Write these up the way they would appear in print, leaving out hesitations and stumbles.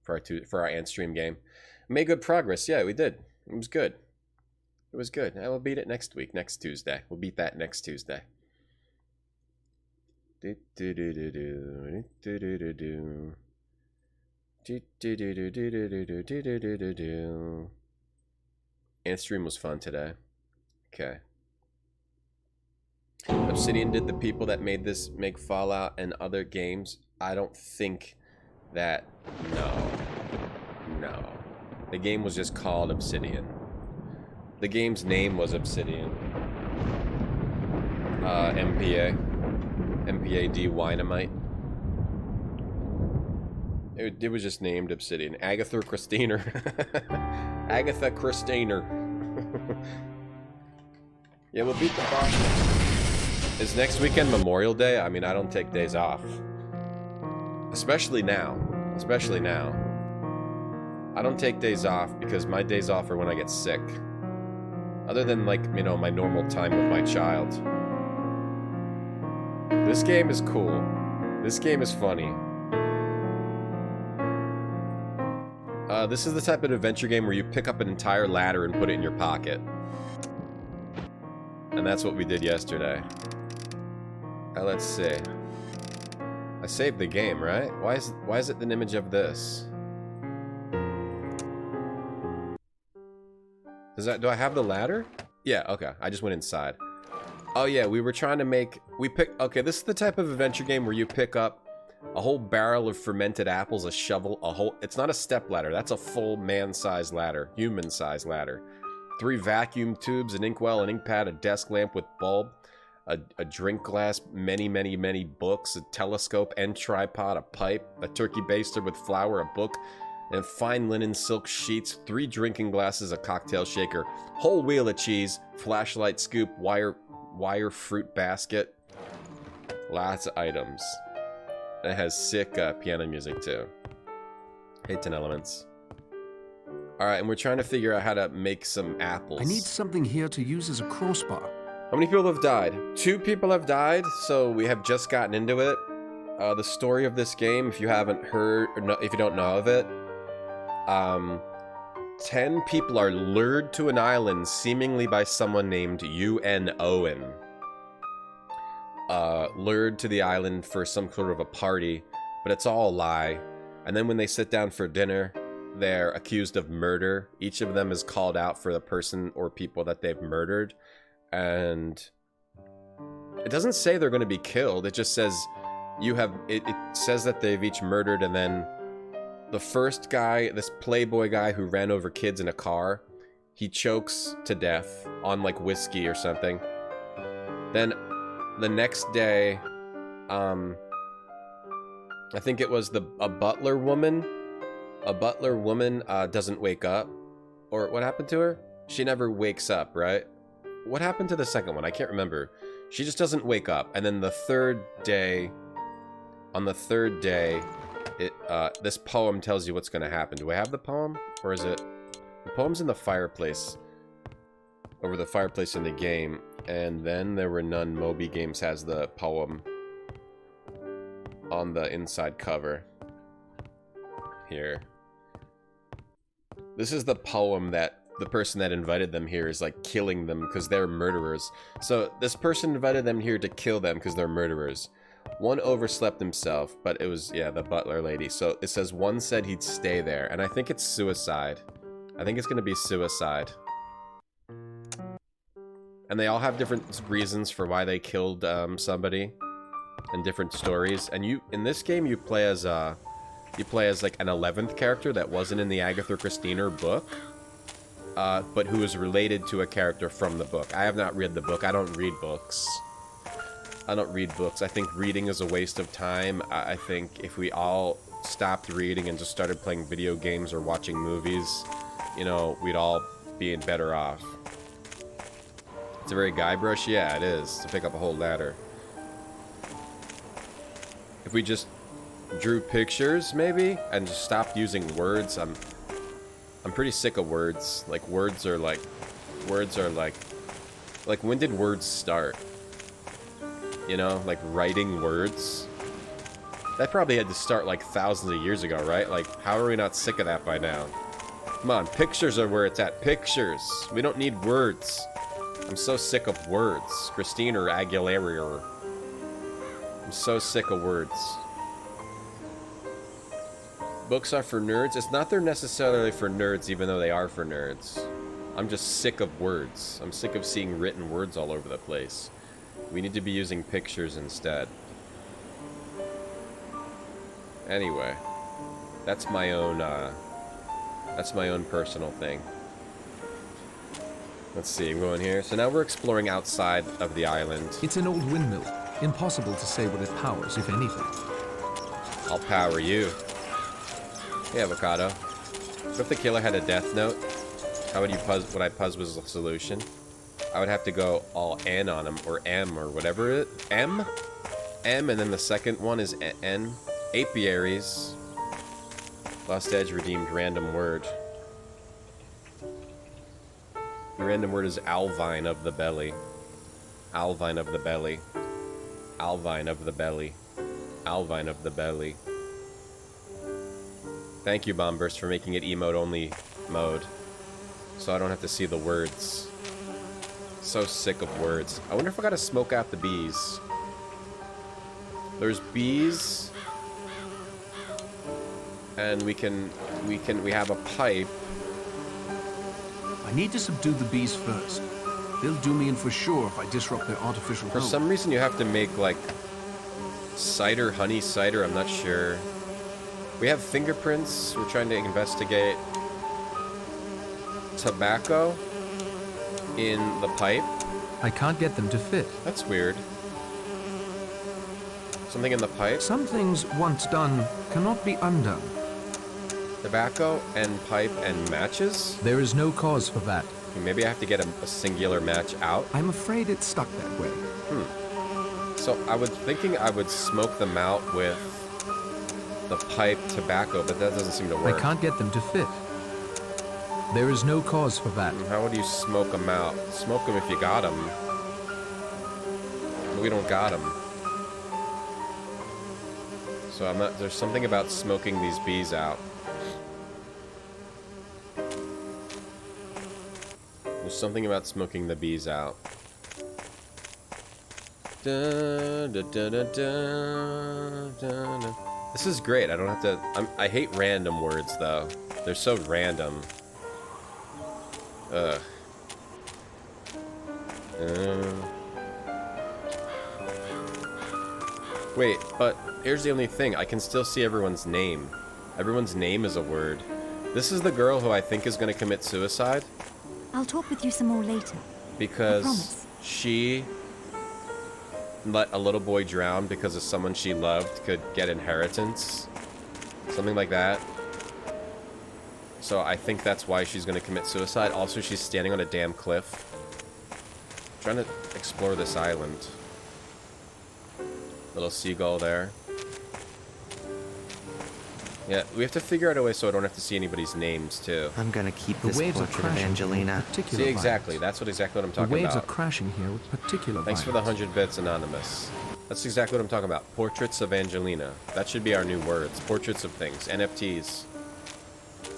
for our Ant Stream game. Made good progress. Yeah, we did. It was good. It was good. I will beat it next week, next Tuesday. We'll beat that next Tuesday. Ant Stream was fun today. Okay. Obsidian did the people that made this make Fallout and other games. I don't think that... No. The game was just called Obsidian. The game's name was Obsidian. MPAD Dynamite. It was just named Obsidian. Agatha Christiner. Agatha Christiner. Yeah, we'll beat the boss. Is next weekend Memorial Day? I mean, I don't take days off. Especially now. Especially now. I don't take days off because my days off are when I get sick. Other than, like, you know, my normal time with my child. This game is cool. This game is funny. This is the type of adventure game where you pick up an entire ladder and put it in your pocket. And that's what we did yesterday. Let's see. I saved the game, right? Why is it an image of this? Do I have the ladder? Yeah, okay. I just went inside. Oh yeah, we were trying to make... Okay, this is the type of adventure game where you pick up a whole barrel of fermented apples, a shovel, a whole... It's not a step ladder. That's a full man-sized ladder. Human-sized ladder. 3 vacuum tubes, an inkwell, an ink pad, a desk lamp with bulb, a drink glass, many books, a telescope and tripod, a pipe, a turkey baster with flour, a book, and fine linen silk sheets, 3 drinking glasses, a cocktail shaker, whole wheel of cheese, flashlight scoop, wire fruit basket. Lots of items. And it has sick piano music too. Hey, 10 Elements. Alright, and we're trying to figure out how to make some apples. I need something here to use as a crossbar. How many people have died? 2 people have died, so we have just gotten into it. The story of this game, if you haven't heard, or if you don't know of it, 10 people are lured to an island, seemingly by someone named UN Owen. Lured to the island for some sort of a party, but it's all a lie. And then when they sit down for dinner, they're accused of murder. Each of them is called out for the person or people that they've murdered. And it doesn't say they're going to be killed. It just says it says that they've each murdered, and then the first guy, this playboy guy who ran over kids in a car, he chokes to death on like whiskey or something. Then the next day, I think it was a butler woman. A butler woman doesn't wake up. Or what happened to her? She never wakes up, right? What happened to the second one? I can't remember. She just doesn't wake up. And then the third day, on the third day, this poem tells you what's going to happen. Do I have the poem? Or is it... The poem's in the fireplace. Over the fireplace in the game. And then there were none. Moby Games has the poem on the inside cover. Here. This is the poem that the person that invited them here is like killing them because they're murderers. So this person invited them here to kill them because they're murderers. One overslept himself, but it was, yeah, the butler lady. So it says one said he'd stay there, and I think it's suicide. I think it's going to be suicide. And they all have different reasons for why they killed somebody, and different stories. And in this game, you play as like an 11th character that wasn't in the Agatha Christiner book, but who is related to a character from the book. I have not read the book. I don't read books. I think reading is a waste of time. I think if we all stopped reading and just started playing video games or watching movies, you know, we'd all be better off. It's a very Guybrush? Yeah, it is. To pick up a whole ladder. If we just drew pictures, maybe, and just stopped using words, I'm pretty sick of words. Like, words are like, when did words start? You know, like writing words. That probably had to start like thousands of years ago, right? Like, how are we not sick of that by now? Come on, pictures are where it's at. Pictures. We don't need words. I'm so sick of words. Christine or Aguilera. I'm so sick of words. Books are for nerds. It's not they're necessarily for nerds, even though they are for nerds. I'm just sick of words. I'm sick of seeing written words all over the place. We need to be using pictures instead. Anyway, that's my own personal thing. Let's see, I'm going here. So now we're exploring outside of the island. It's an old windmill. Impossible to say what it powers, if anything. I'll power you. Hey, Avocado. What if the killer had a death note? How would you would I puzzle the solution? I would have to go all N on him, or M, or whatever it... M? M, and then the second one is N. Apiaries. Lost Edge redeemed random word. The random word is Alvine of the belly. Alvine of the belly. Alvine of the belly. Alvine of the belly. Thank you, Bombburst, for making it emote-only mode. So I don't have to see the words. So sick of words. I wonder if I gotta smoke out the bees. There's bees. And we have a pipe. I need to subdue the bees first. They'll do me in for sure if I disrupt their artificial For home. some reason you have to make, like, cider, honey cider, I'm not sure. We have fingerprints, we're trying to investigate tobacco in the pipe. I can't get them to fit. That's weird. Something in the pipe? Some things, once done, cannot be undone. Tobacco and pipe and matches? There is no cause for that. Maybe I have to get a singular match out? I'm afraid it's stuck that way. So I was thinking I would smoke them out with the pipe tobacco, but that doesn't seem to work. I can't get them to fit. There is no cause for that. How would you smoke them out? Smoke them if you got them. We don't got them. So I'm not, there's something about smoking these bees out. There's something about smoking the bees out. Da, da, da, da, da, da, da. This is great. I don't have to... I hate random words, though. They're so random. Ugh. Wait, but here's the only thing. I can still see everyone's name. Everyone's name is a word. This is the girl who I think is going to commit suicide. I'll talk with you some more later. Because she let a little boy drown because of someone she loved could get inheritance. Something like that. So I think that's why she's going to commit suicide. Also, she's standing on a damn cliff. I'm trying to explore this island. Little seagull there. Yeah, we have to figure out a way so I don't have to see anybody's names, too. I'm gonna keep The this waves are portrait of crashing Angelina. with particular See, exactly. violence. That's exactly what I'm talking The waves about. are crashing here with particular Thanks for the violence. 100 bits, Anonymous. That's exactly what I'm talking about. Portraits of Angelina. That should be our new words. Portraits of things. NFTs.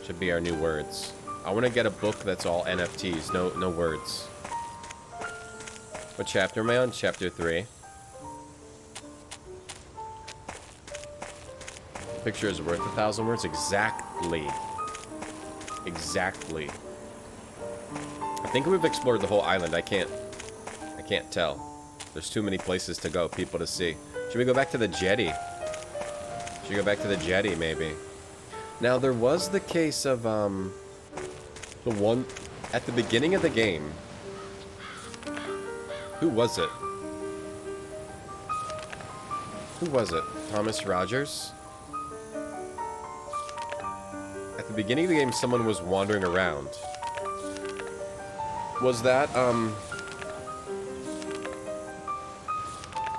Should be our new words. I want to get a book that's all NFTs. No words. What chapter am I on? Chapter 3. Picture is worth 1,000 words. Exactly. Exactly. I think we've explored the whole island. I can't tell. There's too many places to go, people to see. Should we go back to the jetty? Should we go back to the jetty, maybe? Now, there was the case of, the one at the beginning of the game. Who was it? Who was it? Thomas Rogers? At the beginning of the game, someone was wandering around. Was that,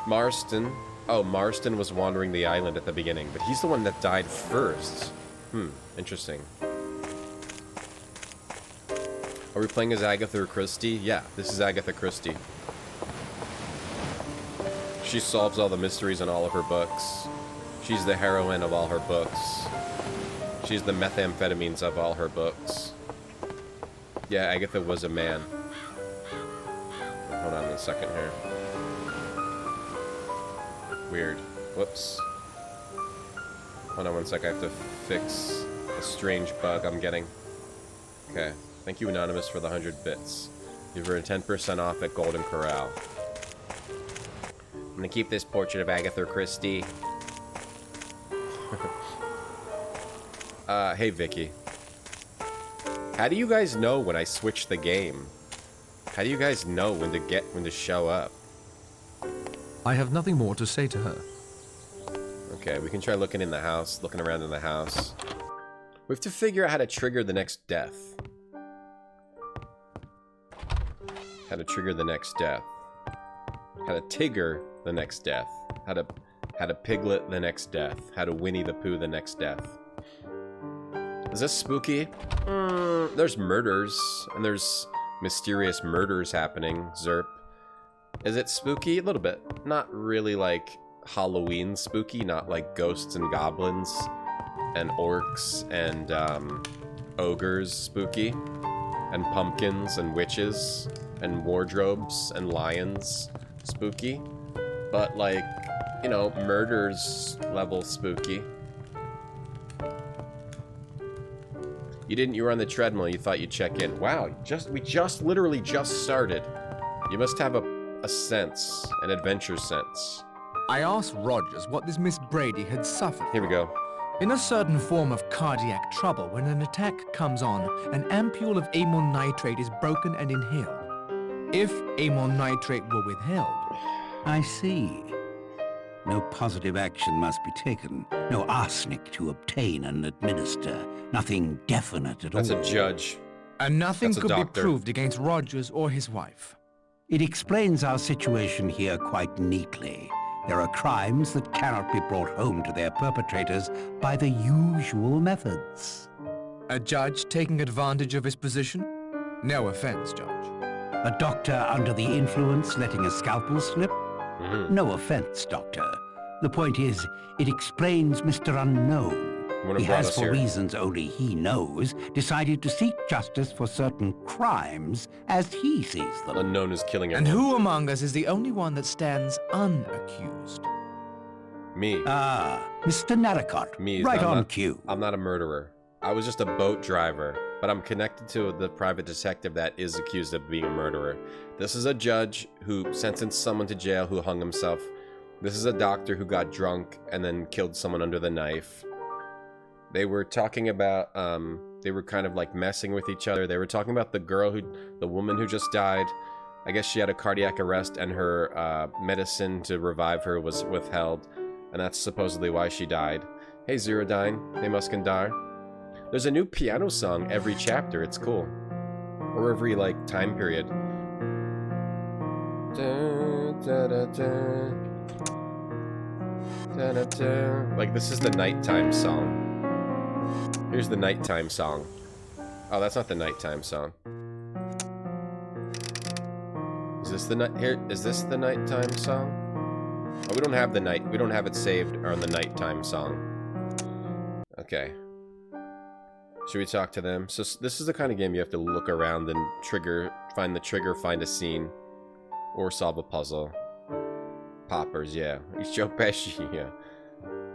Marston? Oh, Marston was wandering the island at the beginning, but he's the one that died first. Interesting. Are we playing as Agatha or Christie? Yeah, this is Agatha Christie. She solves all the mysteries in all of her books. She's the heroine of all her books. She's the methamphetamines of all her books. Yeah, Agatha was a man. Hold on a second here. Weird. Whoops. Hold on one sec, I have to fix a strange bug I'm getting. Okay. Thank you, Anonymous, for the 100 bits. You've earned 10% off at Golden Corral. I'm gonna keep this portrait of Agatha Christie. Hey, Vicky. How do you guys know when I switch the game? How do you guys know when to show up? I have nothing more to say to her. Okay, we can try looking in the house, looking around in the house. We have to figure out how to trigger the next death. How to trigger the next death. How to Tigger the next death. How to Piglet the next death. How to Winnie the Pooh the next death. Is this spooky? There's murders, and there's mysterious murders happening, Zerp. Is it spooky? A little bit. Not really like Halloween spooky, not like ghosts and goblins and orcs and ogres spooky, and pumpkins and witches and wardrobes and lions spooky, but like, you know, murders level spooky. You were on the treadmill, you thought you'd check in. Wow, we literally just started. You must have a sense, an adventure sense. I asked Rogers what this Miss Brady had suffered. Here we go. In a certain form of cardiac trouble, when an attack comes on, an ampule of amyl nitrate is broken and inhaled. If amyl nitrate were withheld... I see. No positive action must be taken. No arsenic to obtain and administer. Nothing definite at all. That's a judge. And nothing That's a could be doctor. proved against Rogers or his wife. It explains our situation here quite neatly. There are crimes that cannot be brought home to their perpetrators by the usual methods. A judge taking advantage of his position? No offense, Judge. A doctor under the influence letting a scalpel slip? No offense, Doctor. The point is, it explains Mr. Unknown. He has, for reasons only he knows, decided to seek justice for certain crimes as he sees them. Unknown is killing And everyone. who among us is the only one that stands unaccused? Me. Ah, Mr. Narracott. Me. Right I'm on not- cue. I'm not a murderer. I was just a boat driver, but I'm connected to the private detective that is accused of being a murderer. This is a judge who sentenced someone to jail who hung himself. This is a doctor who got drunk and then killed someone under the knife. They were talking about, they were kind of like messing with each other. They were talking about the woman who just died. I guess she had a cardiac arrest and her medicine to revive her was withheld. And that's supposedly why she died. Hey Zerodyne, hey Muskandar. There's a new piano song every chapter, it's cool. Or every, like, time period. Like, this is the nighttime song. Here's the nighttime song. Oh, that's not the nighttime song. Is this the nighttime song? Oh, we don't have it saved on the nighttime song. Okay. Should we talk to them? So this is the kind of game you have to look around and find the trigger, find a scene, or solve a puzzle. Poppers, yeah. It's Joe Pesci, yeah.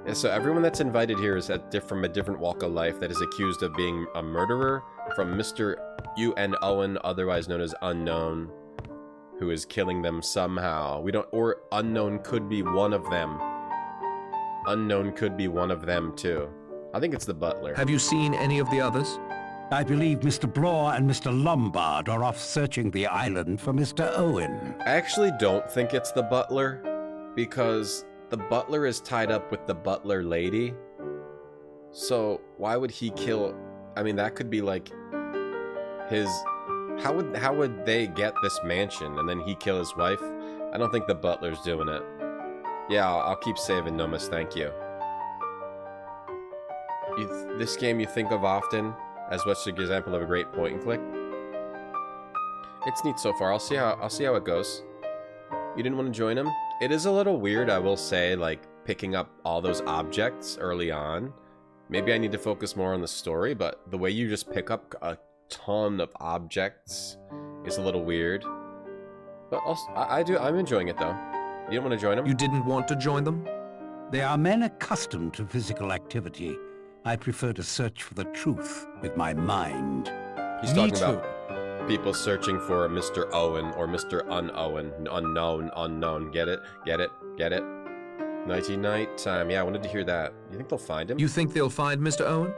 Yeah, so everyone that's invited here is from a different walk of life that is accused of being a murderer, from Mr. U.N. Owen, otherwise known as Unknown, who is killing them somehow. Or Unknown could be one of them. Unknown could be one of them, too. I think it's the butler. Have you seen any of the others? I believe Mr. Blore and Mr. Lombard are off searching the island for Mr. Owen. I actually don't think it's the butler, because the butler is tied up with the butler lady. So why would he kill? I mean, that could be like his. How would they get this mansion and then he kill his wife? I don't think the butler's doing it. Yeah, I'll keep saving Nomas. Thank you. This game you think of often as what's an example of a great point and click. It's neat so far. I'll see how it goes. You didn't want to join him? It is a little weird, I will say. Like, picking up all those objects early on. Maybe I need to focus more on the story, but the way you just pick up a ton of objects is a little weird. But also, I'm enjoying it though. You don't want to join them? You didn't want to join them? They are men accustomed to physical activity. I prefer to search for the truth with my mind. He's talking about people searching for Mr. Owen or Mr. Unowen. Unknown. Get it? Get it? Get it? Night time. Yeah, I wanted to hear that. You think they'll find him? You think they'll find Mr. Owen?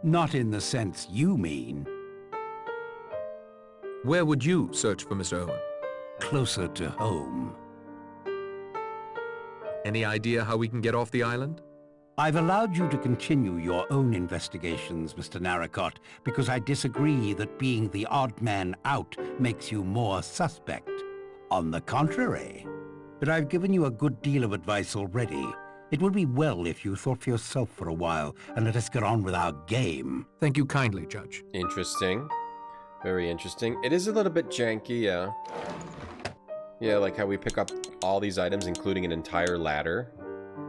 Not in the sense you mean. Where would you search for Mr. Owen? Closer to home. Any idea how we can get off the island? I've allowed you to continue your own investigations, Mr. Narracott, because I disagree that being the odd man out makes you more suspect. On the contrary. But I've given you a good deal of advice already. It would be well if you thought for yourself for a while and let us get on with our game. Thank you kindly, Judge. Interesting. Very interesting. It is a little bit janky, yeah. Yeah, like how we pick up all these items, including an entire ladder.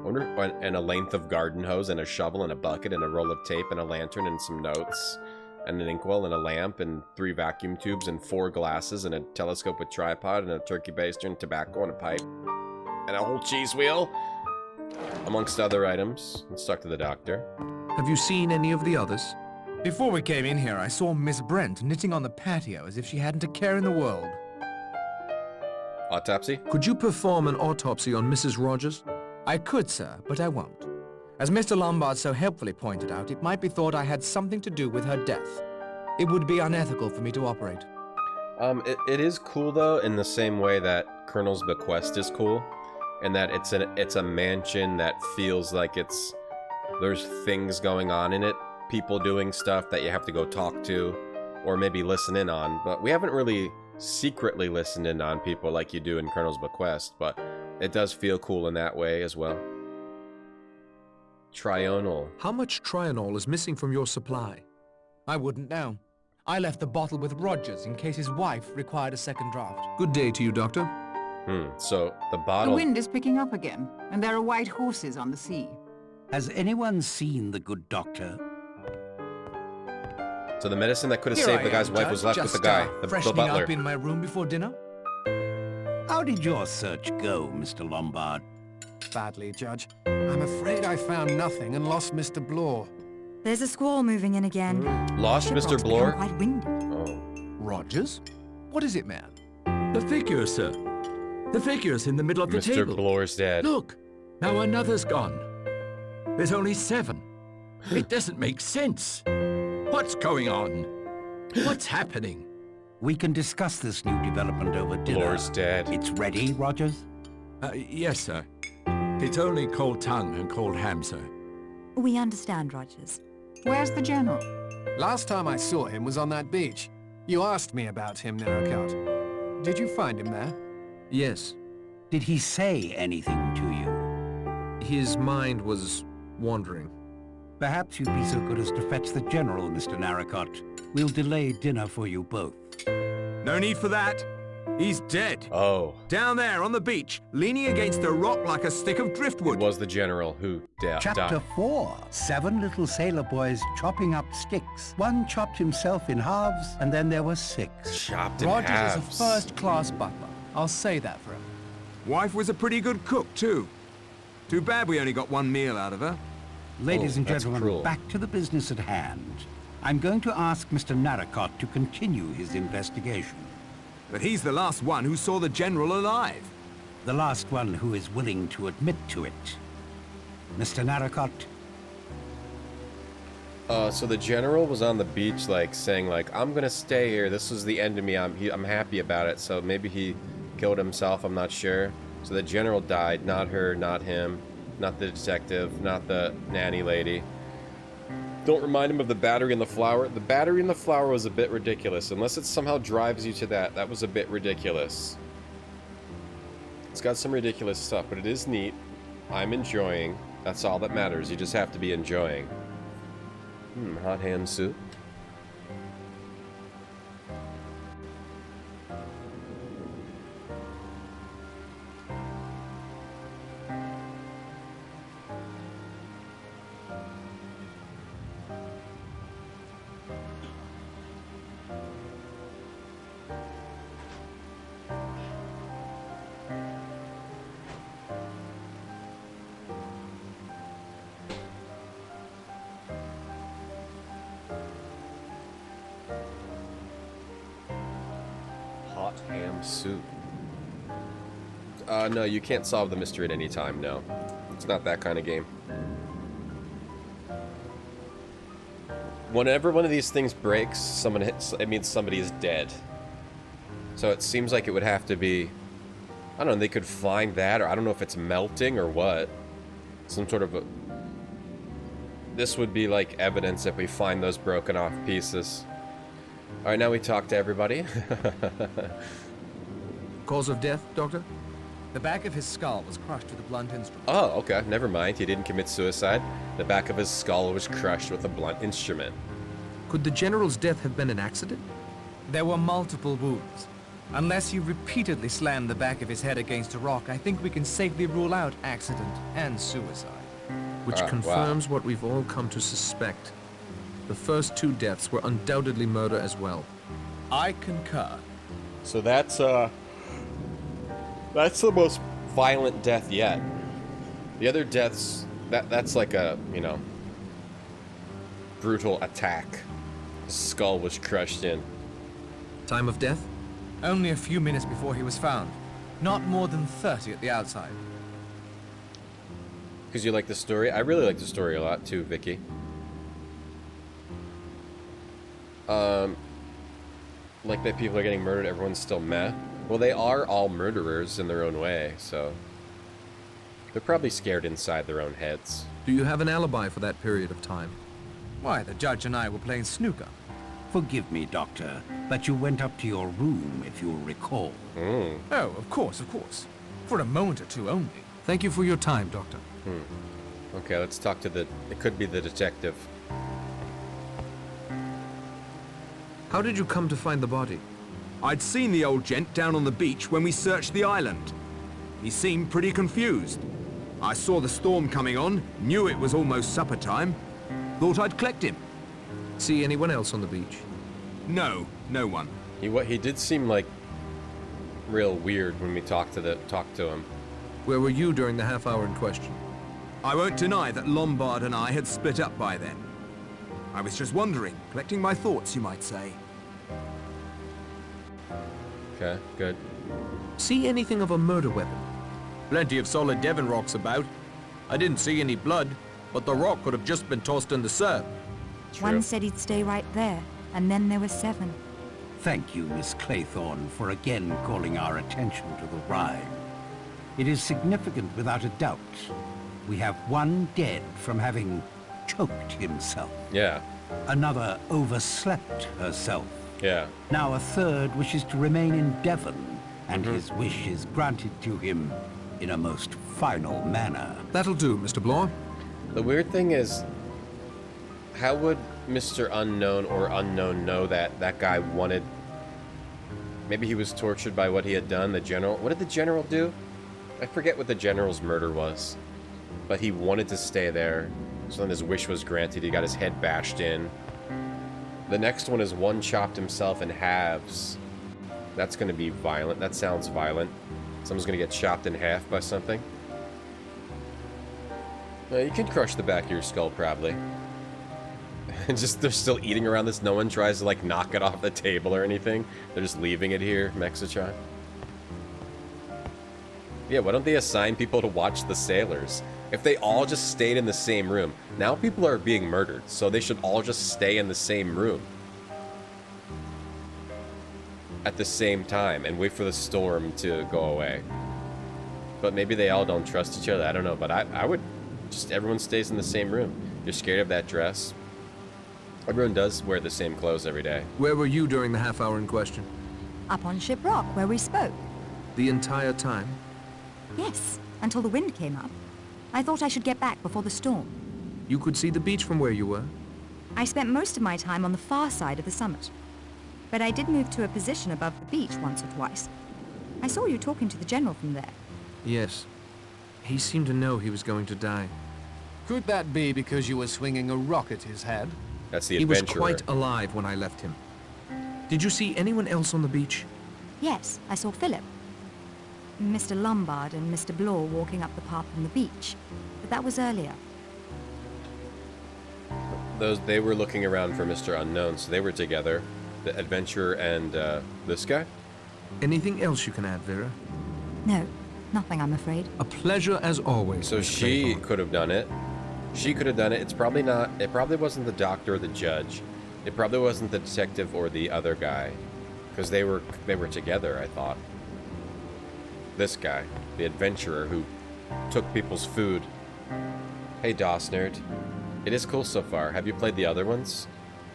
And a length of garden hose, and a shovel, and a bucket, and a roll of tape, and a lantern, and some notes, and an inkwell, and a lamp, and 3 vacuum tubes, and 4 glasses, and a telescope with tripod, and a turkey baster, and tobacco, and a pipe, and a whole cheese wheel, amongst other items. Let's talk to the doctor. Have you seen any of the others? Before we came in here, I saw Miss Brent knitting on the patio as if she hadn't a care in the world. Autopsy? Could you perform an autopsy on Mrs. Rogers? I could, sir, but I won't. As Mr. Lombard so helpfully pointed out, it might be thought I had something to do with her death. It would be unethical for me to operate. It is cool, though, in the same way that Colonel's Bequest is cool, in that it's a mansion that feels like there's things going on in it, people doing stuff that you have to go talk to, or maybe listen in on, but we haven't really secretly listened in on people like you do in Colonel's Bequest, but it does feel cool in that way as well. Trional. How much Trional is missing from your supply? I wouldn't know. I left the bottle with Rogers in case his wife required a second draft. Good day to you, Doctor. So the bottle... The wind is picking up again, and there are white horses on the sea. Has anyone seen the good doctor? So the medicine that could have saved the guy's wife was left with the guy, the freshening butler. up in my room before dinner? How did your search go, Mr. Lombard? Badly, Judge. I'm afraid I found nothing and lost Mr. Blore. There's a squall moving in again. Lost Ship Mr. rocks Blore? become quite windy. Oh. Rogers? What is it, man? The figures, sir. The figures in the middle of the Mr. table. Blore's dead. Look, now another's gone. There's only 7. It doesn't make sense. What's going on? What's happening? We can discuss this new development over dinner. Blore's dead. It's ready, Rogers? Yes, sir. It's only cold tongue and cold ham, sir. We understand, Rogers. Where's the general? Last time I saw him was on that beach. You asked me about him, Narracott. Did you find him there? Yes. Did he say anything to you? His mind was wandering. Perhaps you'd be so good as to fetch the general, Mr. Narracott. We'll delay dinner for you both. No need for that. He's dead. Oh. Down there on the beach, leaning against a rock like a stick of driftwood. It was the general who died. Chapter 4. 7 little sailor boys chopping up sticks. One chopped himself in halves, and then there were 6. Chopped in Rogers halves. is a first-class butler. I'll say that for him. Wife was a pretty good cook, too. Too bad we only got 1 meal out of her. Ladies and that's gentlemen, cruel. back to the business at hand. I'm going to ask Mr. Narracott to continue his investigation. But he's the last one who saw the general alive. The last one who is willing to admit to it. Mr. Narracott? So the general was on the beach, like, saying, like, I'm gonna stay here. This was the end of me. I'm happy about it. So maybe he killed himself. I'm not sure. So the general died. Not her, not him, not the detective, not the nanny lady. Don't remind him of the battery in the flower. The battery in the flower was a bit ridiculous. Unless it somehow drives you to that. That was a bit ridiculous. It's got some ridiculous stuff, but it is neat. I'm enjoying. That's all that matters. You just have to be enjoying. Hot hand soup. hot ham soup. No, you can't solve the mystery at any time, no. It's not that kind of game. Whenever one of these things breaks, someone hits, it means somebody is dead. So it seems like it would have to be, I don't know, they could find that, or I don't know if it's melting or what. Some sort of a... This would be like evidence if we find those broken off pieces. Alright, now we talk to everybody. Cause of death, Doctor? The back of his skull was crushed with a blunt instrument. Oh, okay, never mind. He didn't commit suicide. The back of his skull was crushed with a blunt instrument. Could the General's death have been an accident? There were multiple wounds. Unless he repeatedly slammed the back of his head against a rock, I think we can safely rule out accident and suicide. Which confirms what we've all come to suspect. The first two deaths were undoubtedly murder as well. I concur. So that's the most violent death yet. The other deaths, that's like a, you know, brutal attack. His skull was crushed in. Time of death? Only a few minutes before he was found. Not more than 30 at the outside. Because you like the story? I really like the story a lot too, Vicky. Like that people are getting murdered, everyone's still meh. Well, they are all murderers in their own way, so... They're probably scared inside their own heads. Do you have an alibi for that period of time? Why, the judge and I were playing snooker. Forgive me, Doctor, but you went up to your room, if you'll recall. Oh, of course, of course. For a moment or two only. Thank you for your time, Doctor. Okay, let's talk to the... It could be the detective. How did you come to find the body? I'd seen the old gent down on the beach when we searched the island. He seemed pretty confused. I saw the storm coming on, knew it was almost supper time. Thought I'd collect him. See anyone else on the beach? No, no one. He did seem like real weird when we talked to him. Where were you during the half hour in question? I won't deny that Lombard and I had split up by then. I was just wondering, collecting my thoughts, you might say. Okay, good. See anything of a murder weapon? Plenty of solid Devon rocks about. I didn't see any blood, but the rock could have just been tossed in the surf. True. One said he'd stay right there, and then there were 7. Thank you, Miss Claythorne, for again calling our attention to the rhyme. It is significant without a doubt. We have one dead from having choked himself. Yeah. Another overslept herself. Yeah. Now a third wishes to remain in Devon, and his wish is granted to him in a most final manner. That'll do, Mr. Bloor. The weird thing is, how would Mr. Unknown or Unknown know that that guy wanted... Maybe he was tortured by what he had done, the general... What did the general do? I forget what the general's murder was. But he wanted to stay there, so then his wish was granted. He got his head bashed in. The next one is one chopped himself in halves. That's going to be violent. That sounds violent. Someone's going to get chopped in half by something. You can crush the back of your skull, probably. And just, they're still eating around this. No one tries to, like, knock it off the table or anything. They're just leaving it here, Mexitron. Yeah, why don't they assign people to watch the sailors? If they all just stayed in the same room. Now people are being murdered, so they should all just stay in the same room. At the same time, and wait for the storm to go away. But maybe they all don't trust each other, I don't know. But I would just, everyone stays in the same room. You're scared of that dress. Everyone does wear the same clothes every day. Where were you during the half hour in question? Up on Ship Rock, where we spoke. The entire time? Yes, until the wind came up. I thought I should get back before the storm. You could see the beach from where you were? I spent most of my time on the far side of the summit. But I did move to a position above the beach once or twice. I saw you talking to the general from there. Yes. He seemed to know he was going to die. Could that be because you were swinging a rock at his head? That's the He was adventurer. quite alive when I left him. Did you see anyone else on the beach? Yes, I saw Philip. Mr. Lombard and Mr. Bloor walking up the path from the beach. But that was earlier. They were looking around for Mr. Unknown, so they were together. The adventurer and this guy? Anything else you can add, Vera? No, nothing, I'm afraid. A pleasure as always. So Miss she Claythorne. could have done it. She could have done it. It's probably not. It probably wasn't the doctor or the judge. It probably wasn't the detective or the other guy, because they were together. I thought. This guy, the adventurer who took people's food. Hey, DOS nerd. It is cool so far. Have you played the other ones,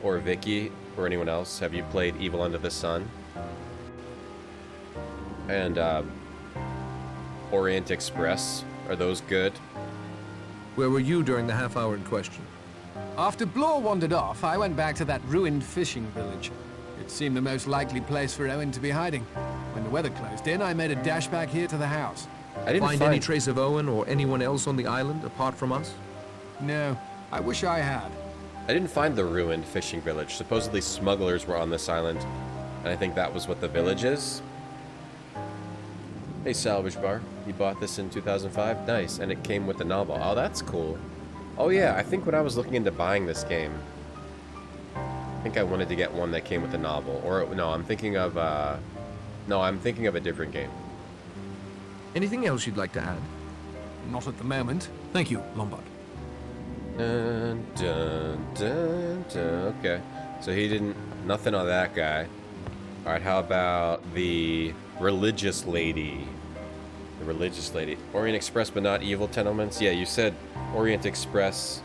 or Vicky, or anyone else? Have you played Evil Under the Sun? And Orient Express. Are those good? Where were you during the half hour in question? After Blore wandered off, I went back to that ruined fishing village. It seemed the most likely place for Owen to be hiding. When the weather closed in, I made a dash back here to the house. I didn't Find any trace of Owen or anyone else on the island apart from us? No, I wish I had. I didn't find the ruined fishing village. Supposedly smugglers were on this island, and I think that was what the village is. Hey, Salvage Bar. You bought this in 2005? Nice, and it came with the novel. Oh, that's cool. Oh yeah, I think when I was looking into buying this game, I think I wanted to get one that came with the novel. Or, no, I'm thinking of, I'm thinking of a different game. Anything else you'd like to add? Not at the moment. Thank you, Lombard. Dun, dun, dun, dun. Okay, so he didn't... Nothing on that guy. Alright, how about the religious lady? The religious lady. Orient Express, but not evil tenements? Yeah, you said Orient Express.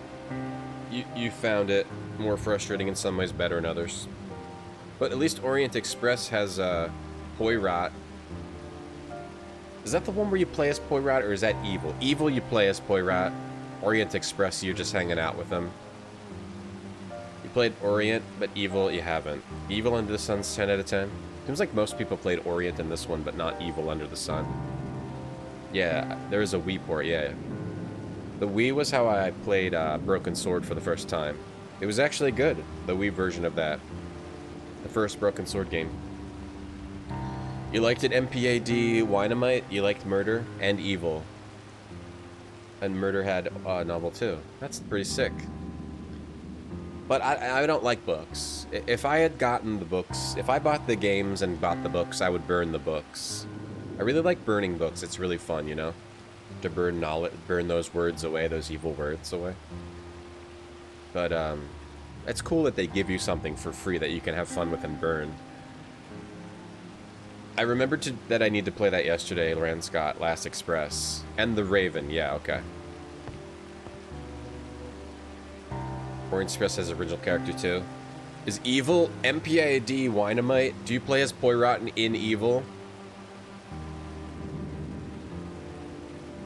You found it more frustrating in some ways, better in others. But at least Orient Express has Poirot. Is that the one where you play as Poirot, or is that Evil? Evil, you play as Poirot. Orient Express, you're just hanging out with him. You played Orient, but Evil, you haven't. Evil Under the Sun's 10 out of 10. Seems like most people played Orient in this one, but not Evil Under the Sun. Yeah, there is a Wii port, yeah. The Wii was how I played Broken Sword for the first time. It was actually good, the Wii version of that. The first Broken Sword game. You liked it, MPAD, Dynamite, you liked Murder, and Evil. And Murder had a novel too. That's pretty sick. But I don't like books. If I had gotten the books, if I bought the games and bought the books, I would burn the books. I really like burning books. It's really fun, you know? To burn knowledge, burn those words away, those evil words away. But, it's cool that they give you something for free that you can have fun with and burn. I remembered that I need to play that yesterday, Rand Scott, Last Express. And The Raven, yeah, okay. Orient Express has original character too. Is Evil MPAD Dynamite? Do you play as Poirot in Evil?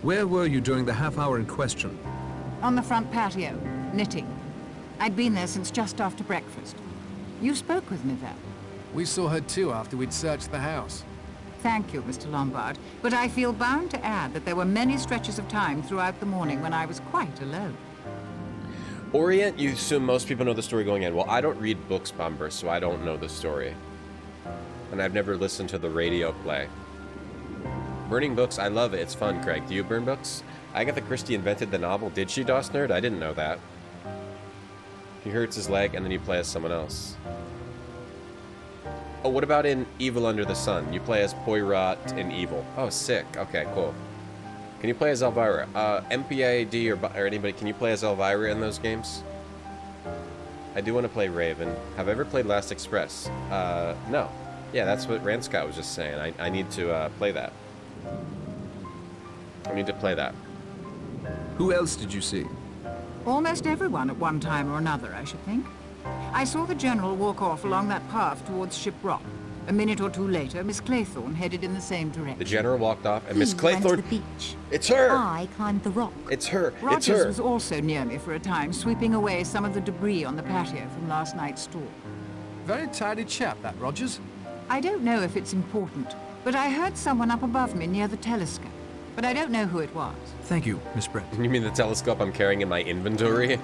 Where were you during the half hour in question? On the front patio, knitting. I'd been there since just after breakfast. You spoke with me then. We saw her too after we'd searched the house. Thank you, Mr. Lombard, but I feel bound to add that there were many stretches of time throughout the morning when I was quite alone. Orient, you assume most people know the story going in. Well, I don't read books, Bumber, so I don't know the story. And I've never listened to the radio play. Burning books, I love it. It's fun, Craig. Do you burn books? Agatha Christie invented the novel. Did she, DOS Nerd? I didn't know that. He hurts his leg, and then you play as someone else. Oh, what about in Evil Under the Sun? You play as Poirot in Evil. Oh, sick. Okay, cool. Can you play as Elvira? MPAD or anybody, can you play as Elvira in those games? I do want to play Raven. Have I ever played Last Express? No. Yeah, that's what Rand Scott was just saying. I need to play that. I need to play that. Who else did you see? Almost everyone at one time or another, I should think. I saw the General walk off along that path towards Ship Rock. A minute or two later, Miss Claythorne headed in the same direction. The General walked off, and Miss He went to Claythorne... the beach. It's her! I climbed the rock. It's her! Rogers It's her! was also near me for a time, sweeping away some of the debris on the patio from last night's storm. Very tidy chap, that Rogers. I don't know if it's important, but I heard someone up above me near the telescope. But I don't know who it was. Thank you, Miss Brett. You mean the telescope I'm carrying in my inventory?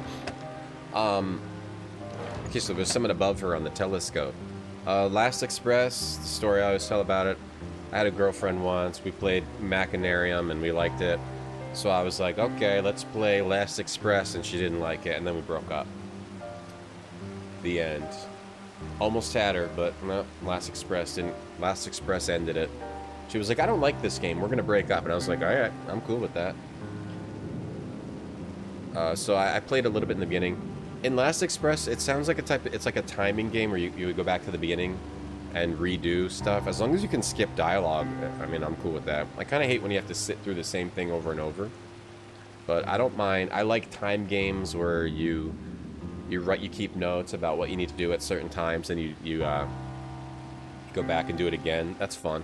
Okay, so there's someone above her on the telescope. Last Express, the story I always tell about it. I had a girlfriend once, we played Machinarium and we liked it. So I was like, okay, let's play Last Express, and she didn't like it, and then we broke up. The end. Almost had her, but no, Last Express didn't. Last Express ended it. She was like, I don't like this game. We're going to break up. And I was like, all right, I'm cool with that. So I played a little bit in the beginning. In Last Express, it sounds like it's like a timing game where you would go back to the beginning and redo stuff. As long as you can skip dialogue, I mean, I'm cool with that. I kind of hate when you have to sit through the same thing over and over. But I don't mind. I like time games where you keep notes about what you need to do at certain times, and you go back and do it again. That's fun.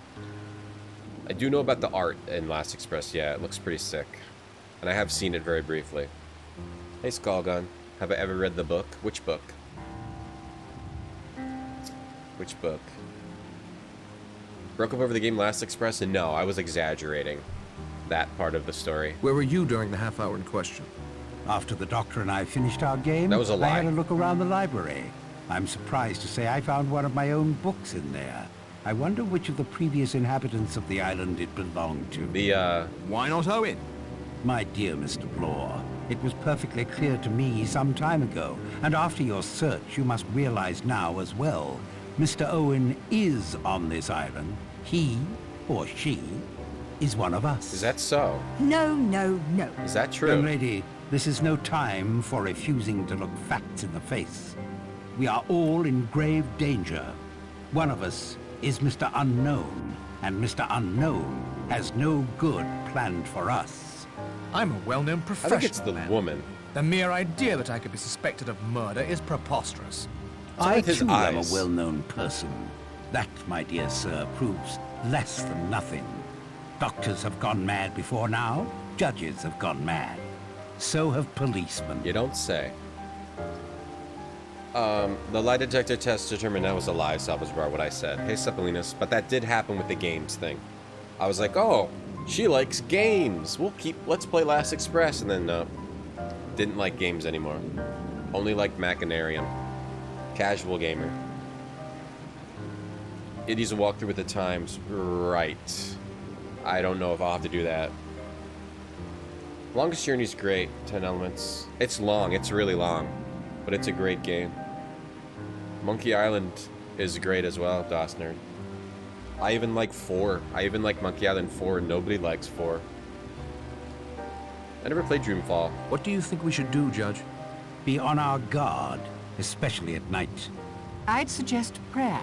I do know about the art in Last Express. Yeah, it looks pretty sick. And I have seen it very briefly. Hey, Skullgun. Have I ever read the book? Which book? Which book? Broke up over the game Last Express? And no, I was exaggerating that part of the story. Where were you during the half hour in question? After the doctor and I finished our game, that was a lie. I had a look around the library. I'm surprised to say I found one of my own books in there. I wonder which of the previous inhabitants of the island it belonged to. Why not Owen? My dear Mr. Blore, it was perfectly clear to me some time ago, and after your search you must realize now as well. Mr. Owen is on this island. He, or she, is one of us. Is that so? No, no, no. Is that true? Young lady, this is no time for refusing to look facts in the face. We are all in grave danger. One of us is Mr. Unknown, and Mr. Unknown has no good planned for us. I'm a well-known professional. I think it's the woman. The mere idea that I could be suspected of murder is preposterous. I too am a well-known person. That, my dear sir, proves less than nothing. Doctors have gone mad before now. Judges have gone mad. So have policemen. You don't say. The lie detector test determined that was a lie, Salvador, what I said. Hey, Sepalinas, but that did happen with the games thing. I was like, oh, she likes games. Let's play Last Express, and then no. Didn't like games anymore. Only liked Machinarium. Casual gamer. It needs a walkthrough with the times. Right. I don't know if I'll have to do that. Longest Journey's great. 10 elements. It's long. It's really long. But it's a great game. Monkey Island is great as well, Dosner. I even like 4. I even like Monkey Island 4. Nobody likes 4. I never played Dreamfall. What do you think we should do, Judge? Be on our guard, especially at night. I'd suggest prayer.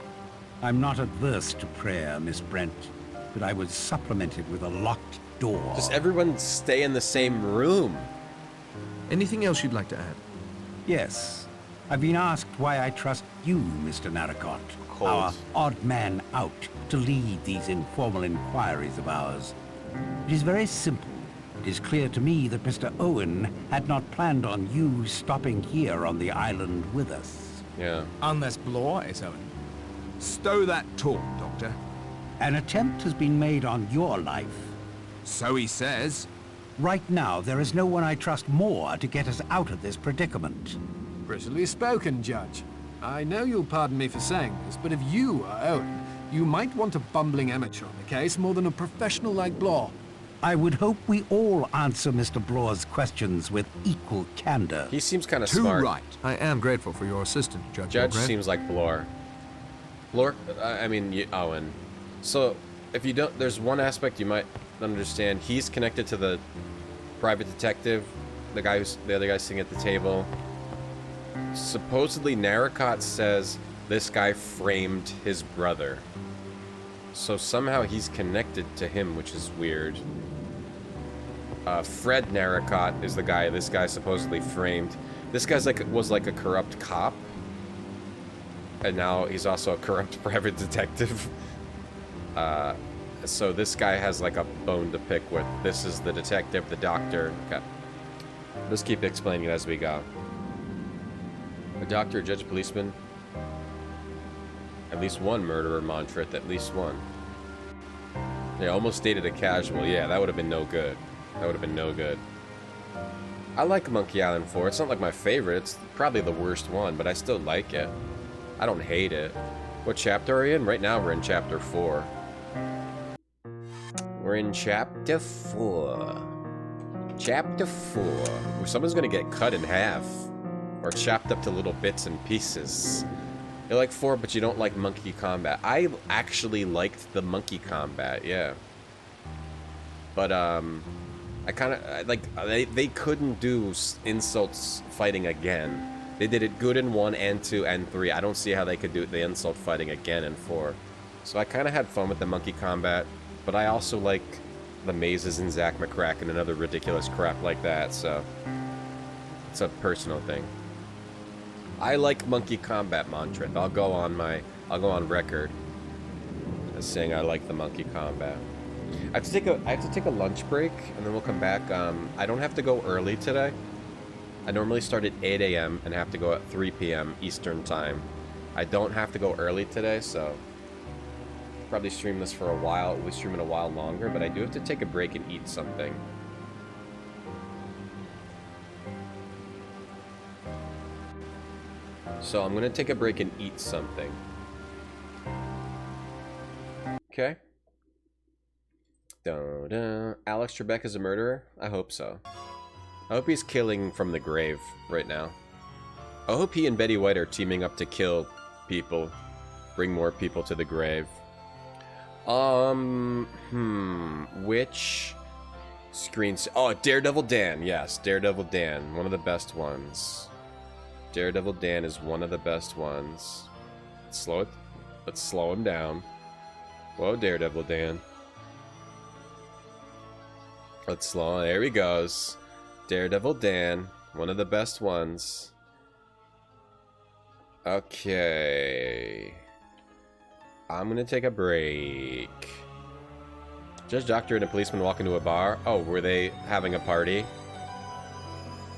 I'm not adverse to prayer, Miss Brent, but I would supplement it with a locked door. Does everyone stay in the same room? Anything else you'd like to add? Yes. I've been asked why I trust you, Mr. Narracott, Cold. our odd man out, to lead these informal inquiries of ours. It is very simple. It is clear to me that Mr. Owen had not planned on you stopping here on the island with us. Yeah. Unless Blore is Owen. Stow that talk, Doctor. An attempt has been made on your life. So he says. Right now, there is no one I trust more to get us out of this predicament. Prettily spoken, Judge. I know you'll pardon me for saying this, but if you are Owen, you might want a bumbling amateur on the case more than a professional like Blore. I would hope we all answer Mr. Blore's questions with equal candor. He seems kind of Too smart. right. I am grateful for your assistance, Judge. Judge Grant. seems like Blore. Owen. So, if you don't, there's one aspect you might understand. He's connected to the private detective, the other guy sitting at the table. Supposedly, Narracott says this guy framed his brother. So somehow he's connected to him, which is weird. Fred Narracott is the guy this guy supposedly framed. This guy's was like a corrupt cop. And now he's also a corrupt private detective. So this guy has like a bone to pick with. This is the detective, the doctor. Okay. Let's keep explaining it as we go. A doctor, a judge, a policeman. At least one murderer mantra, at least one. Yeah, almost dated a casual. Yeah, that would have been no good. That would have been no good. I like Monkey Island 4. It's not like my favorite. It's probably the worst one, but I still like it. I don't hate it. What chapter are you in? Right now we're in chapter 4. We're in chapter 4. Chapter 4. Someone's gonna get cut in half. Or chopped up to little bits and pieces. You like 4, but you don't like monkey combat. I actually liked the monkey combat, yeah. But, I kind of, like, they couldn't do insults fighting again. They did it good in 1 and 2 and 3. I don't see how they could do the insult fighting again in 4. So I kind of had fun with the monkey combat, but I also like the mazes in Zack McCracken and other ridiculous crap like that, so it's a personal thing. I like monkey combat, Montreth. I'll go on record as saying I like the monkey combat. I have to take a lunch break, and then we'll come back. I don't have to go early today. I normally start at 8 a.m. and have to go at 3 p.m. Eastern Time. I don't have to go early today, so probably stream this for a while. We'll stream it a while longer, but I do have to take a break and eat something. So I'm gonna take a break and eat something. Okay. Alex Trebek is a murderer? I hope so. I hope he's killing from the grave right now. I hope he and Betty White are teaming up to kill people. Bring more people to the grave. Which screens? Oh, Daredevil Dan. Yes, Daredevil Dan. One of the best ones. Daredevil Dan is one of the best ones. Let's slow him down. Whoa, Daredevil Dan. Let's slow. There he goes. Daredevil Dan, one of the best ones. Okay. I'm gonna take a break. Judge, doctor, and a policeman walk into a bar. Oh, were they having a party?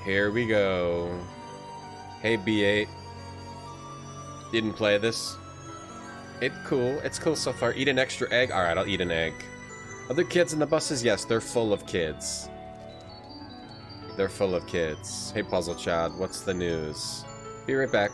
Here we go. Hey, B8. Didn't play this. It's cool. It's cool so far. Eat an extra egg? Alright, I'll eat an egg. Other kids in the buses? Yes, they're full of kids. They're full of kids. Hey, Puzzle Child, what's the news? Be right back.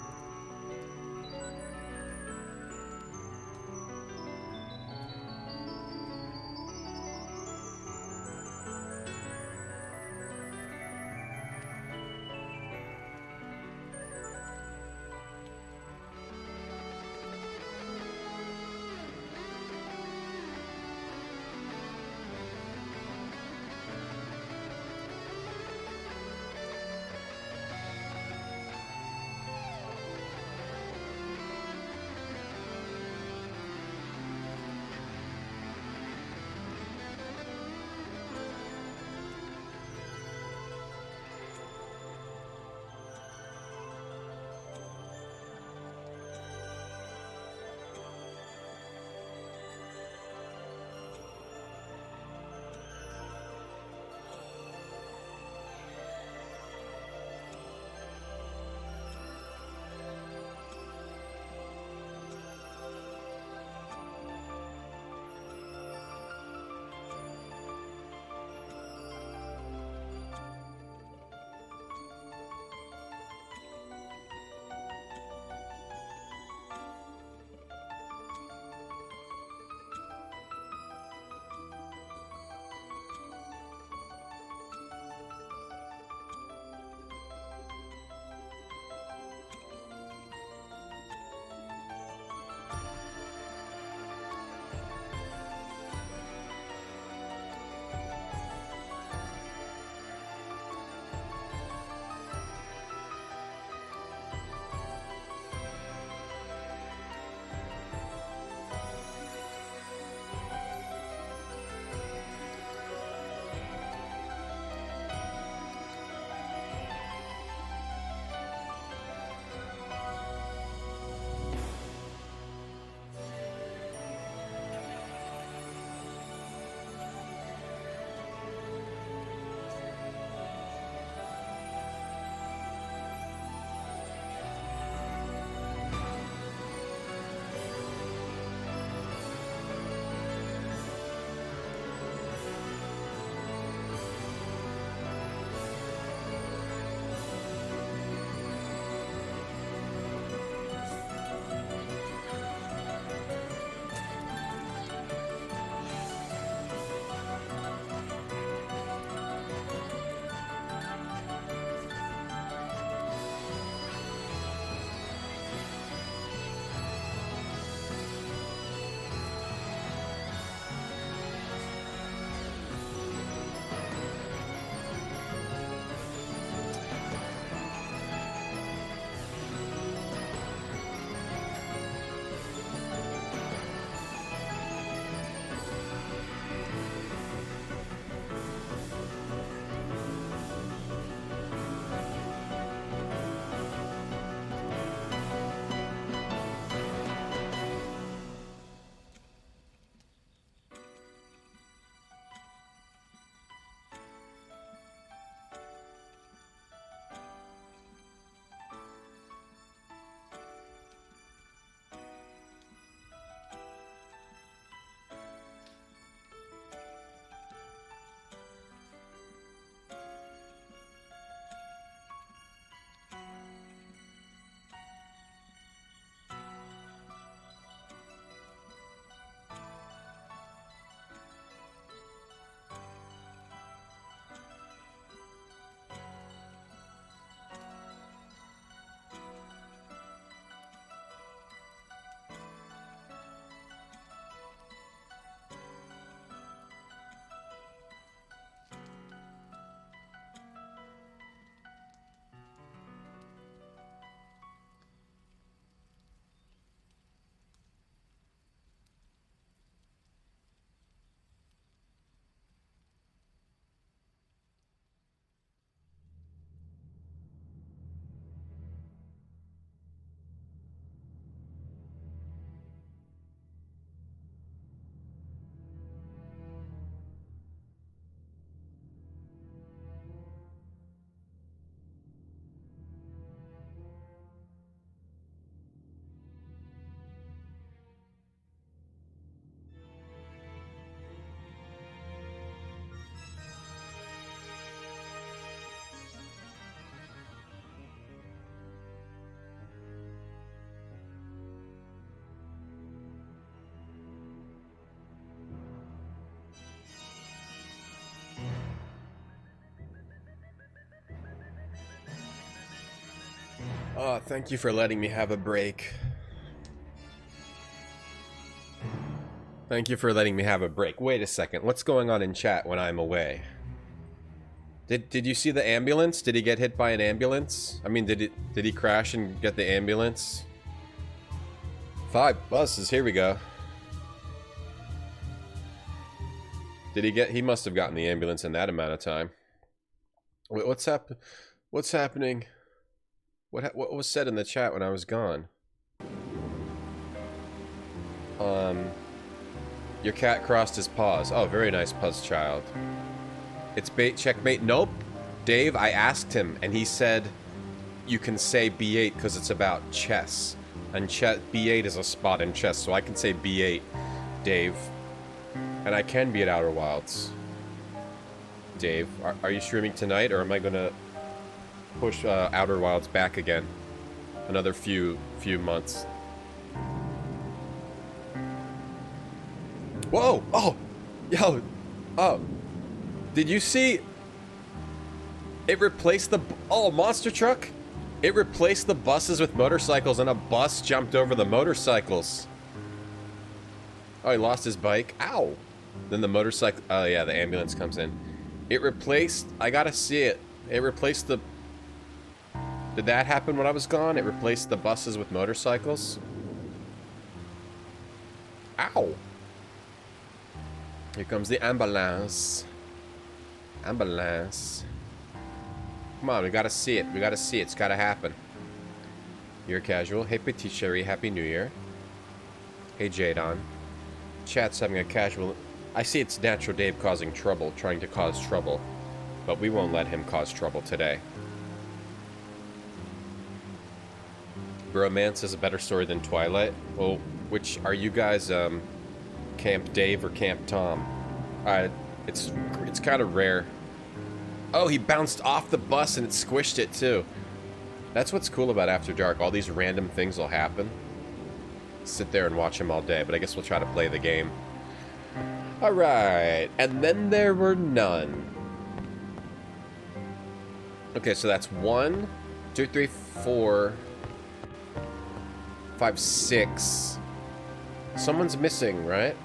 Oh, thank you for letting me have a break. Thank you for letting me have a break. Wait a second. What's going on in chat when I'm away? Did you see the ambulance? Did he get hit by an ambulance? I mean, did he crash and get the ambulance? 5 buses. Here we go. He must have gotten the ambulance in that amount of time. Wait, what's happening? What was said in the chat when I was gone? Your cat crossed his paws. Oh, very nice, Puzz Child. It's bait, checkmate. Nope. Dave, I asked him, and he said you can say B8 because it's about chess. And B8 is a spot in chess, so I can say B8, Dave. And I can be at Outer Wilds. Dave, are you streaming tonight, or am I gonna push Outer Wilds back again? Another few months. Whoa! Oh! Yo! Oh! Did you see? It replaced the... Oh, monster truck? It replaced the buses with motorcycles, and a bus jumped over the motorcycles. Oh, he lost his bike. Ow! Then the motorcycle... Oh, yeah, the ambulance comes in. It replaced... I gotta see it. It replaced the... Did that happen when I was gone? It replaced the buses with motorcycles? Ow! Here comes the ambulance. Ambulance. Come on, we gotta see it. We gotta see it. It's gotta happen. You're casual. Hey, Petit Chéri. Happy New Year. Hey, Jadon. Chat's having a casual... I see it's Natural Dave causing trouble, trying to cause trouble. But we won't let him cause trouble today. Bromance is a better story than Twilight. Well, which are you guys, Camp Dave or Camp Tom? It's kind of rare. Oh, he bounced off the bus and it squished it too. That's what's cool about After Dark. All these random things will happen. Sit there and watch him all day, but I guess we'll try to play the game. Alright, and then there were none. Okay, so that's 1, 2, 3, 4, 5, 6. Someone's missing, right?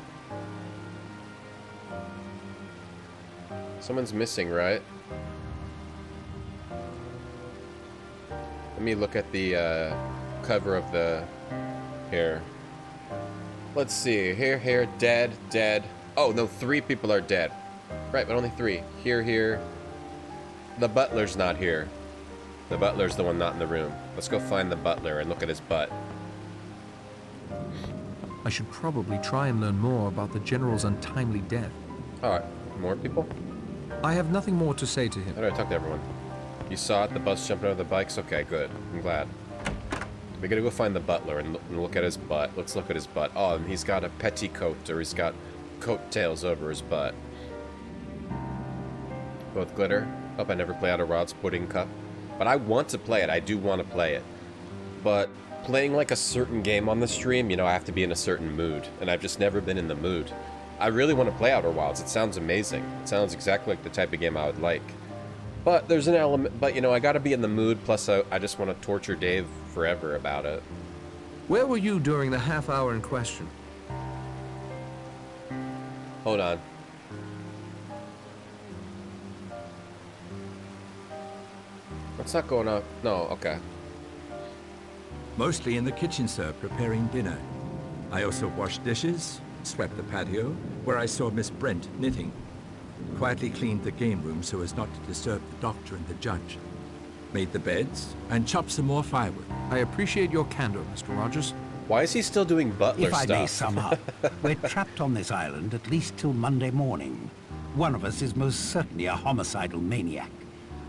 Someone's missing, right? Let me look at the cover of the... Here. Let's see. Here, dead, dead. Oh, no, 3 people are dead. Right, but only 3. Here. The butler's not here. The butler's the one not in the room. Let's go find the butler and look at his butt. I should probably try and learn more about the General's untimely death. Alright, more people? I have nothing more to say to him. How do I talk to everyone? You saw it? The bus jumping over the bikes? Okay, good. I'm glad. We gotta go find the butler and look at his butt. Let's look at his butt. Oh, and he's got a petticoat, or he's got coattails over his butt. Both glitter. Hope I never play Outer Wilds Pudding Cup. But I want to play it. I do want to play it. But playing like a certain game on the stream, you know, I have to be in a certain mood. And I've just never been in the mood. I really want to play Outer Wilds. It sounds amazing. It sounds exactly like the type of game I would like. But there's an element... But, you know, I gotta be in the mood, plus I just want to torture Dave forever about it. Where were you during the half hour in question? Hold on. What's not going on? No, okay. Mostly in the kitchen, sir, preparing dinner. I also washed dishes, swept the patio, where I saw Miss Brent knitting. Quietly cleaned the game room so as not to disturb the doctor and the judge. Made the beds, and chopped some more firewood. I appreciate your candor, Mr. Rogers. Why is he still doing butler stuff? If I may sum up, we're trapped on this island at least till Monday morning. One of us is most certainly a homicidal maniac.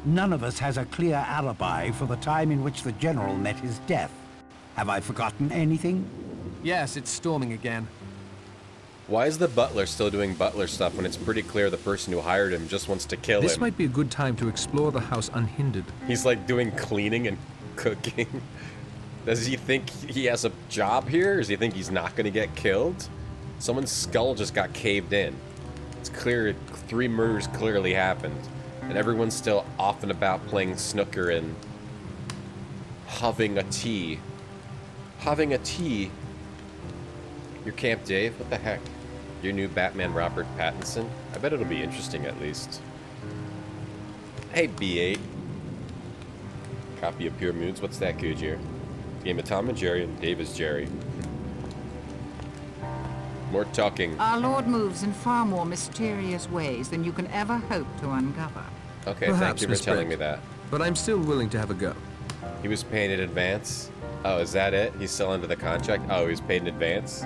None of us has a clear alibi for the time in which the General met his death. Have I forgotten anything? Yes, it's storming again. Why is the butler still doing butler stuff when it's pretty clear the person who hired him just wants to kill him? This might be a good time to explore the house unhindered. He's like doing cleaning and cooking. Does he think he has a job here? Does he think he's not going to get killed? Someone's skull just got caved in. It's clear 3 murders clearly happened. And everyone's still off and about playing snooker and Having a tea. Having a tea. Your Camp Dave? What the heck? Your new Batman Robert Pattinson? I bet it'll be interesting at least. Hey, B8. Copy of Pure Moods. What's that, Goodyear? Game of Tom and Jerry and Dave is Jerry. More talking. Our Lord moves in far more mysterious ways than you can ever hope to uncover. Okay, Perhaps, thank you for Miss telling Brent. me that. But I'm still willing to have a go. He was paid in advance? Oh, is that it? He's still under the contract? Oh, he was paid in advance?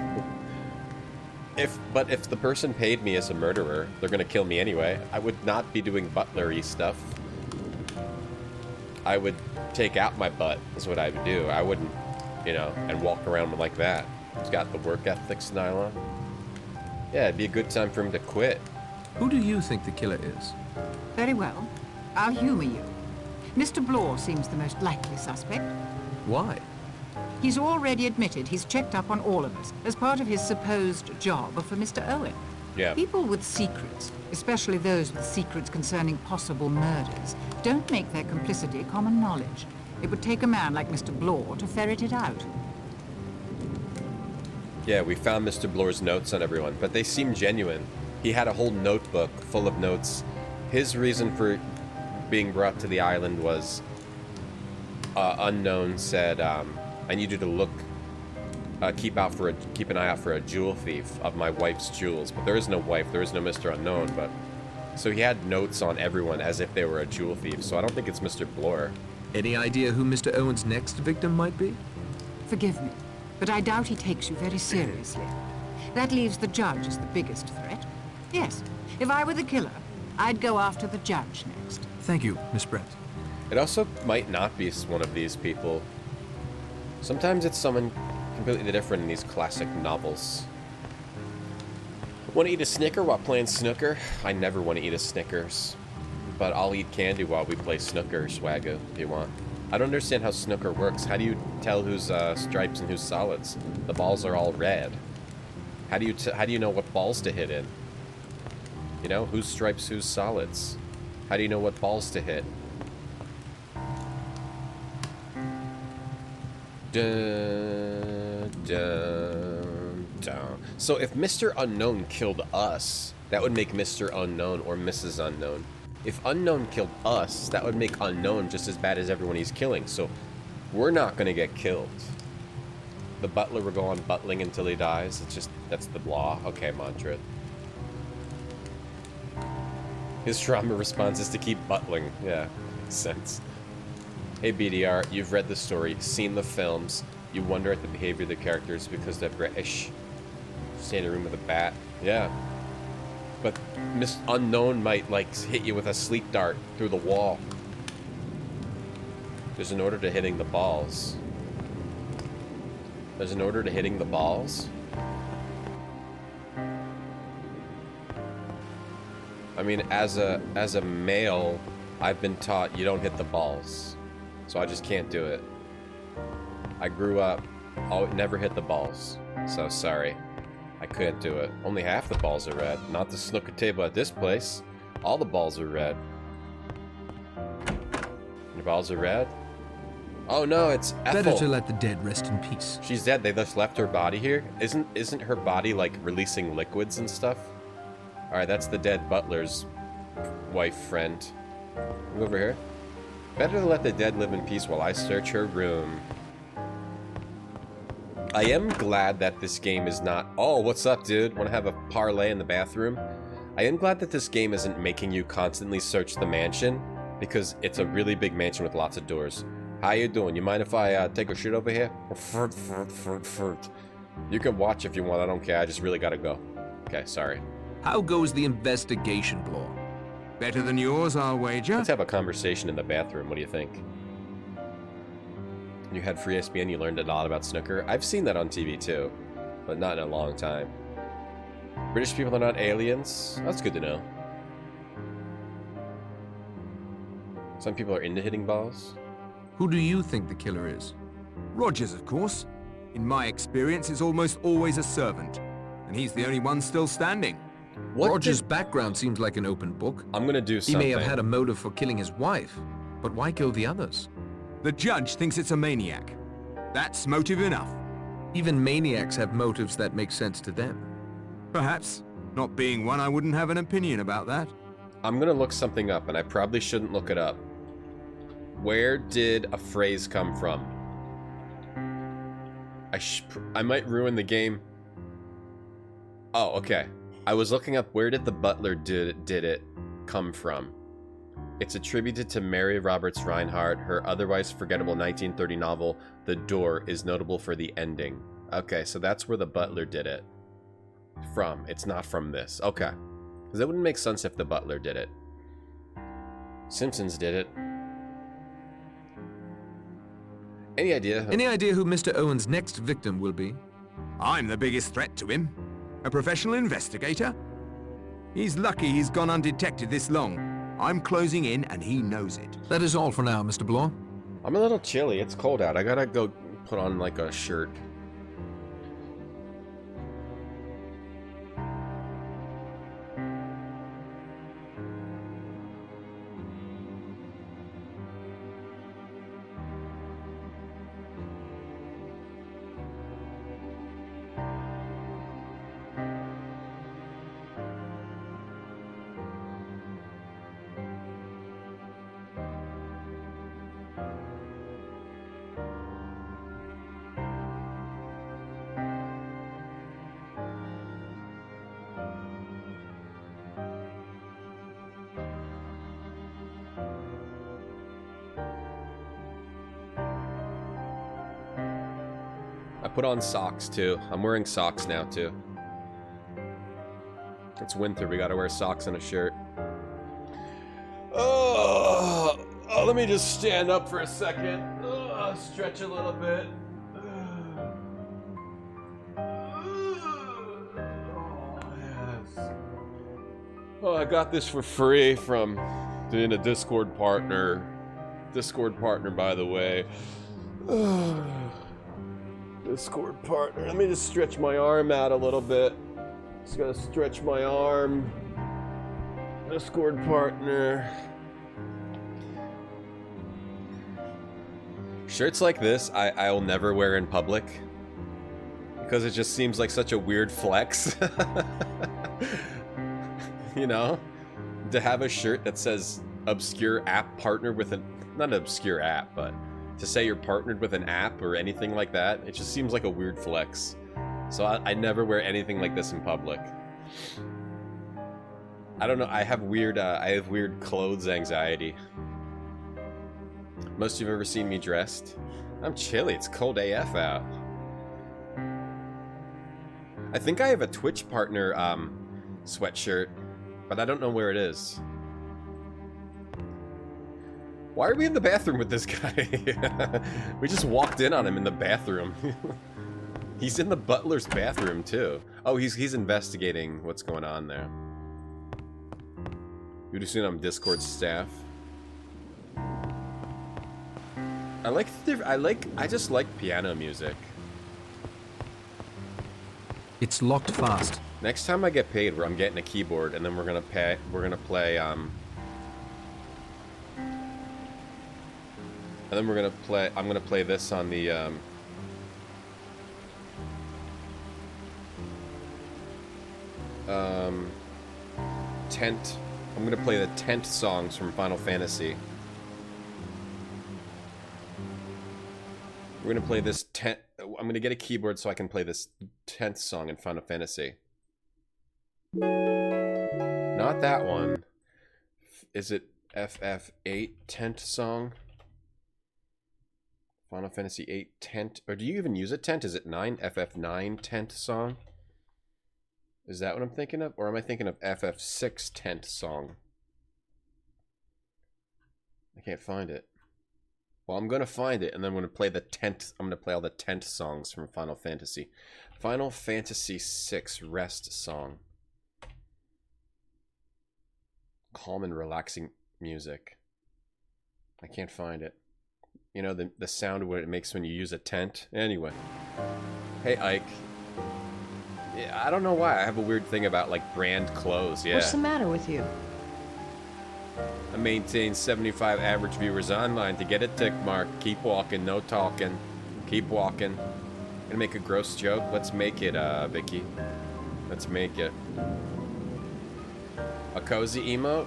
But if the person paid me as a murderer, they're gonna kill me anyway. I would not be doing butlery stuff. I would take out my butt, is what I would do. I wouldn't, you know, and walk around like that. He's got the work ethic, Nylon. Yeah, it'd be a good time for him to quit. Who do you think the killer is? Very well. I'll humor you. Mr. Blore seems the most likely suspect. Why? He's already admitted he's checked up on all of us as part of his supposed job for Mr. Owen. Yeah. People with secrets, especially those with secrets concerning possible murders, don't make their complicity common knowledge. It would take a man like Mr. Blore to ferret it out. Yeah, we found Mr. Blore's notes on everyone, but they seem genuine. He had a whole notebook full of notes. His reason for being brought to the island was unknown said, I need you to look, keep an eye out for a jewel thief of my wife's jewels. But there is no wife, there is no Mr. Unknown, but... So he had notes on everyone as if they were a jewel thief, so I don't think it's Mr. Blore. Any idea who Mr. Owen's next victim might be? Forgive me, but I doubt he takes you very seriously. That leaves the judge as the biggest threat. Yes, if I were the killer, I'd go after the judge next. Thank you, Miss Brent. It also might not be one of these people. Sometimes it's someone completely different in these classic novels. Want to eat a Snicker while playing snooker? I never want to eat a Snickers. But I'll eat candy while we play snooker, Swaggo, if you want. I don't understand how snooker works. How do you tell who's stripes and who's solids? The balls are all red. How do you know what balls to hit in? You know, who's stripes, who's solids? How do you know what balls to hit? Dun, dun, dun. So if Mr. Unknown killed us, that would make Mr. Unknown or Mrs. Unknown. If Unknown killed us, that would make Unknown just as bad as everyone he's killing. So we're not going to get killed. The butler will go on butling until he dies. It's just, that's the law. Okay, Mantra. His trauma response is to keep butling. Yeah, makes sense. Hey BDR, you've read the story, seen the films. You wonder at the behavior of the characters because they're British. Stay in a room with a bat. Yeah. But Miss Unknown might, like, hit you with a sleep dart through the wall. There's an order to hitting the balls. There's an order to hitting the balls? I mean, as a male, I've been taught you don't hit the balls. So I just can't do it. I grew up, never hit the balls. So sorry. I couldn't do it. Only half the balls are red. Not the snooker table at this place. All the balls are red. Your balls are red? Oh no, it's Ethel. Better to let the dead rest in peace. She's dead. They just left her body here. Isn't her body like releasing liquids and stuff? Alright, that's the dead butler's wife friend. Move over here. Better to let the dead live in peace while I search her room. I am glad that this game is not... Oh, what's up, dude? Want to have a parlay in the bathroom? I am glad that this game isn't making you constantly search the mansion, because it's a really big mansion with lots of doors. How you doing? You mind if I take a shit over here? You can watch if you want. I don't care. I just really gotta go. Okay, sorry. How goes the investigation, Blore? Better than yours, I'll wager? Let's have a conversation in the bathroom. What do you think? You had free SBN, you learned a lot about snooker. I've seen that on TV too, but not in a long time. British people are not aliens? That's good to know. Some people are into hitting balls. Who do you think the killer is? Rogers, of course. In my experience, it's almost always a servant. And he's the only one still standing. Rogers' background seems like an open book. I'm gonna do something. He may have had a motive for killing his wife, but why kill the others? The judge thinks it's a maniac. That's motive enough. Even maniacs have motives that make sense to them. Perhaps. Not being one, I wouldn't have an opinion about that. I'm gonna look something up, and I probably shouldn't look it up. Where did a phrase come from? I might ruin the game. Oh, okay. I was looking up where did the butler did it come from. It's attributed to Mary Roberts Reinhardt. Her otherwise forgettable 1930 novel, The Door, is notable for the ending. Okay, so that's where the butler did it from. It's not from this. Okay. Because that wouldn't make sense if the butler did it. Simpsons did it. Any idea? Any idea who Mr. Owen's next victim will be? I'm the biggest threat to him. A professional investigator. He's lucky he's gone undetected this long. I'm closing in and he knows it. That is all for now, Mr. Bloor. I'm a little chilly. It's cold out. I gotta go put on like a shirt. Put on socks too. I'm wearing socks now too. It's winter. We gotta wear socks and a shirt. Oh, let me just stand up for a second. Stretch a little bit. Oh, I got this for free from being a Discord partner. Discord partner, by the way. Discord partner. Let me just stretch my arm out a little bit. Just gotta stretch my arm. Discord partner. Shirts like this, I'll never wear in public. Because it just seems like such a weird flex. You know? To have a shirt that says obscure app partner with an... Not an obscure app, but... To say you're partnered with an app or anything like that, it just seems like a weird flex. So I never wear anything like this in public. I don't know, I have weird clothes anxiety. Most of you have ever seen me dressed? I'm chilly, it's cold AF out. I think I have a Twitch partner sweatshirt, but I don't know where it is. Why are we in the bathroom with this guy? We just walked in on him in the bathroom. He's in the butler's bathroom too. Oh, he's investigating what's going on there. You'd have seen on Discord staff. I just like piano music. It's locked fast. Next time I get paid, I'm getting a keyboard, and then we're gonna play and then I'm gonna play this on the tent. I'm gonna play the tent songs from Final Fantasy. We're gonna play this tent. I'm gonna get a keyboard so I can play this tent song in Final Fantasy. Not that one. Is it FF8 tent song? Final Fantasy 8 tent, or do you even use a tent? Is it 9? FF9 tent song? Is that what I'm thinking of? Or am I thinking of FF6 tent song? I can't find it. Well, I'm gonna find it, and then I'm gonna play the tent. I'm gonna play all the tent songs from Final Fantasy. Final Fantasy 6 rest song. Calm and relaxing music. I can't find it. You know, the sound of what it makes when you use a tent. Anyway. Hey, Ike. Yeah, I don't know why. I have a weird thing about, like, brand clothes. Yeah. What's the matter with you? I maintain 75 average viewers online to get a tick mark. Keep walking, no talking. Keep walking. Gonna make a gross joke? Let's make it, Vicky. Let's make it. A cozy emote?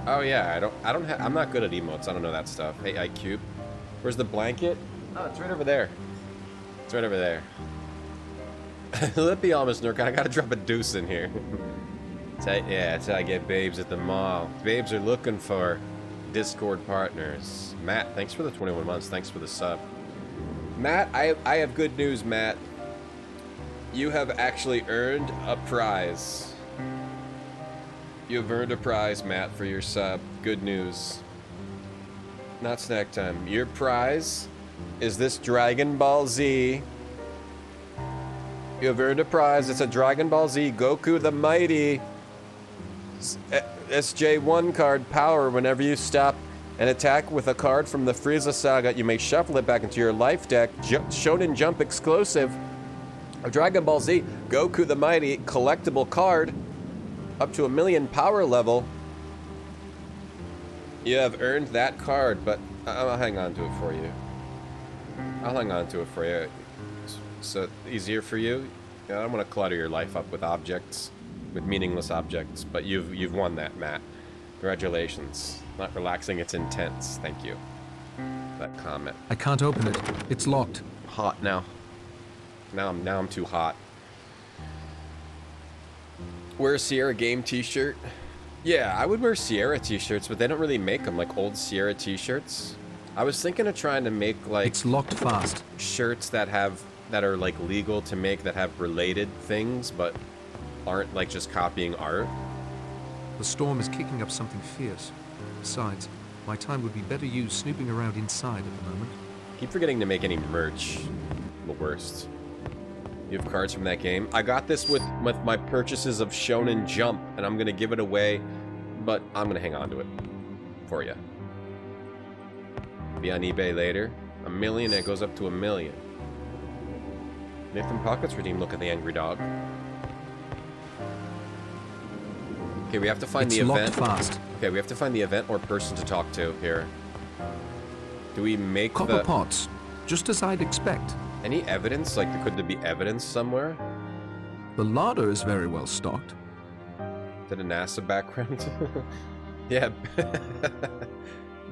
Oh yeah, I'm not good at emotes. I don't know that stuff. Hey, iCube. Where's the blanket? Oh, it's right over there. It's right over there. Let be honest, Nurk. I gotta drop a deuce in here. That's how I get babes at the mall. Babes are looking for Discord partners. Matt, thanks for the 21 months. Thanks for the sub. Matt, I have good news, Matt. You have actually earned a prize. You have earned a prize, Matt, for your sub. Good news. Not snack time. Your prize is this Dragon Ball Z. You have earned a prize. It's a Dragon Ball Z Goku the Mighty SJ1 card power. Whenever you stop an attack with a card from the Frieza Saga, you may shuffle it back into your life deck. Shonen Jump exclusive. A Dragon Ball Z Goku the Mighty collectible card. Up to 1,000,000 power level. You have earned that card, but I'll hang on to it for you. I'll hang on to it for you. So easier for you? Yeah, I don't want to clutter your life up with objects, with meaningless objects, but you've won that, Matt. Congratulations. Not relaxing, it's intense. Thank you. That comment. I can't open it. It's locked. Hot now. Now I'm too hot. Wear a Sierra game t-shirt. Yeah, I would wear Sierra t-shirts, but they don't really make them, like old Sierra t-shirts. I was thinking of trying to make like it's locked fast. Shirts that are like legal to make, that have related things but aren't like just copying art. The storm is kicking up something fierce. Besides, my time would be better used snooping around inside at the moment. Keep forgetting to make any merch. The worst. You have cards from that game. I got this with my purchases of Shonen Jump, and I'm gonna give it away, but I'm gonna hang on to it for you. Be on eBay later. 1 million, it goes up to 1 million. Nathan Pockets redeem. Look at the angry dog. Okay, we have to find the event. Fast. Okay, we have to find the event or person to talk to here. Do we make copper pots? Just as I'd expect. Any evidence? Like, could there be evidence somewhere? The larder is very well stocked. Did a NASA background? Yeah.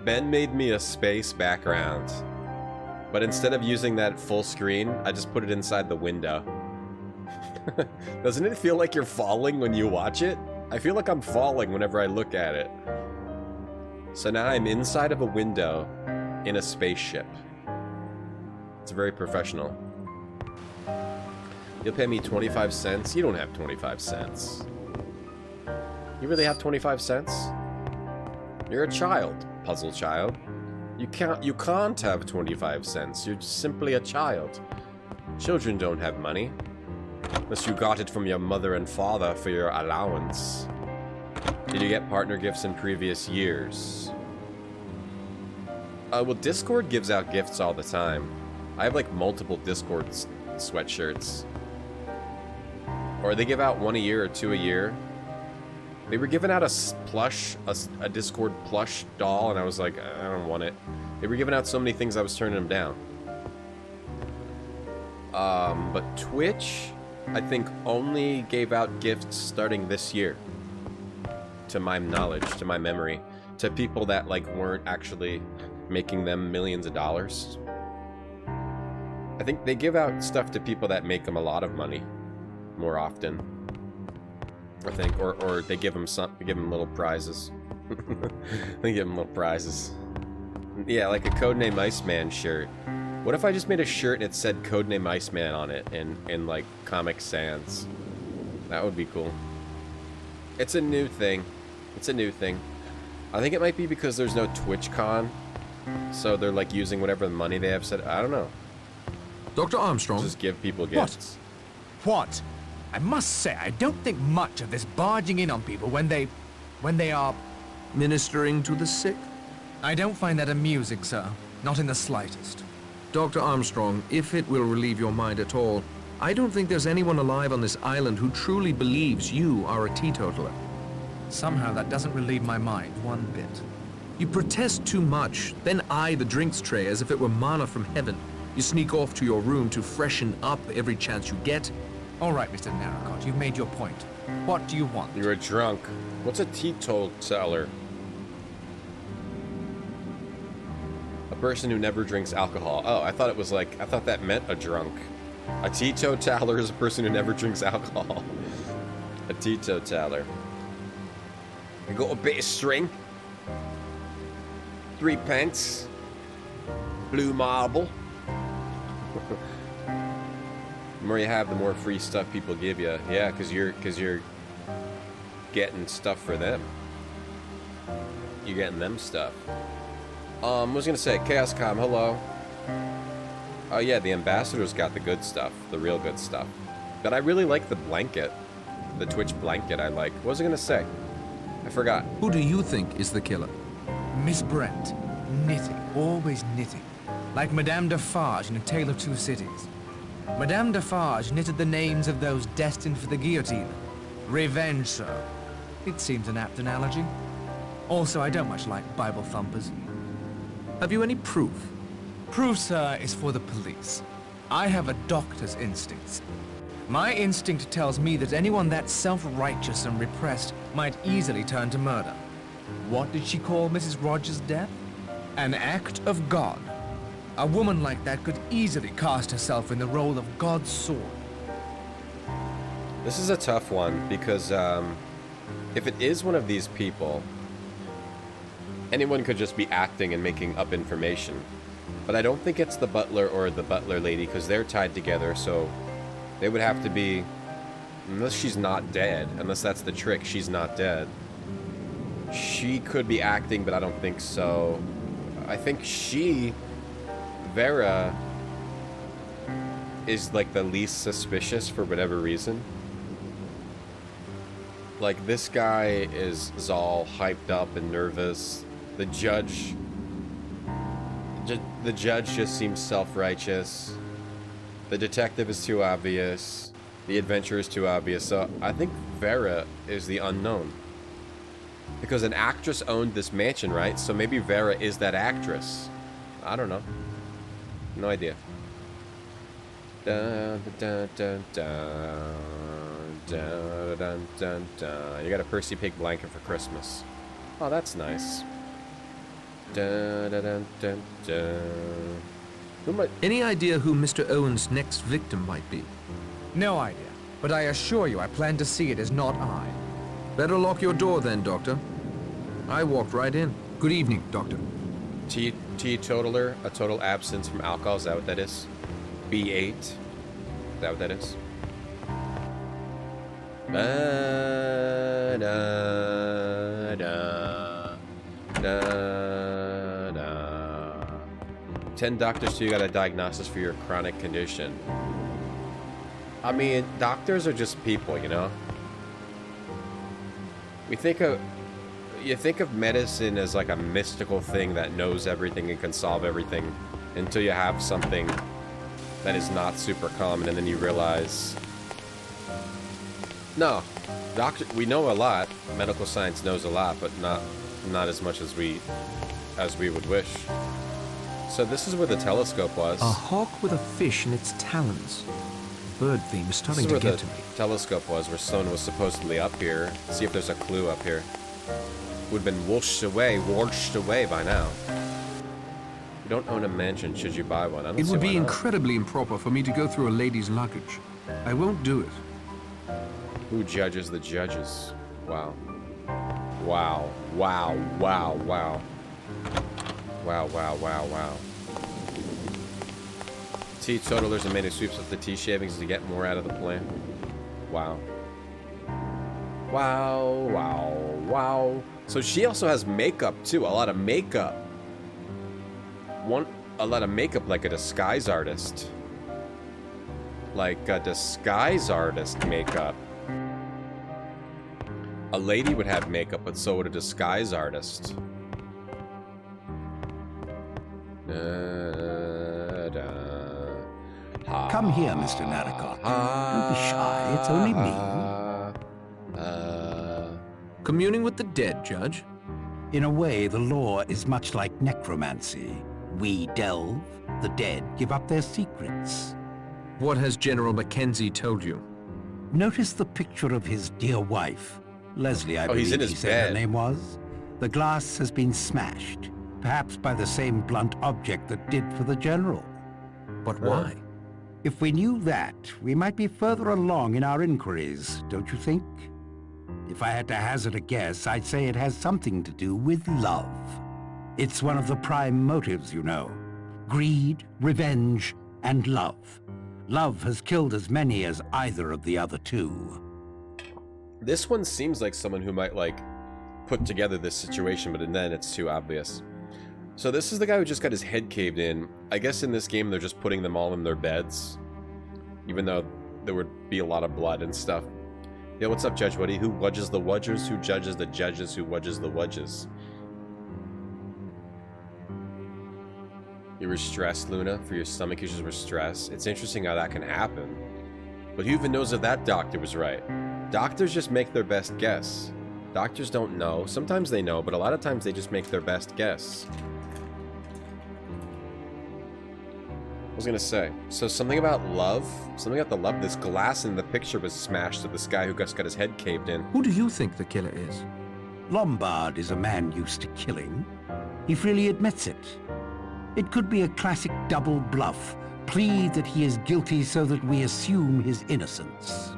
Ben made me a space background. But instead of using that full screen, I just put it inside the window. Doesn't it feel like you're falling when you watch it? I feel like I'm falling whenever I look at it. So now I'm inside of a window in a spaceship. It's very professional. You'll pay me 25 cents? You don't have 25 cents. You really have 25 cents? You're a child, puzzle child. You can't have 25 cents. You're simply a child. Children don't have money. Unless you got it from your mother and father for your allowance. Did you get partner gifts in previous years? Well, Discord gives out gifts all the time. I have like multiple Discord sweatshirts. Or they give out 1 a year or 2 a year. They were giving out a Discord plush doll, and I was like, I don't want it. They were giving out so many things I was turning them down. But Twitch, I think, only gave out gifts starting this year. To my knowledge, to my memory. To people that like weren't actually making them millions of dollars. I think they give out stuff to people that make them a lot of money more often. I think, or they give them little prizes. They give them little prizes. Yeah, like a Codename Iceman shirt. What if I just made a shirt and it said Codename Iceman on it in like Comic Sans? That would be cool. It's a new thing. It's a new thing. I think it might be because there's no TwitchCon, so they're like using whatever money they have set. I don't know. Dr. Armstrong. Just give people gifts. What? I must say, I don't think much of this barging in on people when they are ministering to the sick. I don't find that amusing, sir. Not in the slightest. Dr. Armstrong, if it will relieve your mind at all, I don't think there's anyone alive on this island who truly believes you are a teetotaler. Somehow that doesn't relieve my mind one bit. You protest too much, then eye the drinks tray as if it were manna from heaven. You sneak off to your room to freshen up every chance you get. All right, Mr. Narracott, you've made your point. What do you want? You're a drunk. What's a teetotaler? A person who never drinks alcohol. Oh, I thought that meant a drunk. A teetotaler is a person who never drinks alcohol. A teetotaler. I got a bit of string. 3 pence. Blue marble. The more you have, the more free stuff people give you. Yeah, because you're getting stuff for them. You're getting them stuff. I was gonna say, ChaosCom, hello. Oh yeah, the ambassador's got the good stuff, the real good stuff. But I really like the blanket, the Twitch blanket. I like. What was I gonna say? I forgot. Who do you think is the killer? Miss Brent. Knitting. Always knitting. Like Madame Defarge in A Tale of Two Cities. Madame Defarge knitted the names of those destined for the guillotine. Revenge, sir. It seems an apt analogy. Also, I don't much like Bible thumpers. Have you any proof? Proof, sir, is for the police. I have a doctor's instincts. My instinct tells me that anyone that self-righteous and repressed might easily turn to murder. What did she call Mrs. Rogers' death? An act of God. A woman like that could easily cast herself in the role of God's sword. This is a tough one because if it is one of these people, anyone could just be acting and making up information. But I don't think it's the butler or the butler lady because they're tied together, so they would have to be, unless she's not dead, unless that's the trick, she's not dead. She could be acting, but I don't think so. I think Vera, is like the least suspicious for whatever reason. Like, this guy is all hyped up and nervous. The judge just seems self-righteous. The detective is too obvious. The adventure is too obvious. So I think Vera is the unknown. Because an actress owned this mansion, right? So maybe Vera is that actress. I don't know. No idea. Dun, dun, dun, dun, dun, dun, dun, dun. You got a Percy Pig blanket for Christmas. Oh, that's nice. Dun, dun, dun, dun, dun. Any idea who Mr. Owen's next victim might be? No idea, but I assure you I plan to see it as not I. Better lock your door then, Doctor. I walked right in. Good evening, Doctor. Teetotaler, a total absence from alcohol, is that what that is? B8, is that what that is? Da, da, da, da. 10 doctors till you got a diagnosis for your chronic condition. I mean, doctors are just people, you know? You think of medicine as like a mystical thing that knows everything and can solve everything until you have something that is not super common, and then you realize, no, we know a lot. Medical science knows a lot, but not as much as we would wish. So this is where the telescope was. A hawk with a fish in its talons. Bird theme is starting to get to me. Telescope was where someone was supposedly up here. See if there's a clue up here. Would have been washed away by now. You don't own a mansion, should you buy one? I don't It see would why be not. incredibly improper for me to go through a lady's luggage. I won't do it. Who judges the judges? Wow. Wow. Wow. Wow. Wow. Wow, wow, wow, wow. Teetotalers and man who sweeps up the tea shavings to get more out of the plant. Wow. Wow, wow, wow. So she also has makeup too, a lot of makeup. A lot of makeup like a disguise artist. Like a disguise artist makeup. A lady would have makeup, but so would a disguise artist. Come here, Mr. Narracott. Don't be shy. It's only me. Communing with the dead, Judge? In a way, the law is much like necromancy. We delve, the dead give up their secrets. What has General Mackenzie told you? Notice the picture of his dear wife. Leslie, I believe he said her name was. The glass has been smashed, perhaps by the same blunt object that did for the General. But why? If we knew that, we might be further along in our inquiries, don't you think? If I had to hazard a guess, I'd say it has something to do with love. It's one of the prime motives, you know. Greed, revenge, and love. Love has killed as many as either of the other two. This one seems like someone who might, like, put together this situation, but then it's too obvious. So this is the guy who just got his head caved in. I guess in this game they're just putting them all in their beds. Even though there would be a lot of blood and stuff. Yeah, what's up, Judge Woody? Who wudges the wudgers? Who judges the judges? Who wudges the wudges? You were stressed, Luna, for your stomach issues were stress. It's interesting how that can happen. But who even knows if that doctor was right? Doctors just make their best guess. Doctors don't know. Sometimes they know, but a lot of times they just make their best guess. I was gonna say, so something about love? Something about the love? This glass in the picture was smashed to this guy who just got his head caved in. Who do you think the killer is? Lombard is a man used to killing. He freely admits it. It could be a classic double bluff, plead that he is guilty so that we assume his innocence.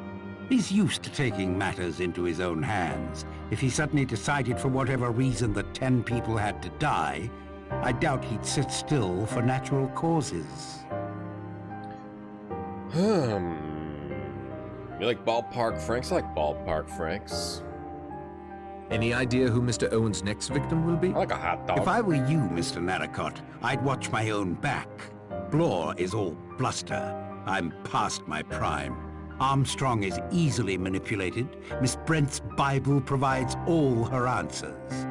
He's used to taking matters into his own hands. If he suddenly decided for whatever reason that 10 people had to die, I doubt he'd sit still for natural causes. You like ballpark Franks? I like ballpark Franks. Any idea who Mr. Owen's next victim will be? I like a hot dog. If I were you, Mr. Narracott, I'd watch my own back. Blore is all bluster. I'm past my prime. Armstrong is easily manipulated. Miss Brent's Bible provides all her answers.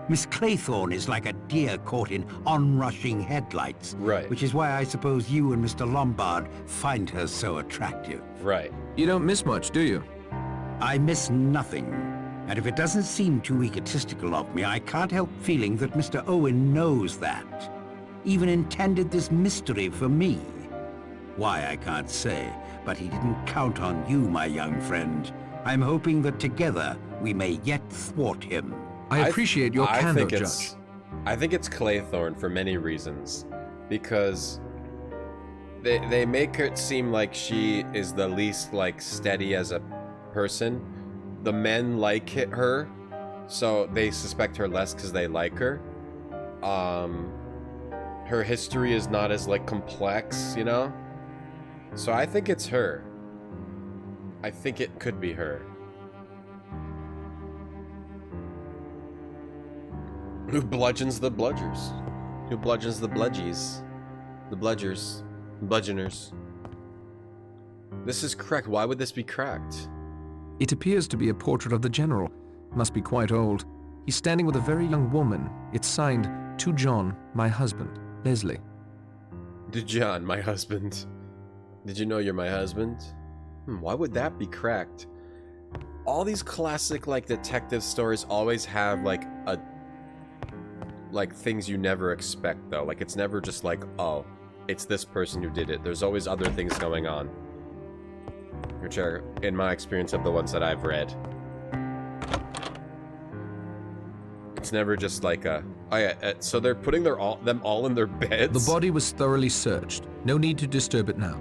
Miss Claythorne is like a deer caught in onrushing headlights. Right. Which is why I suppose you and Mr. Lombard find her so attractive. Right. You don't miss much, do you? I miss nothing. And if it doesn't seem too egotistical of me, I can't help feeling that Mr. Owen knows that. Even intended this mystery for me. Why, I can't say, but he didn't count on you, my young friend. I'm hoping that together we may yet thwart him. I appreciate your candor, Judge. I think it's Claythorne for many reasons. Because they make it seem like she is the least, like, steady as a person. The men like her, so they suspect her less because they like her. Her history is not as, like, complex, you know? So I think it's her. I think it could be her. Who bludgeons the bludgers? Who bludgeons the bludgies? The bludgers. Bludgeoners. This is correct. Why would this be cracked? It appears to be a portrait of the General. Must be quite old. He's standing with a very young woman. It's signed, "To John, my husband, Leslie." To John, my husband. Did you know you're my husband? Why would that be cracked? All these classic, like, detective stories always have, like, things you never expect, though. Like, it's never just like, oh, it's this person who did it. There's always other things going on. Which are, in my experience, of the ones that I've read. It's never just like a... Oh yeah, so they're putting them all in their beds? The body was thoroughly searched. No need to disturb it now.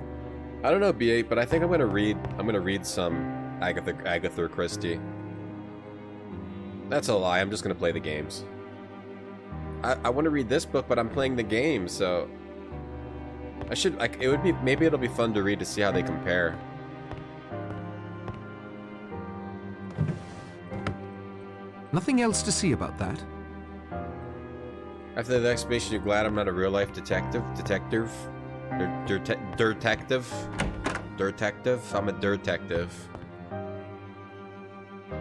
I don't know, B8, but I think I'm gonna read some Agatha or Christie. That's a lie, I'm just gonna play the games. I want to read this book, but I'm playing the game, so... I should, like, it would be, maybe it'll be fun to read to see how they compare. Nothing else to see about that. After the explanation, you're glad I'm not a real-life detective? Detective? Detective? I'm a detective.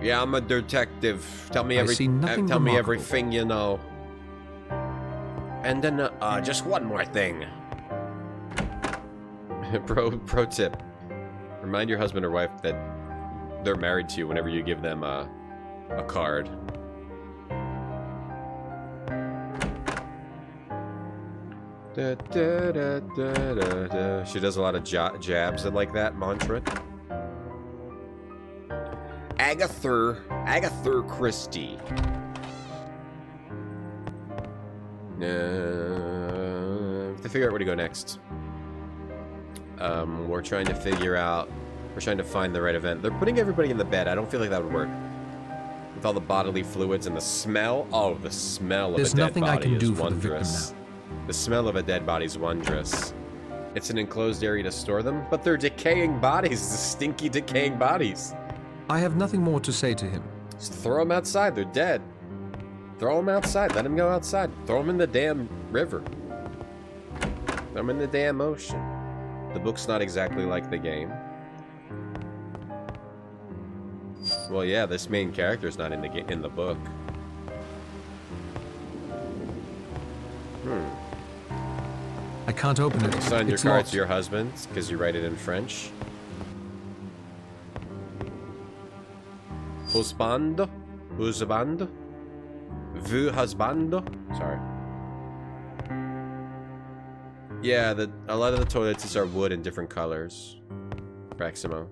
Yeah, I'm a detective. Tell me everything you know. And then, just one more thing. Pro tip. Remind your husband or wife that they're married to you whenever you give them, a card. Da, da, da, da, da, da. She does a lot of jabs like that mantra. Agatha Christie. To figure out where to go next. We're trying to figure out. We're trying to find the right event. They're putting everybody in the bed. I don't feel like that would work. With all the bodily fluids and the smell. Oh, the smell of a dead body is wondrous. The smell of a dead body is wondrous. It's an enclosed area to store them, but they're decaying bodies. The stinky, decaying bodies. I have nothing more to say to him. Just throw them outside. They're dead. Throw them outside. Let them go outside. Throw them in the damn river. Throw them in the damn ocean. The book's not exactly like the game. Well, yeah, this main character's not in the book. I can't open it. You signed your It's card locked. to your husband because you write it in French. Husband? Husband? Vu husband? Sorry. Yeah, a lot of the toilets are wood in different colors. Praximo.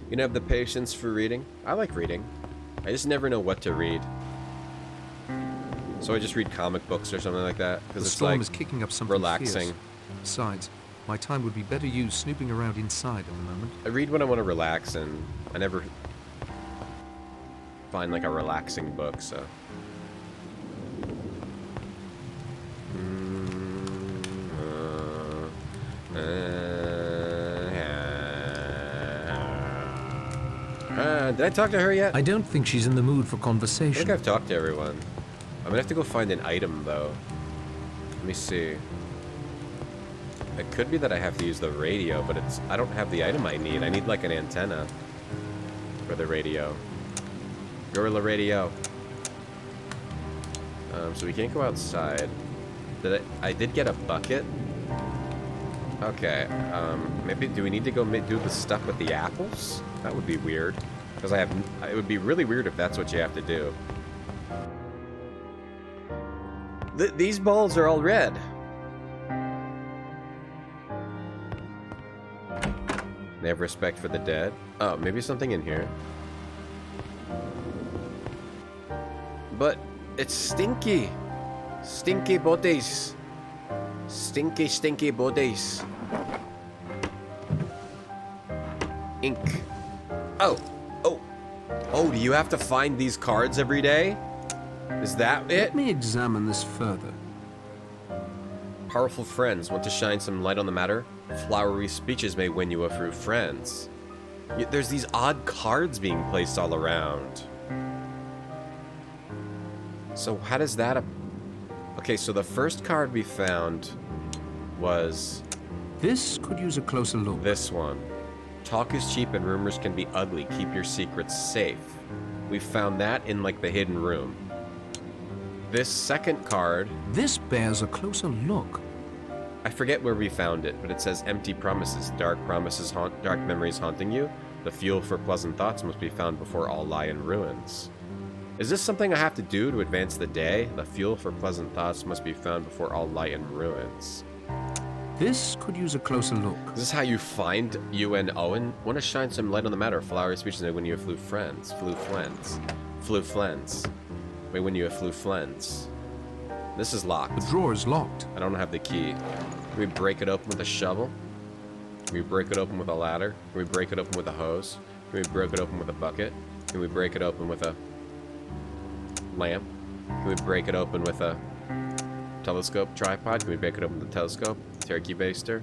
You don't have the patience for reading? I like reading. I just never know what to read. So I just read comic books or something like that. Because it's storm like is kicking up something relaxing. Fierce. Besides, my time would be better used snooping around inside at the moment. I read when I want to relax, and I never find like a relaxing book, so. Did I talk to her yet? I don't think she's in the mood for I conversation. think I've talked to everyone. I'm gonna have to go find an item, though. Let me see. It could be that I have to use the radio, but I don't have the item I need. I need, like, an antenna for the radio. Gorilla radio. So we can't go outside. I did get a bucket. Okay, maybe, do we need to go do the stuff with the apples? That would be weird. Because it would be really weird if that's what you have to do. These balls are all red. They have respect for the dead. Oh, maybe something in here. But it's stinky. Stinky bodies. Stinky, stinky bodies. Ink. Oh. Oh. Oh, do you have to find these cards every day? Is that it? Let me examine this further. Powerful friends want to shine some light on the matter. Flowery speeches may win you a few friends. There's these odd cards being placed all around. So how does that... Okay, so the first card we found was... This could use a closer look. This one. Talk is cheap and rumors can be ugly. Keep your secrets safe. We found that in, like, the hidden room. This second card... This bears a closer look. I forget where we found it, but it says empty promises. Dark memories haunting you. The fuel for pleasant thoughts must be found before all lie in ruins. Is this something I have to do to advance the day? The fuel for pleasant thoughts must be found before all lie in ruins. This could use a closer look. Is this how you find you and Owen? Want to shine some light on the matter. Flowery speeches may win you a flew friends. Flew flens. May win you a flew flens. This is locked. The drawer is locked. I don't have the key. Can we break it open with a shovel? Can we break it open with a ladder? Can we break it open with a hose? Can we break it open with a bucket? Can we break it open with a lamp? Can we break it open with a telescope tripod? Can we break it open with a telescope? Turkey baster?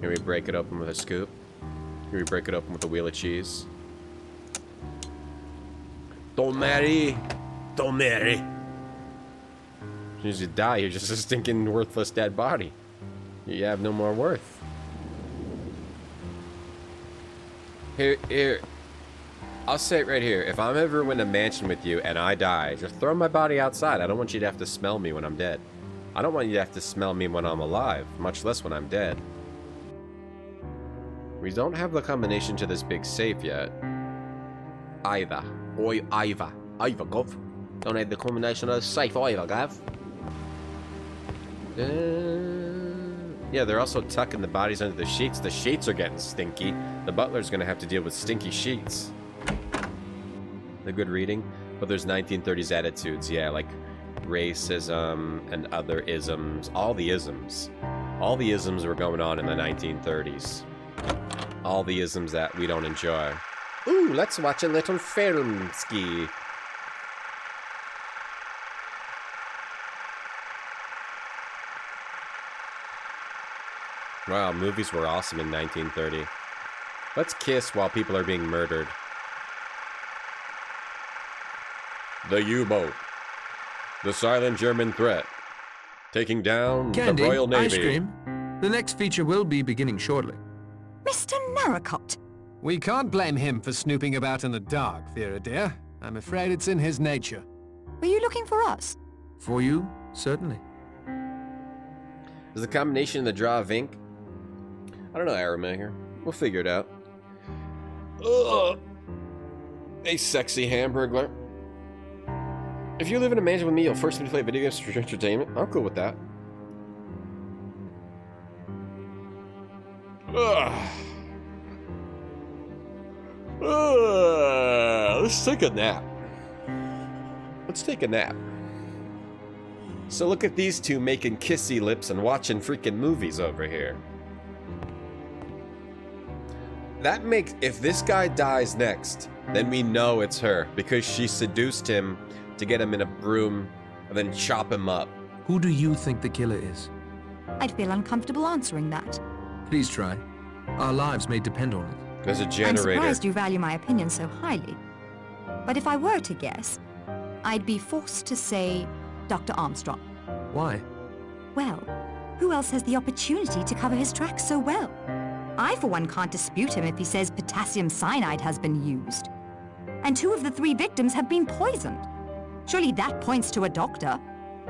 Can we break it open with a scoop? Can we break it open with a wheel of cheese? Don't marry! Don't marry! As soon as you die, you're just a stinking worthless dead body. You have no more worth. Here. I'll say it right here. If I'm ever in a mansion with you and I die, just throw my body outside. I don't want you to have to smell me when I'm dead. I don't want you to have to smell me when I'm alive, much less when I'm dead. We don't have the combination to this big safe yet. Either. Oi, either. Either, Gov. Don't have the combination of safe either, Gov. Yeah, they're also tucking the bodies under the sheets. The sheets are getting stinky. The butler's gonna have to deal with stinky sheets. The good reading, but there's 1930s attitudes, yeah, like racism and other isms. All the isms were going on in the 1930s. All the isms that we don't enjoy. Ooh, let's watch a little film ski. Wow, movies were awesome in 1930. Let's kiss while people are being murdered. The U-boat. The silent German threat. Taking down Candy, the Royal Navy. ice cream. The next feature will be beginning shortly. Mr. Narracott! We can't blame him for snooping about in the dark, Vera dear. I'm afraid it's in his nature. Were you looking for us? For you, certainly. Is the combination of the draw of ink? I don't know, Aramir. We'll figure it out. Ugh. A sexy hamburglar. If you live in a mansion with me, you'll force me to play video games for your entertainment. I'm cool with that. Ugh. Let's take a nap. Let's take a nap. So look at these two making kissy lips and watching freaking movies over here. That makes... If this guy dies next, then we know it's her, because she seduced him to get him in a broom and then chop him up. Who do you think the killer is? I'd feel uncomfortable answering that. Please try. Our lives may depend on it. There's a I'm generator. surprised you value my opinion so highly. But if I were to guess, I'd be forced to say Dr. Armstrong. Why? Well, who else has the opportunity to cover his tracks so well? I, for one, can't dispute him if he says potassium cyanide has been used. And 2 of the 3 victims have been poisoned. Surely that points to a doctor.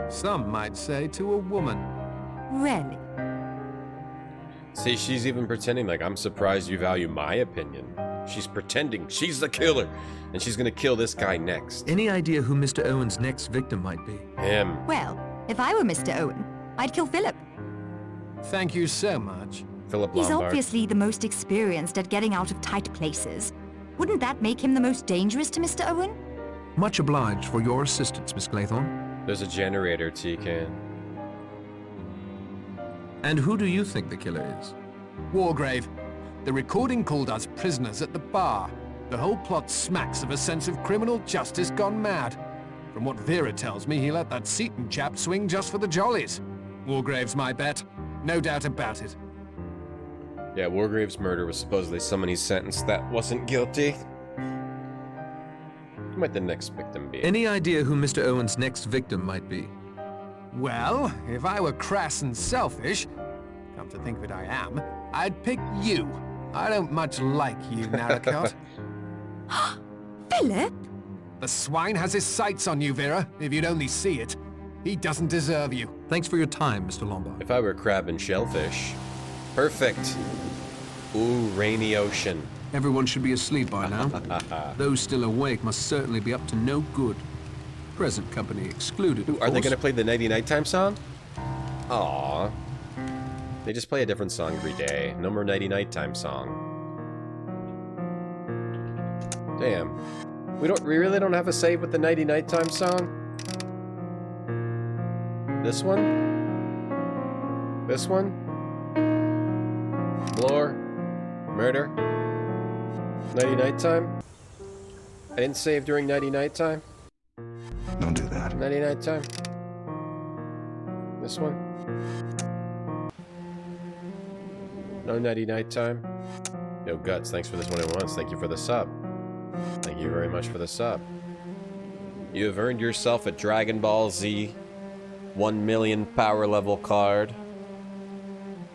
Some might say to a woman. Really? See, she's even pretending like, I'm surprised you value my opinion. She's pretending she's the killer, and she's gonna kill this guy next. Any idea who Mr. Owen's next victim might be? Him. Well, if I were Mr. Owen, I'd kill Philip. Thank you so much. Philip He's Lombard. obviously the most experienced at getting out of tight places. Wouldn't that make him the most dangerous to Mr. Owen? Much obliged for your assistance, Miss Claythorne. There's a generator, T-Can. And who do you think the killer is? Wargrave. The recording called us prisoners at the bar. The whole plot smacks of a sense of criminal justice gone mad. From what Vera tells me, he let that Seaton chap swing just for the jollies. Wargrave's my bet. No doubt about it. Yeah, Wargrave's murder was supposedly someone he sentenced that wasn't guilty. Who might the next victim be? Any idea who Mr. Owen's next victim might be? Well, if I were crass and selfish, come to think of it I am, I'd pick you. I don't much like you, Narracott. Philip? The swine has his sights on you, Vera, if you'd only see it. He doesn't deserve you. Thanks for your time, Mr. Lombard. If I were crab and shellfish. Perfect. Ooh, rainy ocean. Everyone should be asleep by now. Those still awake must certainly be up to no good. Present company excluded, of Are they course. gonna play the Nighty Nighttime song? Aww. They just play a different song every day. No more Nighty Nighttime song. Damn. We really don't have a save with the Nighty Nighttime song? This one? This one? Blore? Murder? Nighty Nighttime? I didn't save during Nighty Nighttime? Don't do that. Nighty Nighttime? This one? No Nighty Nighttime? No Guts, thanks for this one at once. Thank you for the sub. Thank you very much for the sub. You have earned yourself a Dragon Ball Z 1 million power level card.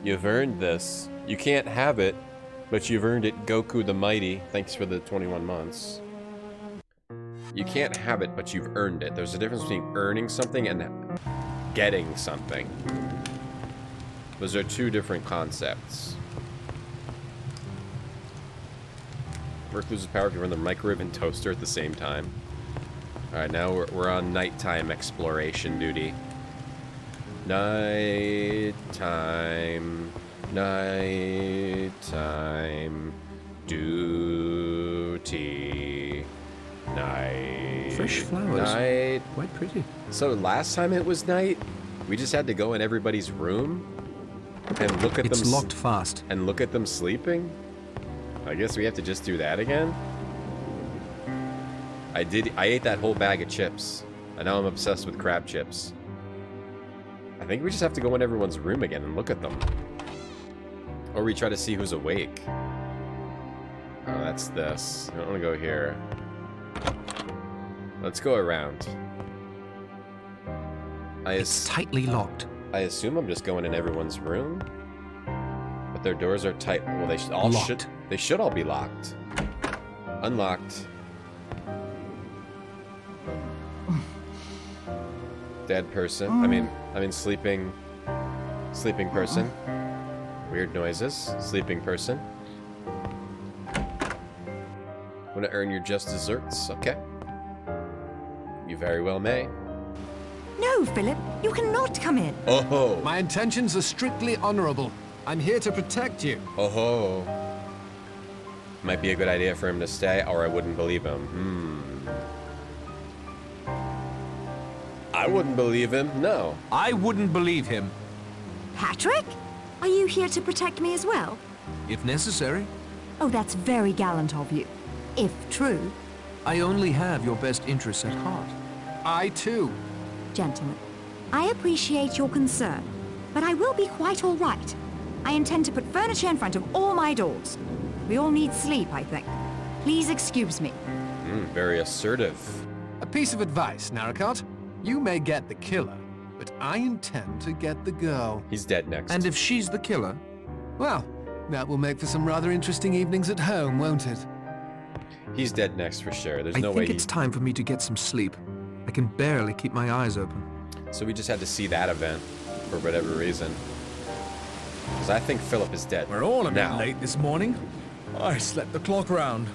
You've earned this. You can't have it, but you've earned it, Goku the Mighty. Thanks for the 21 months. You can't have it, but you've earned it. There's a difference between earning something and getting something. Those are 2 different concepts. Work loses power if you run the microwave and toaster at the same time. Alright, now we're on nighttime exploration duty. Nighttime duty. Night. Fresh flowers. Night. Quite pretty. So last time it was night, we just had to go in everybody's room and look at them. It's locked fast. And look at them sleeping. I guess we have to just do that again. I ate that whole bag of chips. And now I'm obsessed with crab chips. I think we just have to go in everyone's room again and look at them. Or we try to see who's awake. Oh, that's this. I don't want to go here. Let's go around. It's tightly locked. I assume I'm just going in everyone's room. But their doors are tight. Well, they should all be locked. Unlocked. Dead person. I mean sleeping person. Weird noises. Sleeping person. Want to earn your just desserts? Okay. You very well may. No, Philip, you cannot come in. Oh-ho. My intentions are strictly honorable. I'm here to protect you. Oh-ho. Might be a good idea for him to stay, or I wouldn't believe him. I wouldn't believe him, no. I wouldn't believe him. Patrick? Are you here to protect me as well? If necessary. Oh, that's very gallant of you. If true. I only have your best interests at heart. I too. Gentlemen, I appreciate your concern, but I will be quite all right. I intend to put furniture in front of all my doors. We all need sleep, I think. Please excuse me. Very assertive. A piece of advice, Narracott. You may get the killer, but I intend to get the girl. He's dead next. And if she's the killer? Well, that will make for some rather interesting evenings at home, won't it? He's dead next for sure. There's no way I think it's time for me to get some sleep. I can barely keep my eyes open. So we just had to see that event for whatever reason. Because I think Philip is dead. We're all a bit now. late this morning. I slept the clock round.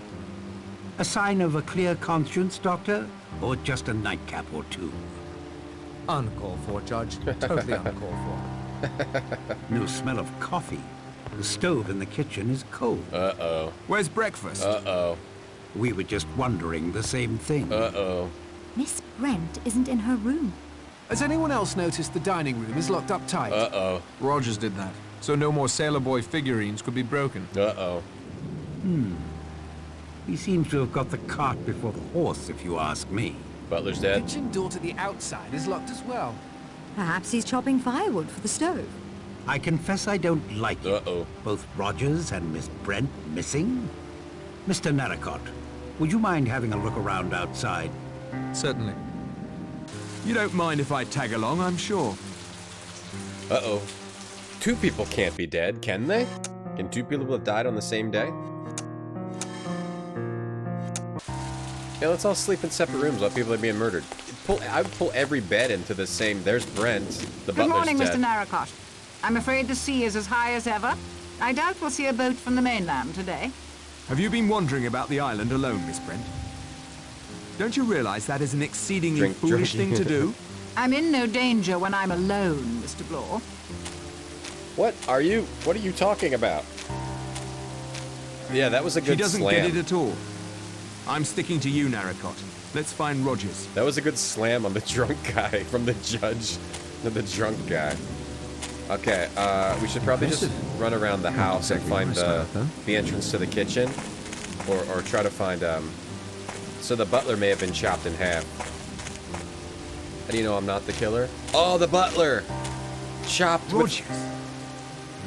A sign of a clear conscience, Doctor? Or just a nightcap or two? Uncalled for, Judge. Totally uncalled for. No smell of coffee. The stove in the kitchen is cold. Uh-oh. Where's breakfast? Uh-oh. We were just wondering the same thing. Uh-oh. Miss Brent isn't in her room. Has anyone else noticed the dining room is locked up tight? Uh-oh. Rogers did that, so no more Sailor Boy figurines could be broken. Uh-oh. He seems to have got the cart before the horse, if you ask me. Butler's The dead. kitchen door to the outside is locked as well. Perhaps he's chopping firewood for the stove. I confess I don't like it. Uh-oh. Both Rogers and Miss Brent missing? Mr. Narracott, would you mind having a look around outside? Certainly. You don't mind if I tag along, I'm sure. Uh-oh. Two people can't be dead, can they? Can two people have died on the same day? Yeah, let's all sleep in separate rooms while people are being murdered. I would pull every bed into the same... There's Brent. The Good morning, butler's Mr. dead. Narracott. I'm afraid the sea is as high as ever. I doubt we'll see a boat from the mainland today. Have you been wandering about the island alone, Miss Brent? Don't you realize that is an exceedingly foolish thing to do? I'm in no danger when I'm alone, Mr. Blore. What are you talking about? Yeah, that was a good She doesn't slam. get it at all. I'm sticking to you, Narracott. Let's find Rogers. That was a good slam on the drunk guy from the judge to the drunk guy. Okay, we should probably just run around the house and find the entrance to the kitchen. Or try to find, so the butler may have been chopped in half. How do you know I'm not the killer? Oh, the butler! Chopped Rogers.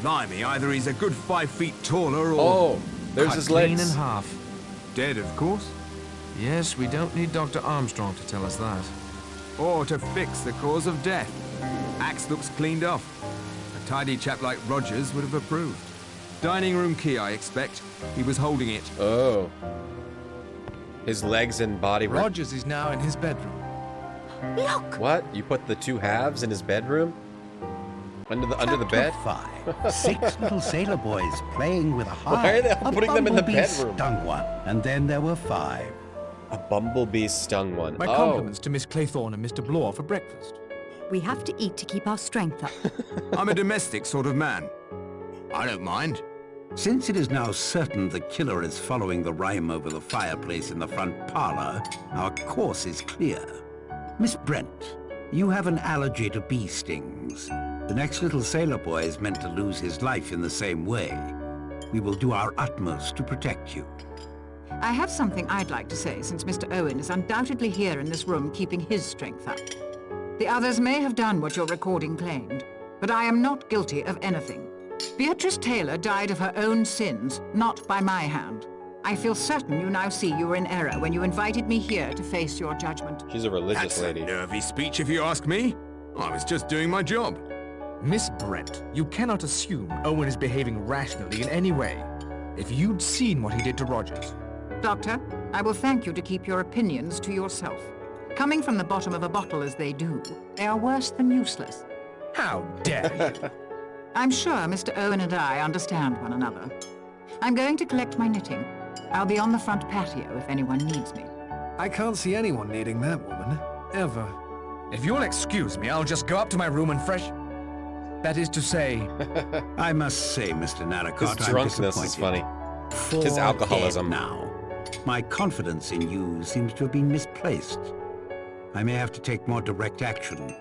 Blimey, either he's a good 5 feet taller or... Oh, there's his legs. Clean in half. Dead, of course. Yes, we don't need Dr. Armstrong to tell us that. Or to fix the cause of death. Axe looks cleaned off. A tidy chap like Rogers would have approved. Dining room key, I expect. He was holding it. Oh. His legs and body were... Rogers is now in his bedroom. Look! What? You put the two halves in his bedroom? Under the bed? 5. 6 little sailor boys playing with a hive. Why are they all putting them in the bumblebee bedroom? Stung one, and then there were 5. A bumblebee stung one. My compliments to Miss Claythorne and Mr. Blore for breakfast. We have to eat to keep our strength up. I'm a domestic sort of man. I don't mind. Since it is now certain the killer is following the rhyme over the fireplace in the front parlor, our course is clear. Miss Brent, you have an allergy to bee stings. The next little sailor boy is meant to lose his life in the same way. We will do our utmost to protect you. I have something I'd like to say, since Mr. Owen is undoubtedly here in this room keeping his strength up. The others may have done what your recording claimed, but I am not guilty of anything. Beatrice Taylor died of her own sins, not by my hand. I feel certain you now see you were in error when you invited me here to face your judgment. She's a religious That's lady. a nervy speech if you ask me. I was just doing my job. Miss Brent, you cannot assume Owen is behaving rationally in any way. If you'd seen what he did to Rogers. Doctor, I will thank you to keep your opinions to yourself. Coming from the bottom of a bottle as they do, they are worse than useless. How dare you? I'm sure Mr. Owen and I understand one another. I'm going to collect my knitting. I'll be on the front patio if anyone needs me. I can't see anyone needing that woman. Ever. If you'll excuse me, I'll just go up to my room and fresh... That is to say... I must say, Mr. Narracott, His drunkenness is funny. For His alcoholism. now. My confidence in you seems to have been misplaced. I may have to take more direct action.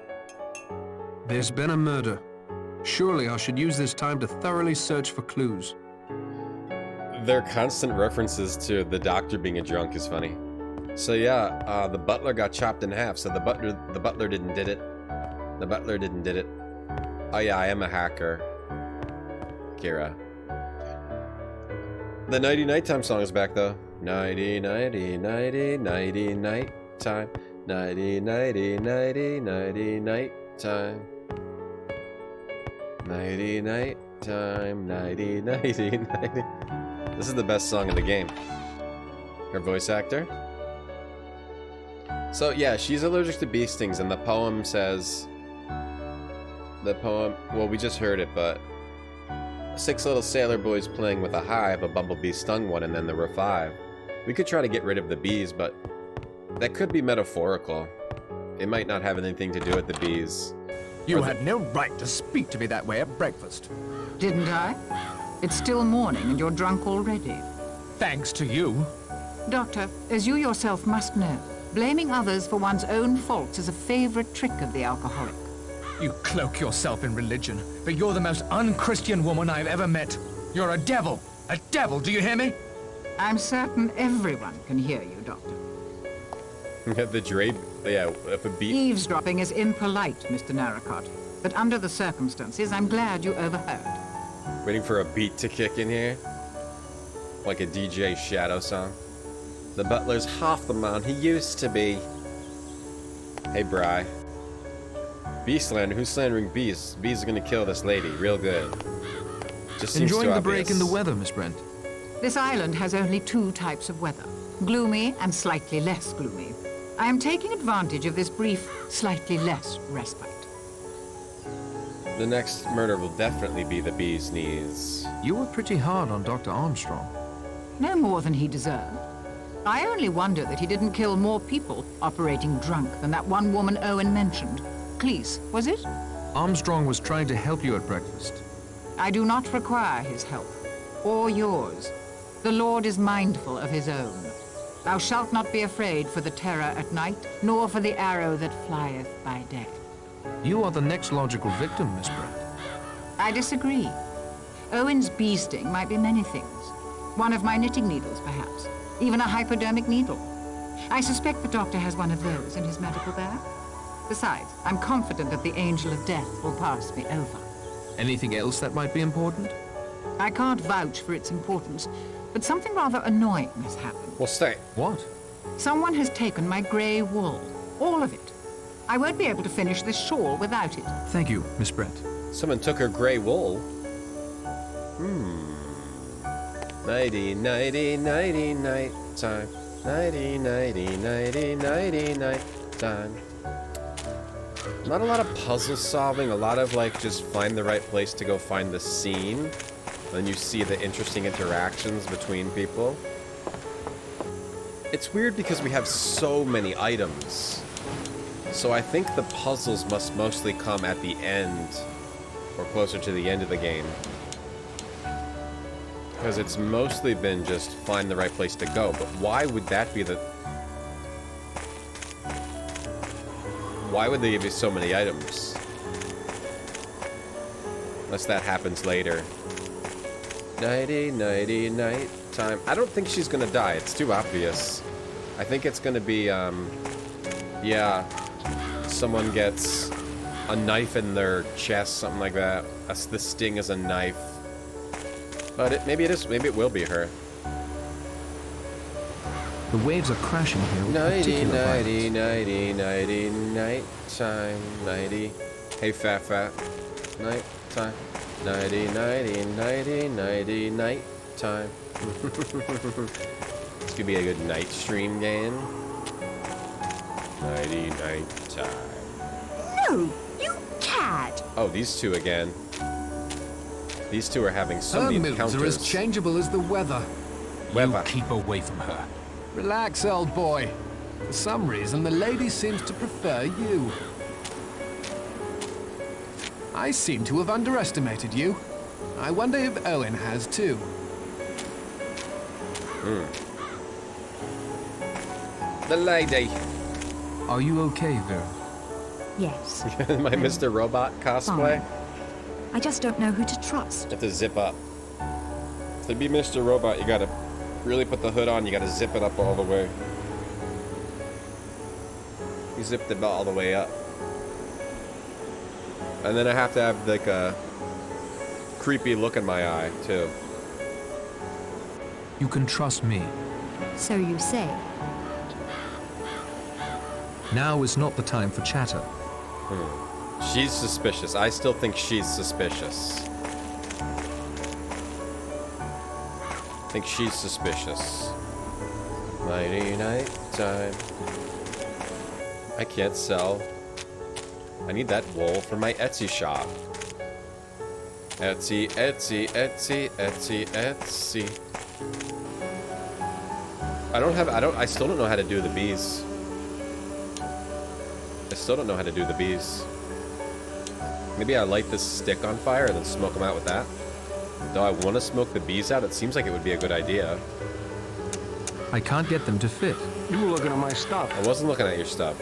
There's been a murder. Surely I should use this time to thoroughly search for clues. Their constant references to the doctor being a drunk is funny. So yeah, the butler got chopped in half, so the butler didn't did it. The butler didn't did it. Oh yeah, I am a hacker. Kira. The Nighty Nighttime song is back though. Nighty nighty nighty nighty night time. Nighty nighty nighty nighty night time. Nighty night time. Nighty nighty nighty. This is the best song in the game. Her voice actor. So yeah, she's allergic to bee stings, and the poem says... well, we just heard it, but... 6 little sailor boys playing with a hive, a bumblebee stung one, and then there were 5. We could try to get rid of the bees, but... that could be metaphorical. It might not have anything to do with the bees. You had no right to speak to me that way at breakfast. Didn't I? It's still morning and you're drunk already. Thanks to you. Doctor, as you yourself must know, blaming others for one's own faults is a favorite trick of the alcoholic. You cloak yourself in religion, but you're the most unchristian woman I've ever met. You're a devil! A devil, do you hear me? I'm certain everyone can hear you, Doctor. The Dre... yeah, if a beat... Eavesdropping is impolite, Mr. Narracott. But under the circumstances, I'm glad you overheard. Waiting for a beat to kick in here. Like a DJ Shadow song. The butler's half the man he used to be. Hey, Bri. Bee slander? Who's slandering bees? Bees are gonna kill this lady. Real good. Just seems Enjoying too the break in obvious. the weather, Miss Brent. This island has only 2 types of weather. Gloomy and slightly less gloomy. I am taking advantage of this brief, slightly less respite. The next murder will definitely be the bee's knees. You were pretty hard on Dr. Armstrong. No more than he deserved. I only wonder that he didn't kill more people operating drunk than that one woman Owen mentioned. Cleese, was it? Armstrong was trying to help you at breakfast. I do not require his help, or yours. The Lord is mindful of his own. Thou shalt not be afraid for the terror at night, nor for the arrow that flieth by day. You are the next logical victim, Miss Brent. I disagree. Owen's bee sting might be many things. One of my knitting needles, perhaps. Even a hypodermic needle. I suspect the doctor has one of those in his medical bag. Besides, I'm confident that the angel of death will pass me over. Anything else that might be important? I can't vouch for its importance, but something rather annoying has happened. Well, stay. What? Someone has taken my grey wool. All of it. I won't be able to finish this shawl without it. Thank you, Miss Brent. Someone took her gray wool. Nighty, nighty, nighty, night time. Nighty, nighty, nighty, nighty, night time. Not a lot of puzzle solving, a lot of like just find the right place to go find the scene. Then you see the interesting interactions between people. It's weird because we have so many items. So I think the puzzles must mostly come at the end, or closer to the end of the game. Because it's mostly been just find the right place to go. But why would that be the... Why would they give you so many items? Unless that happens later. Nighty, nighty, night time. I don't think she's gonna die. It's too obvious. I think it's gonna be, yeah, someone gets a knife in their chest, something like that. The sting is a knife. But maybe it will be her. The waves are crashing here. Nighty, nighty, nighty, nighty, night time, nighty. Hey, fat, night time. Nighty, nighty, nighty, nighty, night time. This could be a good night stream game. Nighty, night time. No, you cat! Oh, these two again. These two are having so many encounters. Her moods are as changeable as the weather. Weather. You keep away from her. Relax, old boy. For some reason, the lady seems to prefer you. I seem to have underestimated you. I wonder if Owen has too. The lady. Are you okay, Vera? Yes. My Mr. Robot cosplay? Fine. I just don't know who to trust. You have to zip up. To be Mr. Robot, you gotta really put the hood on, you gotta zip it up all the way. You zipped it all the way up. And then I have to have like a creepy look in my eye, too. You can trust me. So you say. Now is not the time for chatter. She's suspicious. I still think she's suspicious. I think she's suspicious. Nighty night time. I can't sell. I need that wool for my Etsy shop. Etsy, Etsy, Etsy, Etsy, Etsy. I still don't know how to do the bees. I still don't know how to do the bees. Maybe I light this stick on fire and then smoke them out with that. Though I want to smoke the bees out, it seems like it would be a good idea. I can't get them to fit. You were looking at my stuff. I wasn't looking at your stuff,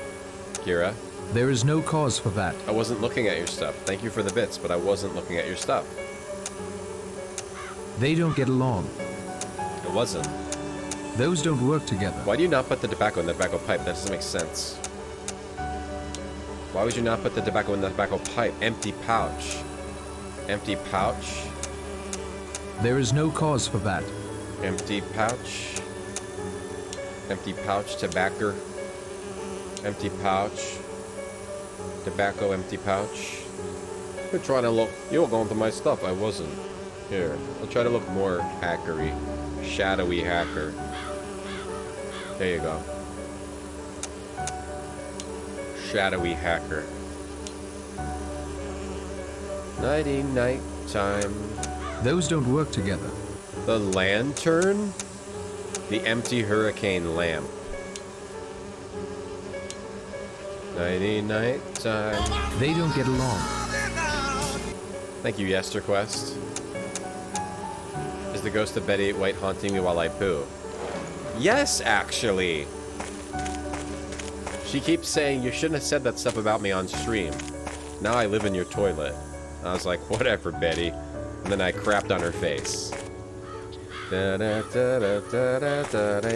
Kira. There is no cause for that. I wasn't looking at your stuff. Thank you for the bits, but I wasn't looking at your stuff. They don't get along. It wasn't. Those don't work together. Why do you not put the tobacco in the tobacco pipe? That doesn't make sense. Why would you not put the tobacco in the tobacco pipe? Empty pouch. Empty pouch. There is no cause for that. Empty pouch. Empty pouch, tobacco. Empty pouch. Tobacco, empty pouch. You're trying to look... You were going through my stuff. I wasn't. Here. I'll try to look more hackery. Shadowy hacker. There you go. Shadowy hacker. Nighty night time. Those don't work together. The lantern? The empty hurricane lamp. Nighty night time. They don't get along. Thank you, YesterQuest. Is the ghost of Betty White haunting me while I poo? Yes, actually! She keeps saying, you shouldn't have said that stuff about me on stream. Now I live in your toilet. I was like, whatever, Betty. And then I crapped on her face.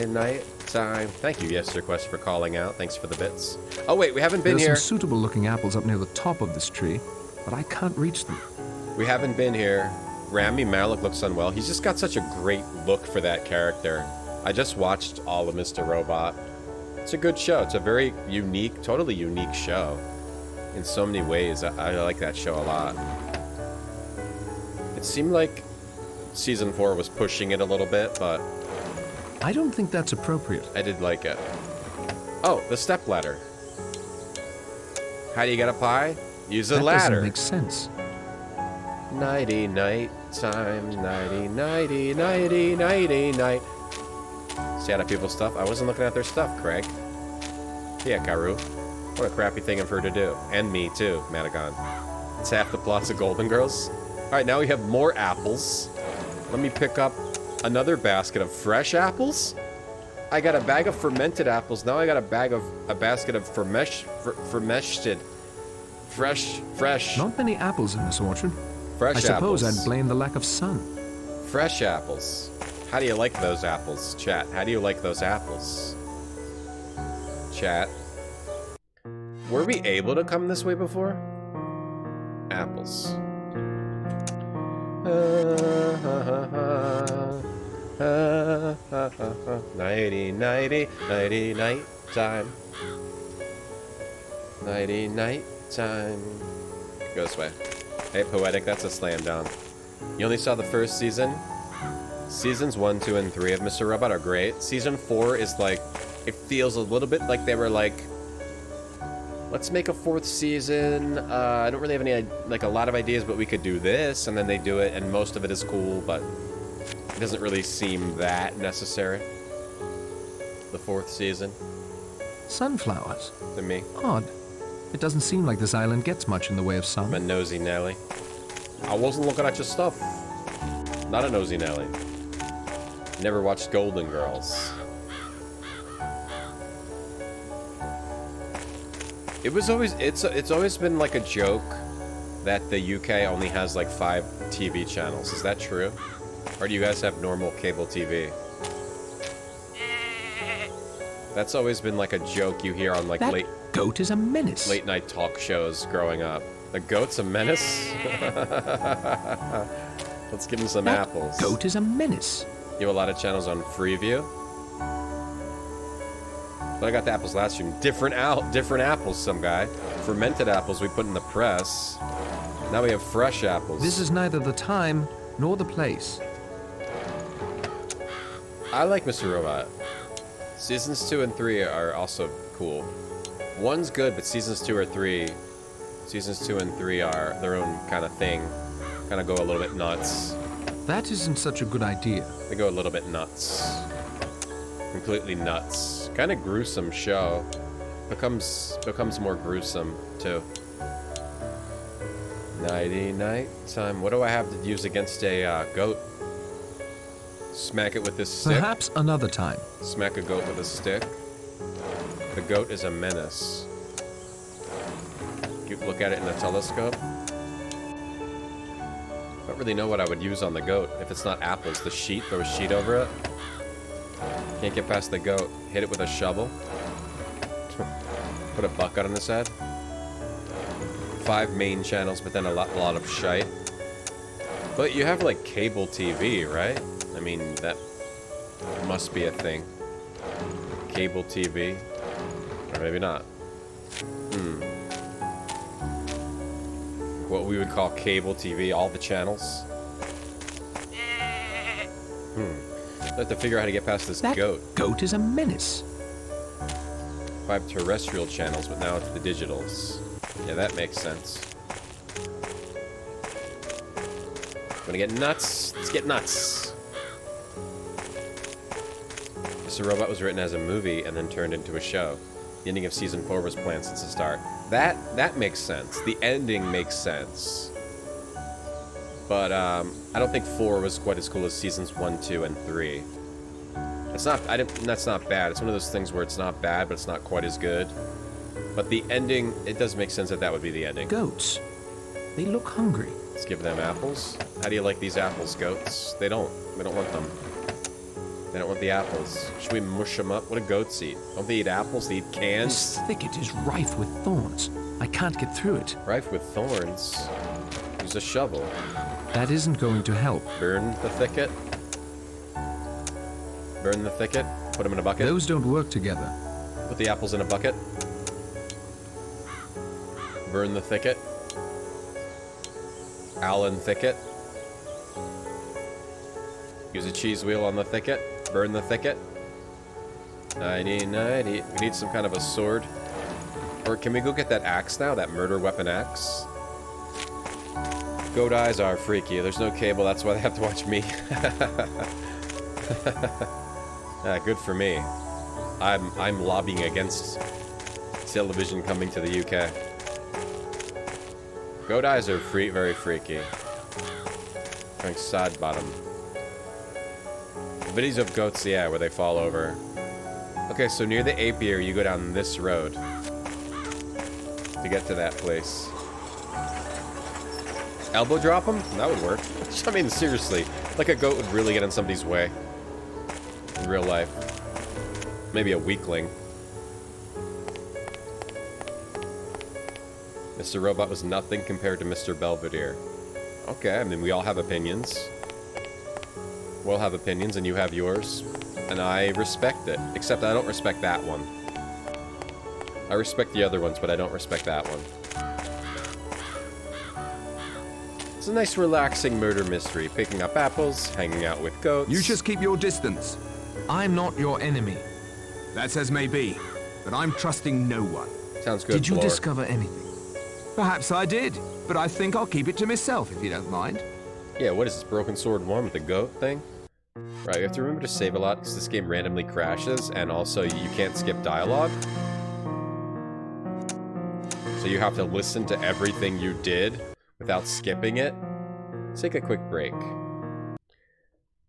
Night time. Thank you, YesterQuest, for calling out. Thanks for the bits. Oh, wait, we haven't been here. There's some suitable-looking apples up near the top of this tree, but I can't reach them. We haven't been here. Rami Malek looks unwell. He's just got such a great look for that character. I just watched all of Mr. Robot. It's a good show. It's a very unique, totally unique show. In so many ways, I like that show a lot. It seemed like Season 4 was pushing it a little bit, but... I don't think that's appropriate. I did like it. Oh, the stepladder. How do you get up high? Use a That ladder. doesn't make sense. Nighty night time, nighty nighty nighty nighty night. See how people's stuff? I wasn't looking at their stuff, Craig. Yeah, Karu. What a crappy thing of her to do. And me too, Madagon. It's half the plots of Golden Girls. Alright, now we have more apples. Let me pick up another basket of fresh apples. I got a bag of fermented apples. Now I got a basket of fermented. Fresh. Not many apples in this orchard. Fresh I suppose apples. I'd blame the lack of sun. Fresh apples. How do you like those apples, chat? How do you like those apples? Chat. Were we able to come this way before? Apples. Nighty, nighty, nighty, night time. Nighty, night time. Go this way. Hey, Poetic, that's a slam down. You only saw the first season? Seasons 1, 2, and 3 of Mr. Robot are great. Season 4 is like, it feels a little bit like they were like, let's make a 4th season. I don't really have any, like, a lot of ideas, but we could do this, and then they do it, and most of it is cool, but it doesn't really seem that necessary. The 4th season. Sunflowers. To me. Odd. It doesn't seem like this island gets much in the way of sun. I'm a nosy Nelly. I wasn't looking at your stuff. Not a nosy Nelly. Never watched Golden Girls. It was always it's always been like a joke that the UK only has like 5 TV channels. Is that true? Or do you guys have normal cable TV? That's always been like a joke you hear on like that goat is a menace. Late night talk shows growing up. The goat's a menace? Let's give him some apples. Goat is a menace. You have a lot of channels on Freeview. But I got the apples last stream. Different apples, some guy. Fermented apples we put in the press. Now we have fresh apples. This is neither the time nor the place. I like Mr. Robot. Seasons 2 and 3 are also cool. 1's good, but seasons 2 and 3 are their own kind of thing. Kind of go a little bit nuts. That isn't such a good idea. They go a little bit nuts. Completely nuts. Kind of gruesome show. Becomes more gruesome, too. Nighty night time. What do I have to use against a goat? Smack it with this stick? Perhaps another time. Smack a goat with a stick. The goat is a menace. You look at it in a telescope. I don't really know what I would use on the goat. If it's not apples, the sheet, throw a sheet over it. Can't get past the goat. Hit it with a shovel. Put a bucket on his head. 5 main channels, but then a lot of shite. But you have like cable TV, right? I mean, that must be a thing. Cable TV. Or maybe not. What we would call cable TV, all the channels. I have to figure out how to get past this goat. Goat is a menace. 5 terrestrial channels, but now it's the digitals. Yeah, that makes sense. Wanna get nuts? Let's get nuts! Mr. Robot was written as a movie and then turned into a show. The ending of season 4 was planned since the start. That makes sense. The ending makes sense. But I don't think 4 was quite as cool as seasons 1, 2, and 3. It's not. That's not bad. It's one of those things where it's not bad, but it's not quite as good. But the ending, it does make sense that would be the ending. Goats. They look hungry. Let's give them apples. How do you like these apples, goats? They don't. We don't want them. They don't want the apples. Should we mush them up? What do goats eat? Don't they eat apples? They eat cans? This thicket is rife with thorns. I can't get through it. Rife with thorns? Use a shovel. That isn't going to help. Burn the thicket. Burn the thicket. Put them in a bucket. Those don't work together. Put the apples in a bucket. Burn the thicket. Allen thicket. Use a cheese wheel on the thicket. Burn the thicket. 90. We need some kind of a sword. Or can we go get that axe now? That murder weapon axe? Goat eyes are freaky. There's no cable, that's why they have to watch me. Good for me. I'm lobbying against television coming to the UK. Goat eyes are very freaky. Trying side bottom. Videos of goats, yeah, where they fall over. Okay, so near the apiary, you go down this road to get to that place. Elbow drop them? That would work. I mean, seriously, like a goat would really get in somebody's way in real life. Maybe a weakling. Mr. Robot was nothing compared to Mr. Belvedere. Okay, I mean, we all have opinions. We all have opinions, and you have yours. And I respect it. Except I don't respect that one. I respect the other ones, but I don't respect that one. It's a nice, relaxing murder mystery. Picking up apples, hanging out with goats. You just keep your distance. I'm not your enemy. That's as may be, but I'm trusting no one. Sounds good, Did you Blore. discover anything? Perhaps I did, but I think I'll keep it to myself if you don't mind. Yeah, what is this, Broken Sword 1 with the goat thing? Right, you have to remember to save a lot because this game randomly crashes, and also you can't skip dialogue. So you have to listen to everything you did without skipping it. Let's take a quick break.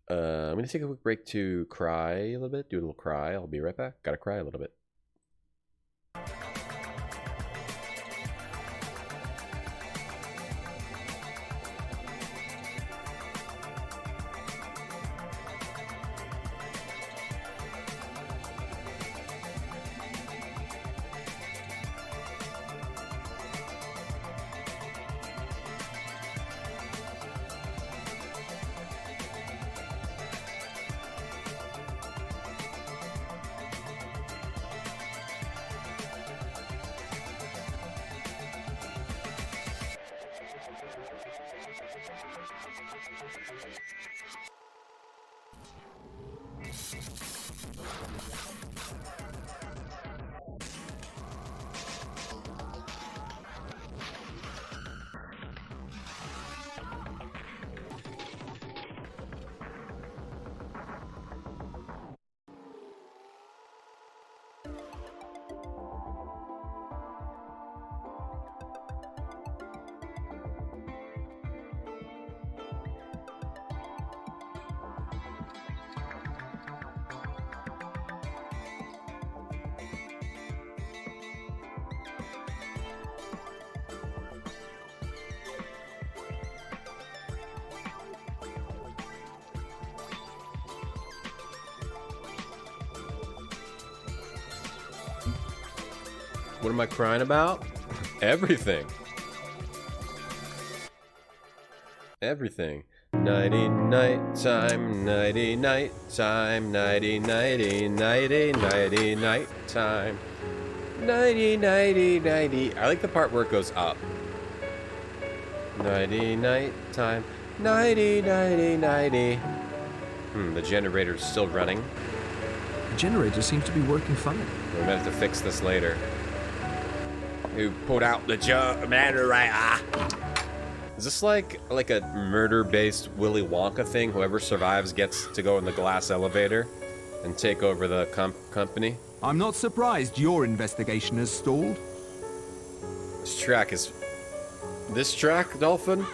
I'm going to take a quick break to cry a little bit, do a little cry. I'll be right back. Gotta cry a little bit. What am I crying about? Everything. Everything. Nighty night time, nighty night time, nighty nighty nighty nighty night time. Nighty nighty nighty. I like the part where it goes up. Nighty night time, nighty nighty nighty. The generator's still running. The generator seems to be working fine. We're gonna have to fix this later. Who put out the generator? Is this like a murder-based Willy Wonka thing? Whoever survives gets to go in the glass elevator and take over the company? I'm not surprised your investigation has stalled. This track is... This track, Dolphin?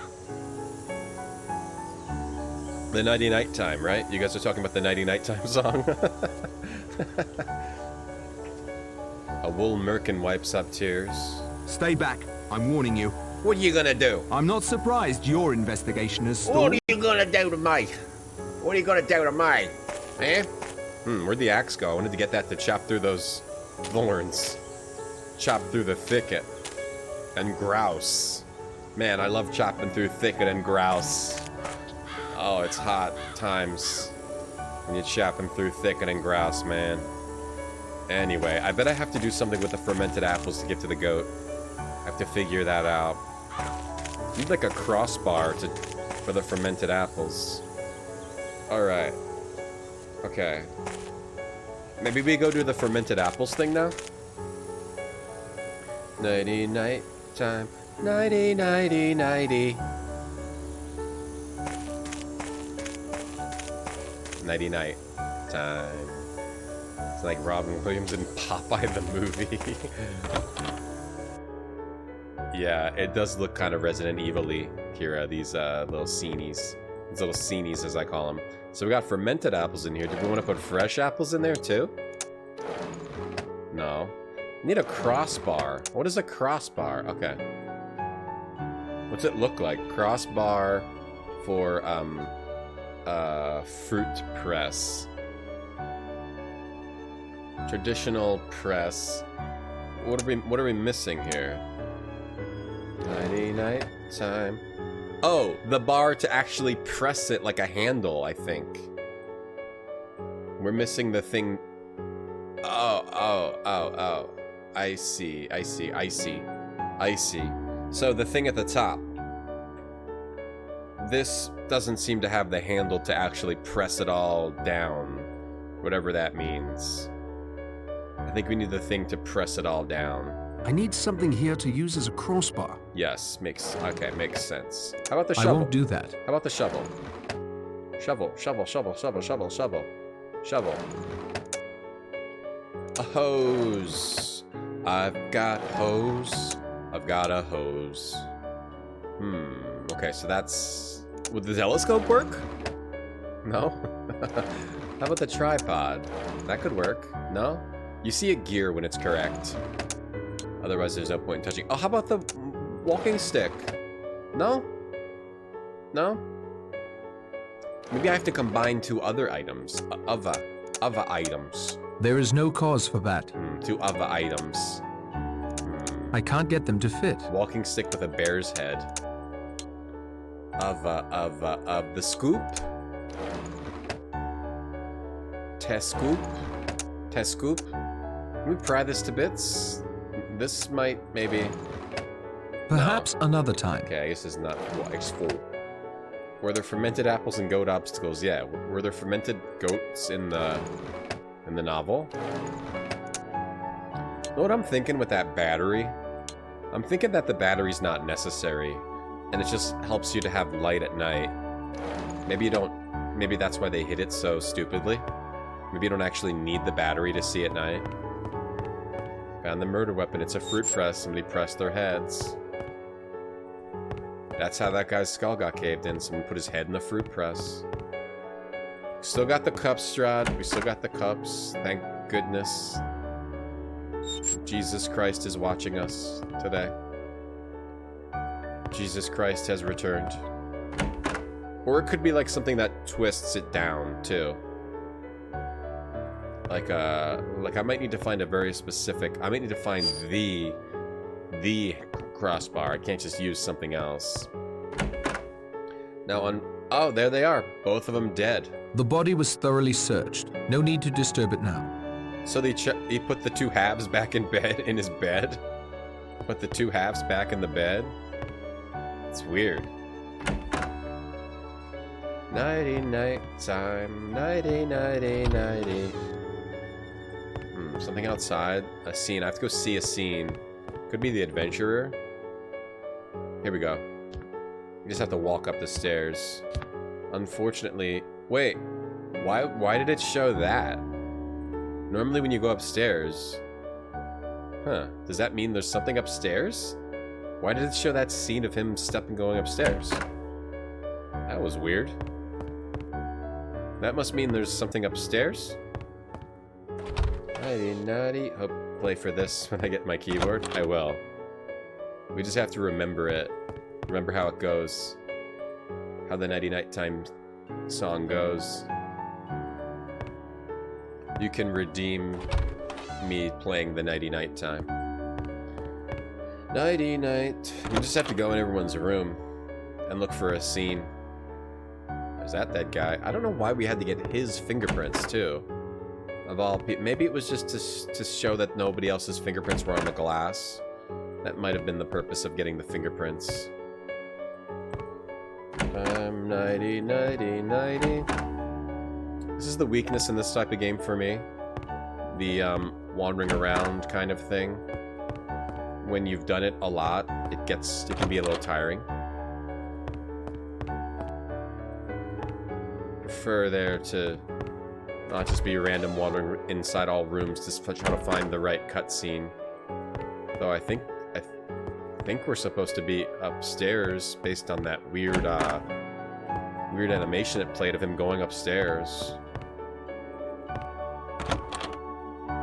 The Nighty Night Time, right? You guys are talking about the Nighty Night Time song? A wool merkin wipes up tears. Stay back. I'm warning you. What are you gonna do? I'm not surprised your investigation has stalled. What are you gonna do to me? What are you gonna do to me? Eh? Where'd the axe go? I wanted to get that to chop through those thorns. Chop through the thicket. And grouse. Man, I love chopping through thicket and grouse. Oh, it's hot times when you're chopping through thicket and grouse, man. Anyway, I bet I have to do something with the fermented apples to get to the goat. I have to figure that out. I need like a crossbar for the fermented apples. Alright. Okay. Maybe we go do the fermented apples thing now? Nighty night time. Nighty nighty nighty. Nighty night time. It's like Robin Williams in Popeye the movie. Yeah, it does look kind of Resident Evil-y, Kira, these little scenes. These little scenes, as I call them. So we got fermented apples in here. Do we want to put fresh apples in there, too? No. Need a crossbar. What is a crossbar? Okay. What's it look like? Crossbar for, fruit press. Traditional press. What are we missing here? Nighty night time. Oh, the bar to actually press it like a handle, I think. We're missing the thing. Oh. I see. So the thing at the top. This doesn't seem to have the handle to actually press it all down. Whatever that means. I think we need the thing to press it all down. I need something here to use as a crossbar. Yes, makes sense. How about the shovel? I won't do that. How about the shovel? Shovel. A hose. I've got hose. I've got a hose. Okay, so that's... Would the telescope work? No? How about the tripod? That could work. No? You see a gear when it's correct. Otherwise, there's no point in touching. Oh, how about the walking stick? No? No? Maybe I have to combine two other items. Other items. There is no cause for that. Two other items. I can't get them to fit. Walking stick with a bear's head. Of the scoop. Test scoop. Can we pry this to bits? This might, maybe... Perhaps another time. Okay, I guess it's not... Well, it's full. Were there fermented apples and goat obstacles? Yeah. Were there fermented goats in the novel? Know what I'm thinking with that battery? I'm thinking that the battery's not necessary. And it just helps you to have light at night. Maybe you don't... Maybe that's why they hid it so stupidly. Maybe you don't actually need the battery to see at night. Found the murder weapon. It's a fruit press. Somebody pressed their heads. That's how that guy's skull got caved in. Someone put his head in the fruit press. Still got the cups, Strahd. We still got the cups. Thank goodness. Jesus Christ is watching us today. Jesus Christ has returned. Or it could be like something that twists it down, too. Like I might need to find a very specific... I might need to find the crossbar. I can't just use something else. Now on... Oh, there they are. Both of them dead. The body was thoroughly searched. No need to disturb it now. So he put the two halves back in bed, in his bed? Put the two halves back in the bed? It's weird. Nighty night time. Nighty nighty nighty. Something outside. A scene. I have to go see a scene. Could be the adventurer. Here we go. You just have to walk up the stairs. Unfortunately... Wait. Why did it show that? Normally when you go upstairs... Huh. Does that mean there's something upstairs? Why did it show that scene of him going upstairs? That was weird. That must mean there's something upstairs? Nighty nighty. Hope play for this when I get my keyboard. I will. We just have to remember it. Remember how it goes. How the Nighty Nighttime song goes. You can redeem me playing the Nighty Nighttime. Nighty night. We just have to go in everyone's room and look for a scene. Is that guy? I don't know why we had to get his fingerprints too. Of all people, maybe it was just to show that nobody else's fingerprints were on the glass. That might have been the purpose of getting the fingerprints. Nighty, nighty, nighty. This is the weakness in this type of game for me. The wandering around kind of thing. when you've done it a lot, it can be a little tiring. Prefer there to not just be random wandering inside all rooms, just trying to find the right cutscene. Though I think we're supposed to be upstairs based on that weird animation it played of him going upstairs.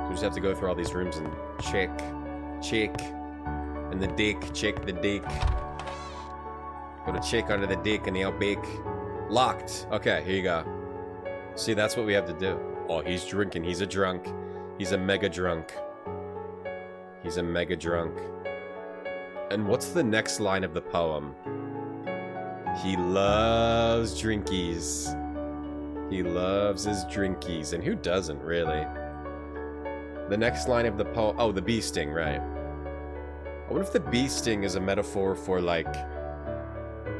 We just have to go through all these rooms and check, and the dick, check the dick. Go to check under the dick and the outback. Locked. Okay, here you go. See, that's what we have to do. Oh, he's drinking. He's a drunk. He's a mega drunk. He's a mega drunk. And what's the next line of the poem? He loves drinkies. He loves his drinkies. And who doesn't, really? The next line of the poem... Oh, the bee sting, right. I wonder if the bee sting is a metaphor for, like,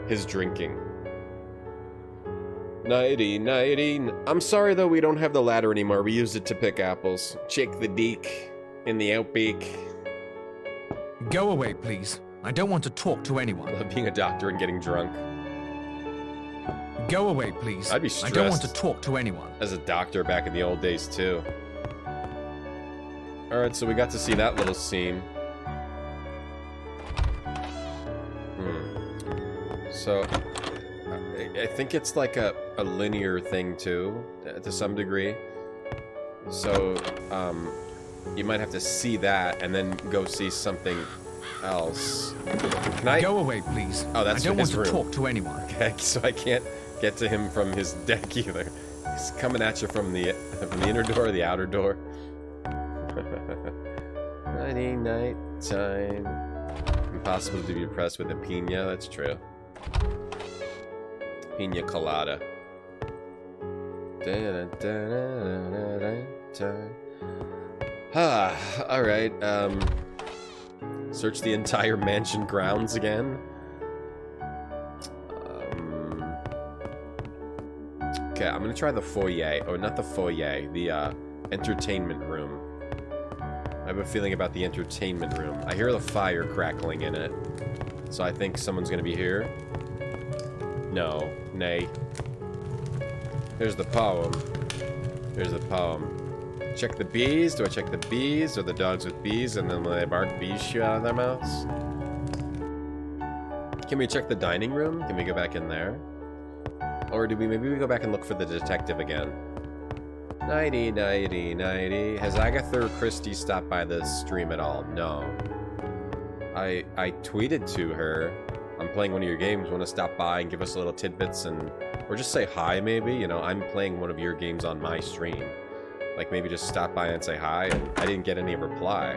his drinking. Nighty, nighty. I'm sorry, though, we don't have the ladder anymore. We used it to pick apples. Check the deek in the outback. Go away, please. I don't want to talk to anyone. I love being a doctor and getting drunk. Go away, please. I'd be stressed. I don't want to talk to anyone. As a doctor back in the old days, too. Alright, so we got to see that little scene. So, I think it's like a linear thing, too, to some degree. So, you might have to see that and then go see something else. Can I... Go away, please. Oh, that's I don't want his room. to talk to anyone. Okay, so I can't get to him from his deck either. He's coming at you from the inner door or the outer door. Nighty night time. Impossible to be impressed with a pina, that's true. Pina colada. Alright, search the entire mansion grounds again. Okay, I'm gonna try the foyer. Oh, not the foyer, the entertainment room. I have a feeling about the entertainment room. I hear the fire crackling in it. So I think someone's gonna be here. No. Nay. Here's the poem. Here's the poem. Check the bees. Do I check the bees or the dogs with bees? And then when they bark, bees shoot out of their mouths? Can we check the dining room? Can we go back in there? Or do we maybe we go back and look for the detective again? Nighty, nighty, nighty. Has Agatha or Christie stopped by the stream at all? No. I tweeted to her, I'm playing one of your games, want to stop by and give us a little tidbits and... Or just say hi, maybe? You know, I'm playing one of your games on my stream. Like, maybe just stop by and say hi, and I didn't get any reply.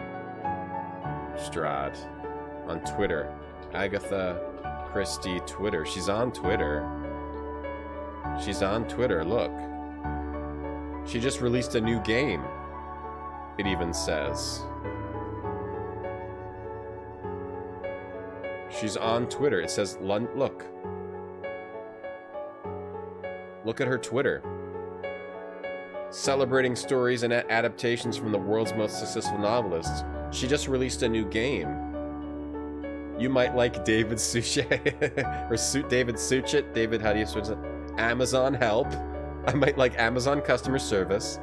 Strad. On Twitter. Agatha Christie Twitter. She's on Twitter. She's on Twitter, look. She just released a new game. It even says. She's on Twitter. It says, look. Look at her Twitter. Celebrating stories and adaptations from the world's most successful novelists. She just released a new game. You might like David Suchet. Or David Suchet. David, how do you switch it? Amazon help. I might like Amazon customer service.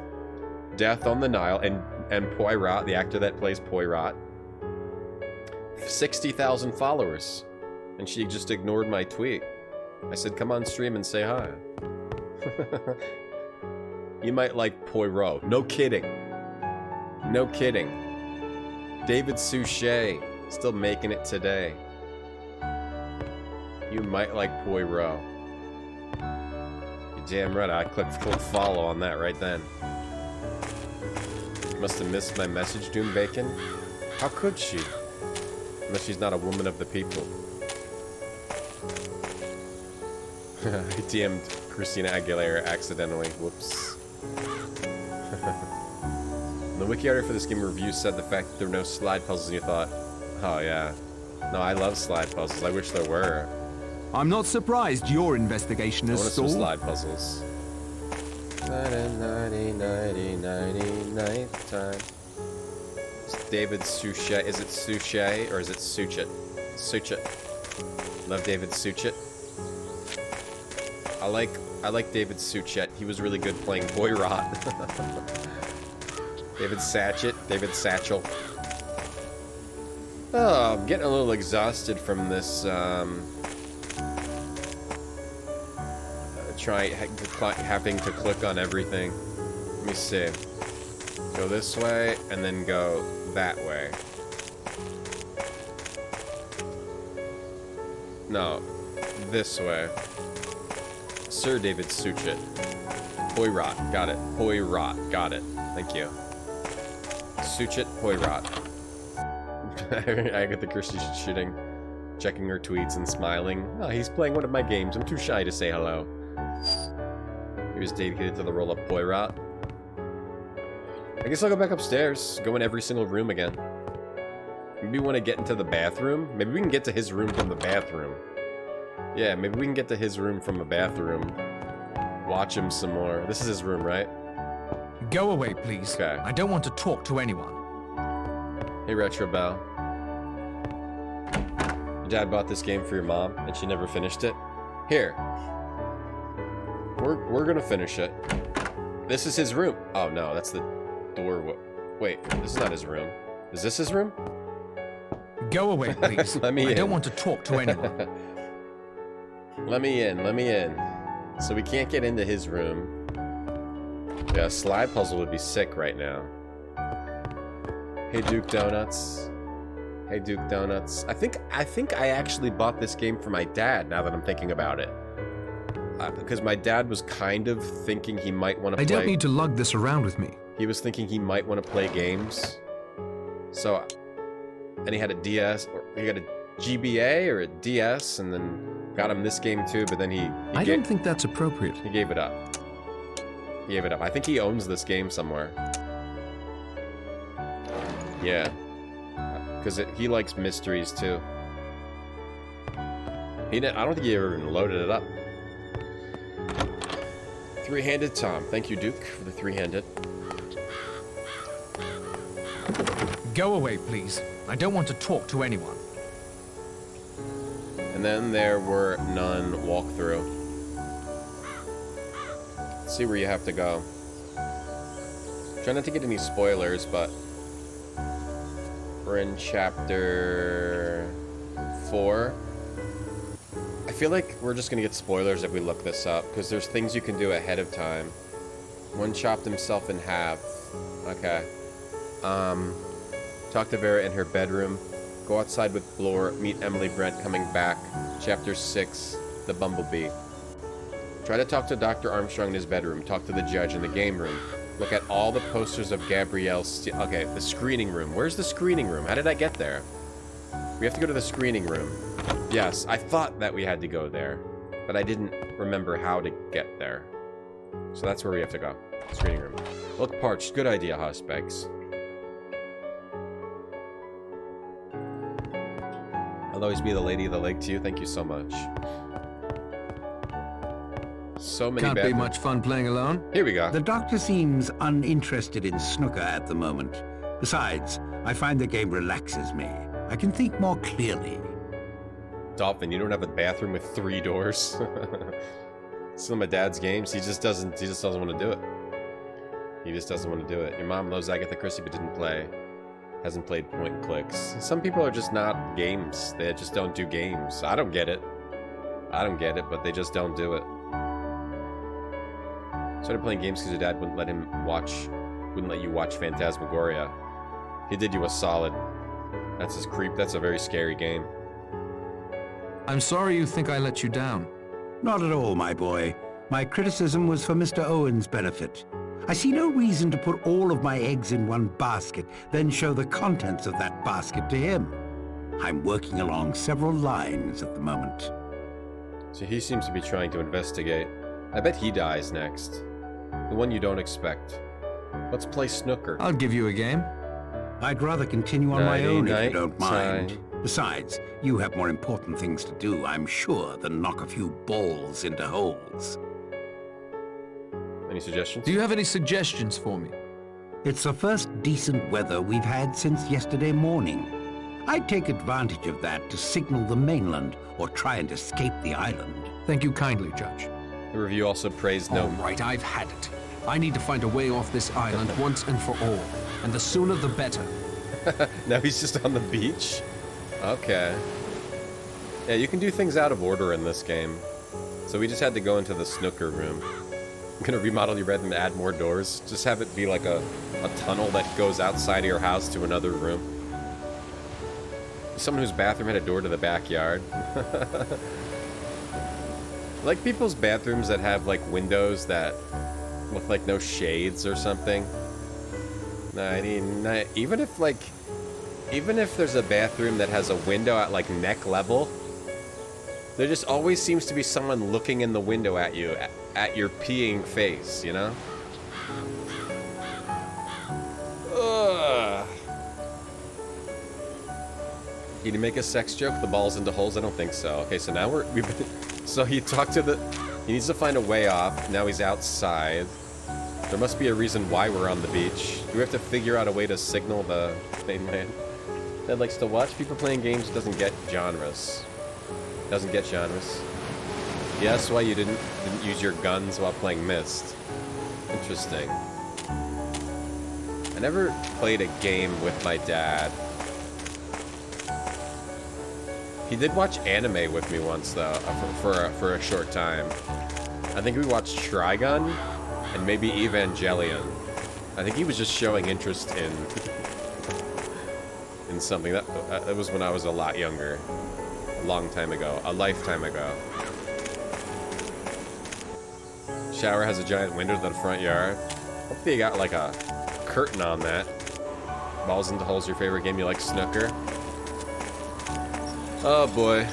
Death on the Nile. And Poirot, the actor that plays Poirot. 60,000 followers. And she just ignored my tweet. I said, come on stream and say hi. You might like Poirot. No kidding. No kidding. David Suchet. Still making it today. You might like Poirot. You're damn right. I clicked follow on that right then. Must have missed my message, Doom Bacon. How could she? Unless she's not a woman of the people. I DM'd Christina Aguilera accidentally. Whoops. The wiki article for this game review said the fact that there were no slide puzzles and you thought, oh yeah. No, I love slide puzzles. I wish there were. I'm not surprised your investigation has stalled. Some slide puzzles. Nighty, nighty, nighty, nighty, night time. David Suchet. Is it Suchet or is it Suchet? Suchet. Love David Suchet. I like David Suchet. He was really good playing Poirot. David Satchet. David Satchel. Oh, I'm getting a little exhausted from this, having to click on everything. Let me see. Go this way, and then go that way. No, this way. Sir David Suchet. Poirot, got it. Poirot, got it. Thank you. Suchet Poirot. Agatha Christie shooting, checking her tweets and smiling. Oh, he's playing one of my games. I'm too shy to say hello. He was dedicated to the role of Poirot. I guess I'll go back upstairs. Go in every single room again. Maybe we want to get into the bathroom. Maybe we can get to his room from the bathroom. Yeah, maybe we can get to his room from a bathroom. Watch him some more. This is his room, right? Go away, please. Okay. I don't want to talk to anyone. Hey, Retro Bell. Your dad bought this game for your mom, and she never finished it. Here. We're gonna finish it. This is his room. Oh no, that's the door. Wait, this is not his room. Is this his room? Go away, please. Let me in. I don't want to talk to anyone. Let me in. So we can't get into his room. Yeah, a slide puzzle would be sick right now. Hey, Duke Donuts. Hey, Duke Donuts. I think I actually bought this game for my dad, now that I'm thinking about it. Because my dad was kind of thinking he might want to play... I don't need to lug this around with me. He was thinking he might want to play games. So... And he had a DS, or he got a GBA or a DS, and then got him this game too, but then I don't think that's appropriate. He gave it up. He gave it up. I think he owns this game somewhere. Yeah. Because he likes mysteries too. I don't think he ever even loaded it up. Three-handed Tom. Thank you, Duke, for the three-handed. Go away, please. I don't want to talk to anyone. And then there were none walkthrough. Let's see where you have to go. Try not to get any spoilers, but we're in chapter 4. I feel like we're just gonna get spoilers if we look this up, because there's things you can do ahead of time. One chopped himself in half. Okay. Talk to Vera in her bedroom. Go outside with Blore. Meet Emily Brent coming back. Chapter 6, The Bumblebee. Try to talk to Dr. Armstrong in his bedroom. Talk to the judge in the game room. Look at all the posters of Gabrielle okay, the screening room. Where's the screening room? How did I get there? We have to go to the screening room. Yes, I thought that we had to go there, but I didn't remember how to get there. So that's where we have to go. Screening room. Look parched. Good idea, Hospegs. I'll always be the lady of the lake to you. Thank you so much. So many Can't be much fun playing alone. Here we go. The doctor seems uninterested in snooker at the moment. Besides, I find the game relaxes me. I can think more clearly. Dolphin, you don't have a bathroom with 3 doors. Some of my dad's games, he just doesn't want to do it. He just doesn't want to do it. Your mom loves Agatha Christie but didn't play. Hasn't played point clicks. Some people are just not games. They just don't do games. I don't get it. But they just don't do it. Started playing games because your dad wouldn't let you watch Phantasmagoria. He did you a solid. That's his creep. That's a very scary game. I'm sorry you think I let you down. Not at all, my boy. My criticism was for Mr. Owen's benefit. I see no reason to put all of my eggs in one basket, then show the contents of that basket to him. I'm working along several lines at the moment. So he seems to be trying to investigate. I bet he dies next. The one you don't expect. Let's play snooker. I'll give you a game. I'd rather continue on my own if you don't mind. Besides, you have more important things to do, I'm sure, than knock a few balls into holes. Any suggestions? Do you have any suggestions for me? It's the first decent weather we've had since yesterday morning. I'd take advantage of that to signal the mainland or try and escape the island. Thank you kindly, Judge. The review also praised no... All right, I've had it. I need to find a way off this island once and for all. And the sooner the better. Now he's just on the beach? Okay. Yeah, you can do things out of order in this game. So we just had to go into the snooker room. I'm gonna remodel your bedroom and add more doors. Just have it be like a tunnel that goes outside of your house to another room. Someone whose bathroom had a door to the backyard. Like people's bathrooms that have like windows that with like no shades or something. Even if there's a bathroom that has a window at like neck level, there just always seems to be someone looking in the window at you, at your peeing face, you know? Ugh. Can you make a sex joke? The ball's into holes? I don't think so. Okay, so now so he talked to the... He needs to find a way off. Now he's outside. There must be a reason why we're on the beach. Do we have to figure out a way to signal the mainland? Dad likes to watch people playing games, doesn't get genres. Doesn't get genres. Yeah, that's why you didn't use your guns while playing Myst. Interesting. I never played a game with my dad. He did watch anime with me once, though, for a short time. I think we watched Trigun and maybe Evangelion. I think he was just showing interest in something. That was when I was a lot younger. A long time ago. A lifetime ago. Shower has a giant window to the front yard. Hopefully you got like a curtain on that. Balls into holes, your favorite game. You like snooker? Oh boy.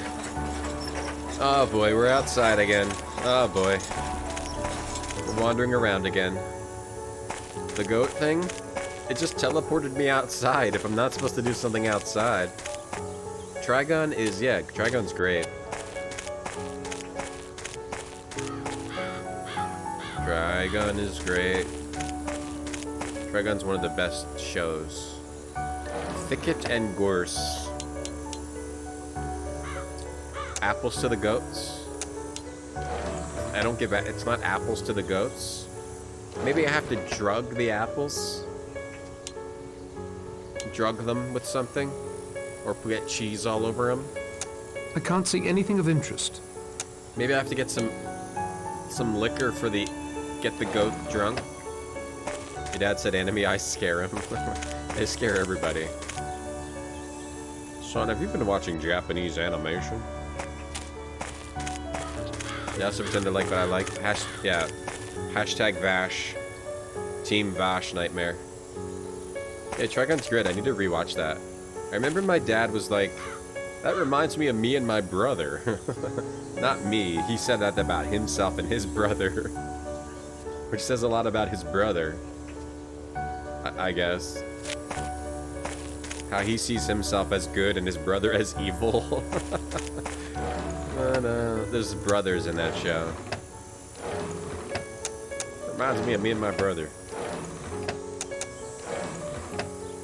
Oh boy, we're outside again. Oh boy. We're wandering around again. The goat thing? It just teleported me outside if I'm not supposed to do something outside. Trigun is, yeah, Trigun's great. Trigun is great. Trigun's one of the best shows. Thicket and Gorse. Apples to the goats? I don't give a... It's not apples to the goats? Maybe I have to drug the apples? Drug them with something? Or get cheese all over them? I can't see anything of interest. Maybe I have to get some liquor for the... Get the goat drunk? Your dad said enemy eyes scare him. They scare everybody. Sean, have you been watching Japanese animation? Yeah, I also pretend to like what I like. Yeah. Hashtag Vash. Team Vash Nightmare. Yeah, Trigun's good. I need to rewatch that. I remember my dad was like, that reminds me of me and my brother. Not me. He said that about himself and his brother. Which says a lot about his brother. I guess. How he sees himself as good and his brother as evil. But, there's brothers in that show. Reminds me of me and my brother.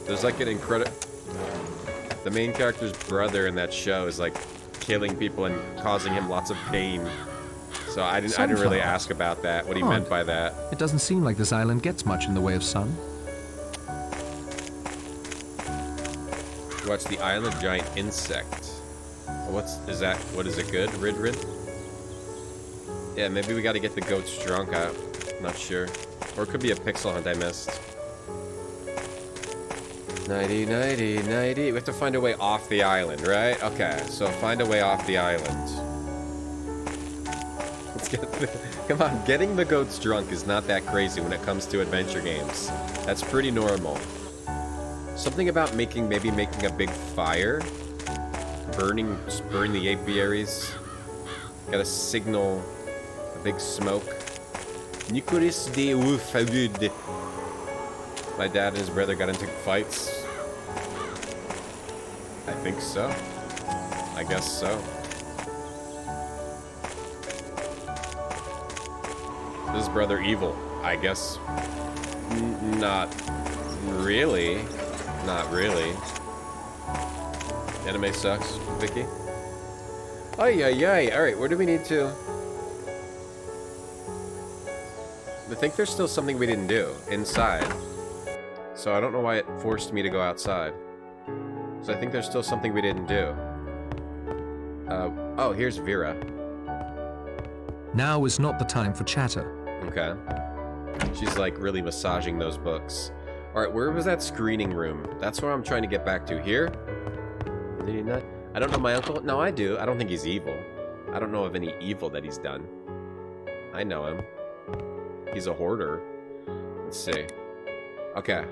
There's like an incredible... The main character's brother in that show is like killing people and causing him lots of pain. So I didn't really ask about that, what he meant by that. It doesn't seem like this island gets much in the way of sun. Watch the island giant insect. What is it good? Rid? Yeah, maybe we gotta get the goats drunk. I'm not sure. Or it could be a pixel hunt I missed. Nighty. We have to find a way off the island, right? Okay, so find a way off the island. Let's get come on, getting the goats drunk is not that crazy when it comes to adventure games. That's pretty normal. Something about maybe making a big fire. Burn the apiaries. Gotta signal a big smoke. Nicolas de Woufagud. My dad and his brother got into fights. I think so. I guess so. Is his brother evil? I guess not. really. Not really. Anime sucks, Vicky. Ay, ay, ay. Alright, where do we need to... I think there's still something we didn't do inside. So I don't know why it forced me to go outside. So I think there's still something we didn't do. Oh, here's Vera. Now is not the time for chatter. Okay. She's like really massaging those books. Alright, where was that screening room? That's where I'm trying to get back to. Here? Did he not? I don't know my uncle. No, I do. I don't think he's evil. I don't know of any evil that he's done. I know him. He's a hoarder. Let's see. Okay.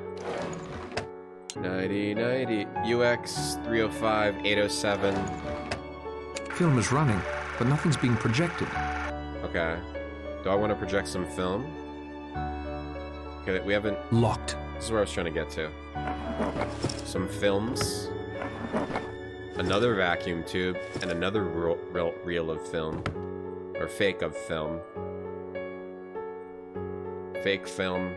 90, UX 305, 807. Film is running, but nothing's being projected. Okay. Do I want to project some film? Okay, we haven't... Locked. This is where I was trying to get to. Some films. Another vacuum tube. And another reel of film. Or fake of film. Fake film.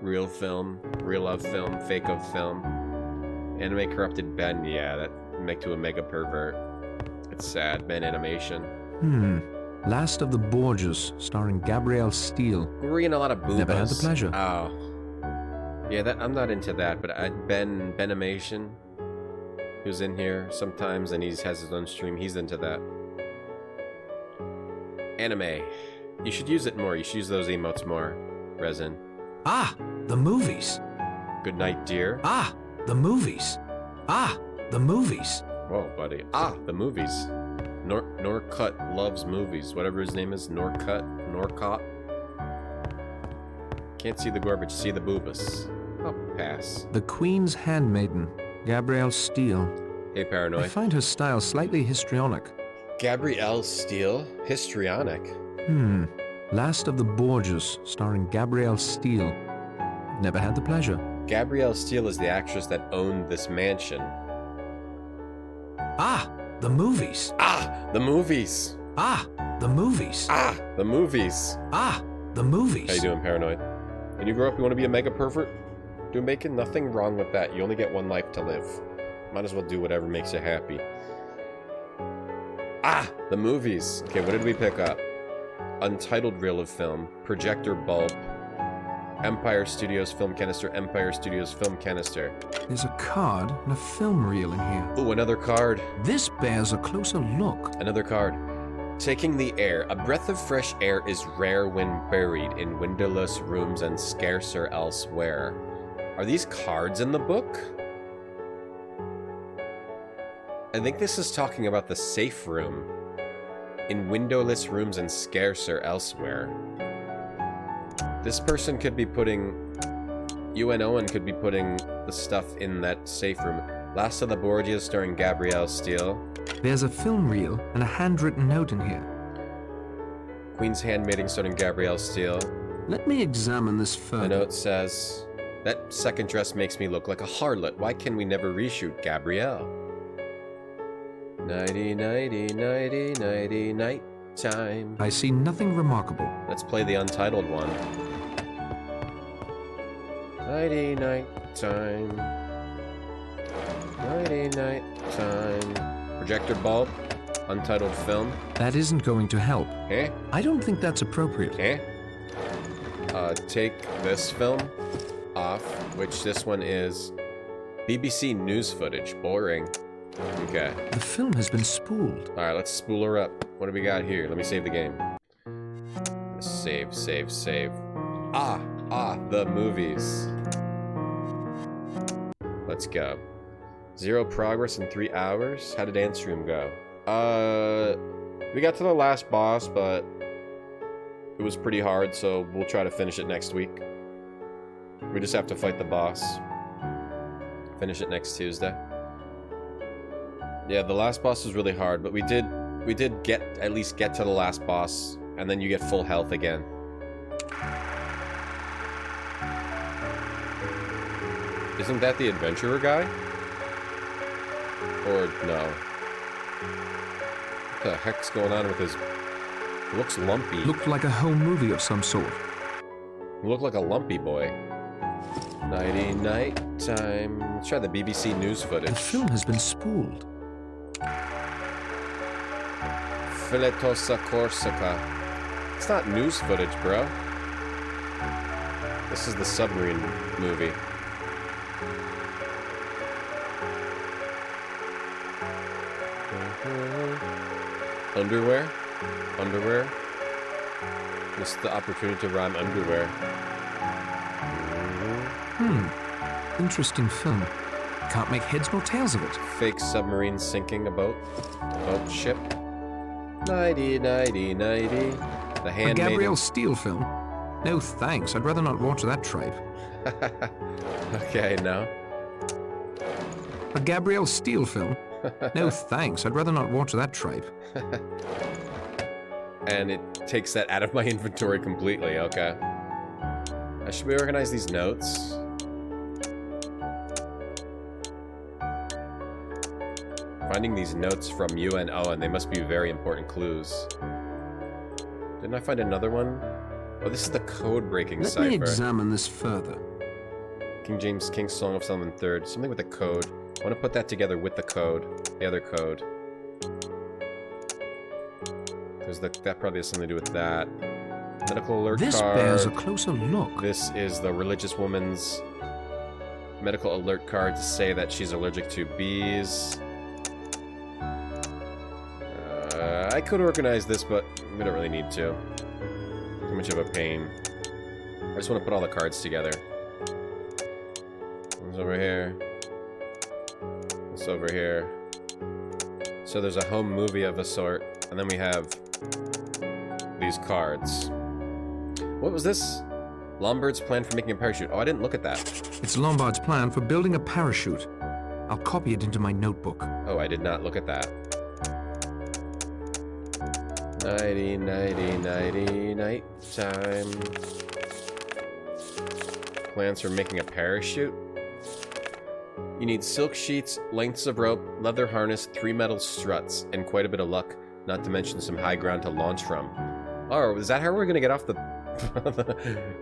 Real film. Reel of film. Fake of film. Anime corrupted Ben. Yeah, that make to a mega pervert. It's sad. Ben animation. Last of the Borgias, starring Gabrielle Steele. We're reading a lot of boobas. Never had the pleasure. Oh. Yeah, I'm not into that, but Ben Animation, who's in here sometimes, and he has his own stream, he's into that. Anime. You should use it more. You should use those emotes more, Resin. Ah, the movies. Good night, dear. Ah, the movies. Ah, the movies. Whoa, buddy. Ah, the movies. Norcut loves movies. Whatever his name is, Norcut. Can't see the garbage, see the boobas. Oh, pass. The Queen's Handmaiden, Gabrielle Steele. Hey, Paranoid. I find her style slightly histrionic. Gabrielle Steele? Histrionic? Last of the Borgias, starring Gabrielle Steele. Never had the pleasure. Gabrielle Steele is the actress that owned this mansion. Ah, the movies. Ah, the movies. Ah, the movies. Ah, the movies. Ah, the movies. How you doing, Paranoid? When you grow up, you want to be a mega pervert? Do making nothing wrong with that. You only get one life to live. Might as well do whatever makes you happy. Ah, the movies. Okay, what did we pick up? Untitled reel of film. Projector bulb. Empire Studios film canister. Empire Studios film canister. There's a card and a film reel in here. Ooh, another card. This bears a closer look. Another card. Taking the air. A breath of fresh air is rare when buried in windowless rooms and scarcer elsewhere. Are these cards in the book? I think this is talking about the safe room. In windowless rooms and scarcer elsewhere. This person could be putting... Owen could be putting the stuff in that safe room. Last of the Borgias starring Gabrielle Steele. There's a film reel and a handwritten note in here. Queen's Handmaiden starring Gabrielle Steele. Let me examine this further. The note says, that second dress makes me look like a harlot. Why can we never reshoot Gabrielle? Nighty, nighty, nighty, nighty, night time. I see nothing remarkable. Let's play the Untitled one. Nighty, night time. Nighty, night time. Projector bulb. Untitled film. That isn't going to help. Eh? I don't think that's appropriate. Eh? Take this film off, which this one is BBC news footage. Boring. Okay. The film has been spooled. Alright, let's spool her up. What do we got here? Let me save the game. Save. Ah, the movies. Let's go. 0 progress in 3 hours. How did Dance Room go? We got to the last boss, but it was pretty hard, so we'll try to finish it next week. We just have to fight the boss. Finish it next Tuesday. Yeah, the last boss was really hard, but we did at least get to the last boss, and then you get full health again. Isn't that the adventurer guy? Or no? What the heck's going on with his... He looks lumpy. Looked like a home movie of some sort. He looked like a lumpy boy. Nighty-night time. Let's try the BBC News footage. The film has been spooled. Filetosa Corsica. It's not news footage, bro. This is the submarine movie. Underwear? Underwear? Missed the opportunity to rhyme underwear. Interesting film. Can't make heads nor tails of it. Fake submarine sinking a boat. Boat ship. Nighty, nighty, nighty. The A Handmaiden. Gabrielle Steele film? No thanks, I'd rather not watch that tripe. Okay, no. A Gabrielle Steele film? No thanks, I'd rather not watch that tripe. And it takes that out of my inventory completely, okay. Should we organize these notes? Finding these notes from you and Owen, they must be very important clues. Didn't I find another one? Oh, this is the code-breaking cipher. Let me examine this further. King James King's Song of Solomon III. Something with a code. I want to put that together with the code. The other code. Because that probably has something to do with that. Medical alert card. This bears a closer look. This is the religious woman's medical alert card to say that she's allergic to bees. I could organize this, but we don't really need to. Too much of a pain. I just want to put all the cards together. One's over here. This over here. So there's a home movie of a sort, and then we have these cards. What was this? Lombard's plan for making a parachute. Oh, I didn't look at that. It's Lombard's plan for building a parachute. I'll copy it into my notebook. Oh, I did not look at that. Nighty, nighty, nighty, night time. Plans for making a parachute? You need silk sheets, lengths of rope, leather harness, 3 metal struts, and quite a bit of luck, not to mention some high ground to launch from. Oh, is that how we're gonna get off the...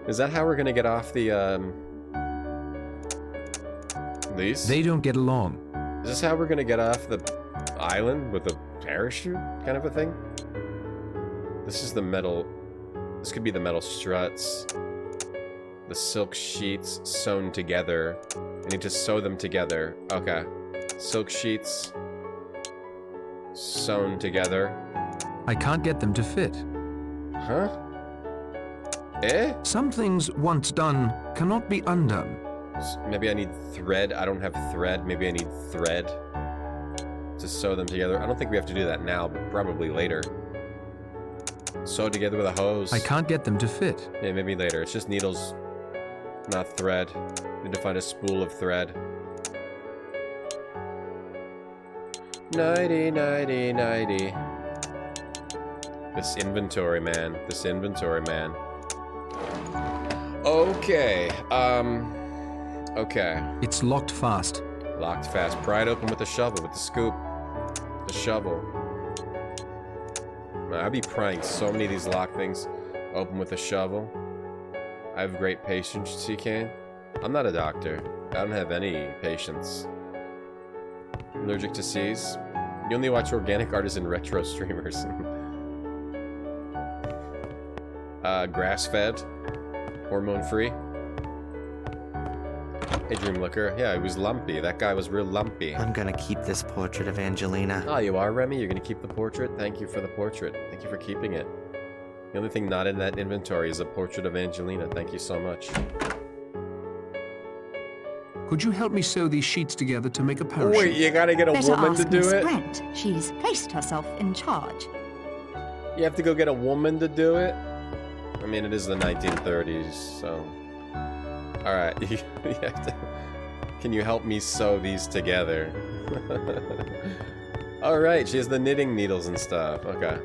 Is that how we're gonna get off the, these? They don't get along. Is this how we're gonna get off the island with a parachute kind of a thing? This is the metal... This could be the metal struts. The silk sheets sewn together. I need to sew them together. Okay. Silk sheets sewn together. I can't get them to fit. Huh? Eh? Some things, once done, cannot be undone. Maybe I need thread. I don't have thread. Maybe I need thread to sew them together. I don't think we have to do that now, but probably later. Sew together with a hose. I can't get them to fit. Yeah, maybe later. It's just needles, not thread. Need to find a spool of thread. Nighty, nighty, nighty. This inventory, man. This inventory, man. Okay. Okay. It's locked fast. Locked fast. Pry it open with the shovel, with the scoop. The shovel. I'd be prying so many of these lock things open with a shovel. I have great patience, CK. I'm not a doctor. I don't have any patience. Allergic to C's. You only watch organic artisan retro streamers. Grass-fed. Hormone-free. Hey, Dream Looker. Yeah, he was lumpy. That guy was real lumpy. I'm gonna keep this portrait of Angelina. Oh, you are, Remy? You're gonna keep the portrait? Thank you for the portrait. Thank you for keeping it. The only thing not in that inventory is a portrait of Angelina. Thank you so much. Could you help me sew these sheets together to make a parachute? Wait, you gotta get a woman to do Miss it? Brent. She's placed herself in charge. You have to go get a woman to do it? I mean, it is the 1930s, so... Alright, you have to... Can you help me sew these together? Alright, she has the knitting needles and stuff. Okay.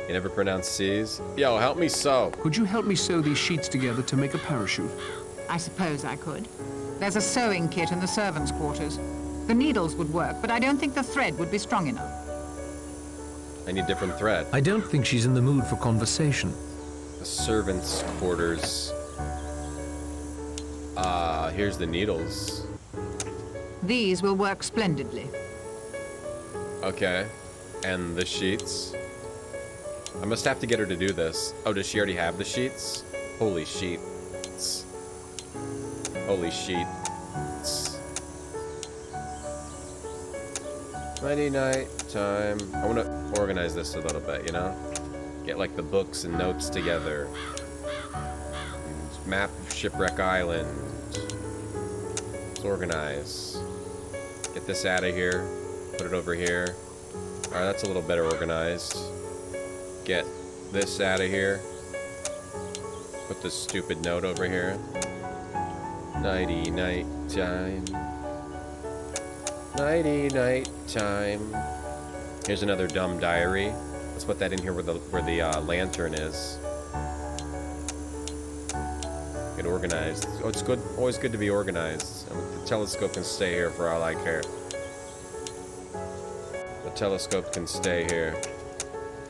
You never pronounce C's? Yo, help me sew. Could you help me sew these sheets together to make a parachute? I suppose I could. There's a sewing kit in the servants' quarters. The needles would work, but I don't think the thread would be strong enough. I need different thread. I don't think she's in the mood for conversation. The servants' quarters. Here's the needles. These will work splendidly. Okay. And the sheets. I must have to get her to do this. Oh, does she already have the sheets? Holy sheets. Holy sheets. Nighty night time. I want to organize this a little bit, you know? Get like the books and notes together. Map of Shipwreck Island. Let's organize. Get this out of here. Put it over here. Alright, that's a little better organized. Get this out of here. Put this stupid note over here. Nighty night time. Nighty night time. Here's another dumb diary. Let's put that in here where the lantern is. Get organized. Oh, it's good. Always good to be organized. And the telescope can stay here for all I care. The telescope can stay here.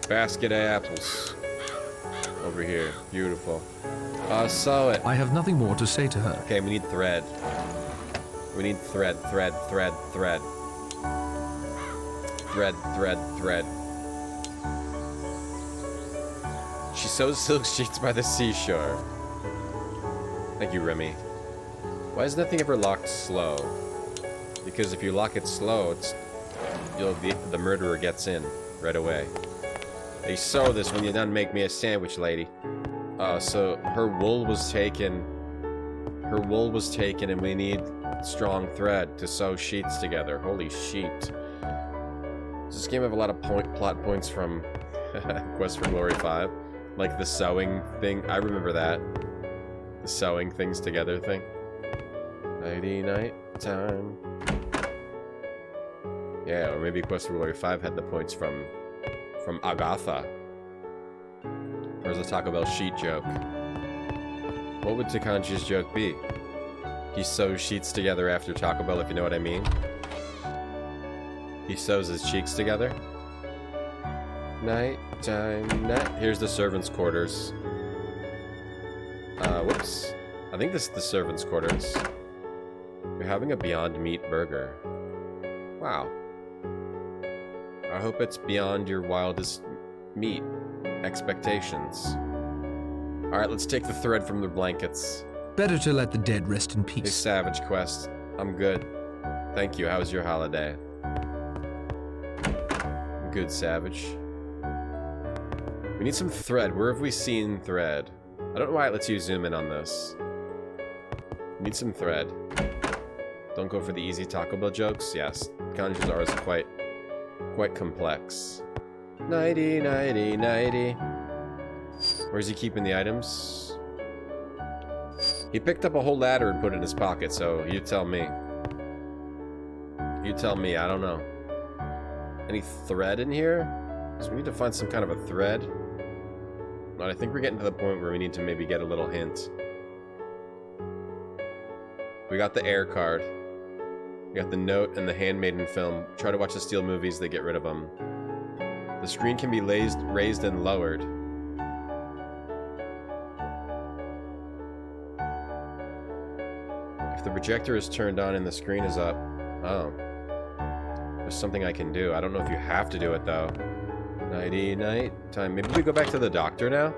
Basket of apples. Over here. Beautiful. Sew it. I have nothing more to say to her. Okay, we need thread. We need thread. Thread. She sews silk sheets by the seashore. Thank you, Remy. Why is nothing ever locked slow? Because if you lock it slow, the murderer gets in right away. They sew this when you're done. Make me a sandwich, lady. So her wool was taken. Her wool was taken, and we need strong thread to sew sheets together. Holy sheet! Does this game have a lot of plot points from Quest for Glory 5? Like the sewing thing. I remember that. The sewing things together thing. Nighty night time. Yeah, or maybe Quest for Glory 5 had the points from Agatha. Where's the Taco Bell sheet joke? What would Takanji's joke be? He sews sheets together after Taco Bell, if you know what I mean. He sews his cheeks together. Night time, night. Here's the servants' quarters. Whoops. I think this is the servants' quarters. We're having a Beyond Meat burger. Wow. I hope it's beyond your wildest meat expectations. Alright, let's take the thread from the blankets. Better to let the dead rest in Hey, peace. Savage Quest. I'm good. Thank you. How was your holiday? I'm good, Savage. We need some thread. Where have we seen thread? I don't know why it lets you zoom in on this. We need some thread. Don't go for the easy Taco Bell jokes. Yes, Kanji's are quite complex. Nighty, nighty, nighty. Where's he keeping the items? He picked up a whole ladder and put it in his pocket, so you tell me. You tell me, I don't know. Any thread in here? So we need to find some kind of a thread. But I think we're getting to the point where we need to maybe get a little hint. We got the air card. We got the note and the handmaiden film. Try to watch the Steel movies, they get rid of them. The screen can be raised and lowered. If the projector is turned on and the screen is up... Oh. There's something I can do. I don't know if you have to do it, though. Nighty night time. Maybe we go back to the doctor now?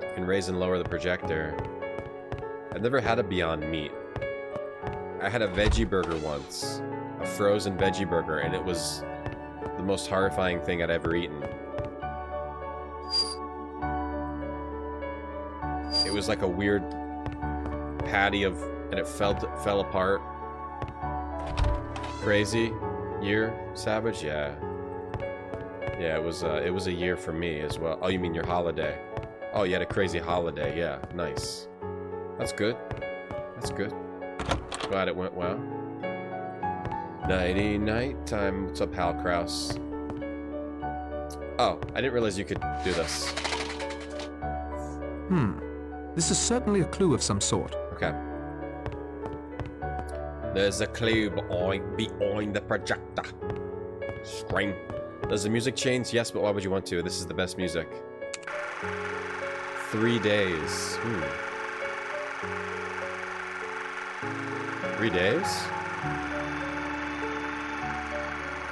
You can raise and lower the projector. I've never had a Beyond Meat. I had a veggie burger once. A frozen veggie burger, and it was the most horrifying thing I'd ever eaten. It was like a weird patty of... and it fell apart. Crazy year, Savage? Yeah. Yeah, it was a year for me as well. Oh, you mean your holiday? Oh, you had a crazy holiday. Yeah, nice. That's good. That's good. Glad it went well. Nighty night time. What's up, Hal Kraus? Oh, I didn't realize you could do this. This is certainly a clue of some sort. Okay. There's a clue behind the projector. Scream. Does the music change? Yes, but why would you want to? This is the best music. 3 days. 3 days?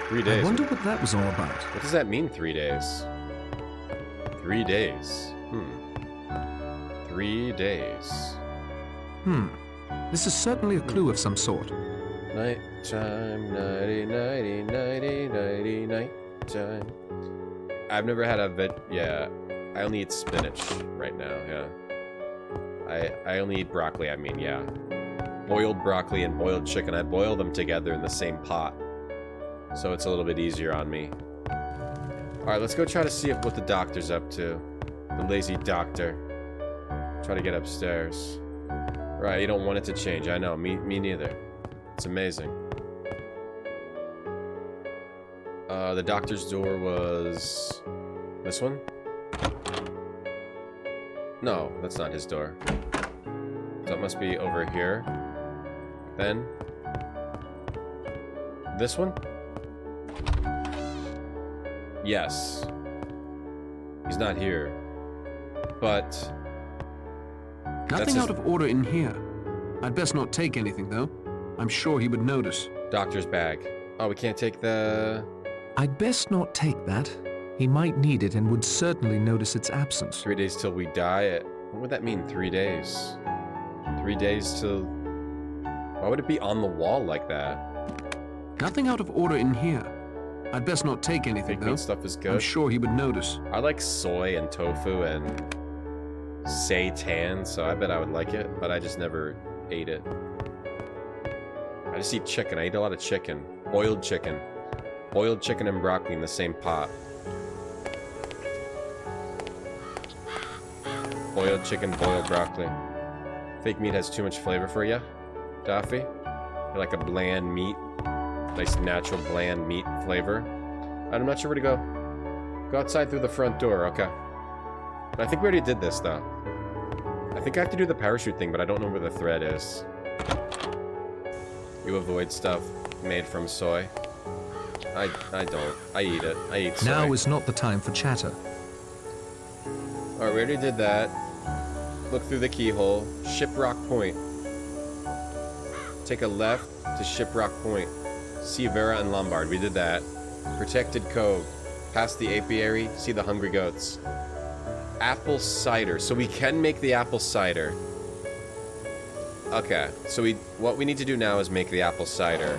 3 days. I wonder what that was all about. What does that mean, 3 days? 3 days. 3 days. This is certainly a clue of some sort. Nighttime, nighty, nighty, nighty, nighty, nighttime. I've never had a yeah. I only eat spinach right now, yeah. I only eat broccoli, I mean, yeah. Boiled broccoli and boiled chicken. I boil them together in the same pot. So it's a little bit easier on me. Alright, let's go try to see what the doctor's up to. The lazy doctor. Try to get upstairs. Right, you don't want it to change. I know, me neither. It's amazing. The doctor's door was... this one? No, that's not his door. So it must be over here. Then... this one? Yes. He's not here. But... nothing out of order in here. I'd best not take anything, though. I'm sure he would notice. Doctor's bag. Oh, we can't take the... I'd best not take that. He might need it and would certainly notice its absence. 3 days till we die. What would that mean, 3 days? 3 days till... why would it be on the wall like that? Nothing out of order in here. I'd best not take anything, though. Stuff is good. I'm sure he would notice. I like soy and tofu and seitan, so I bet I would like it, but I just never ate it. I just eat chicken. I eat a lot of chicken. Boiled chicken. Boiled chicken and broccoli in the same pot. Boiled chicken, boiled broccoli. Fake meat has too much flavor for you, Daffy? You like a bland meat? Nice natural bland meat flavor. I'm not sure where to go. Go outside through the front door, okay. I think we already did this, though. I think I have to do the parachute thing, but I don't know where the thread is. You avoid stuff made from soy. I don't. I eat it. I eat soy. Now is not the time for chatter. Alright, we already did that. Look through the keyhole. Shiprock Point. Take a left to Shiprock Point. See Vera and Lombard. We did that. Protected Cove. Past the apiary. See the hungry goats. Apple cider. So we can make the apple cider. Okay. So what we need to do now is make the apple cider.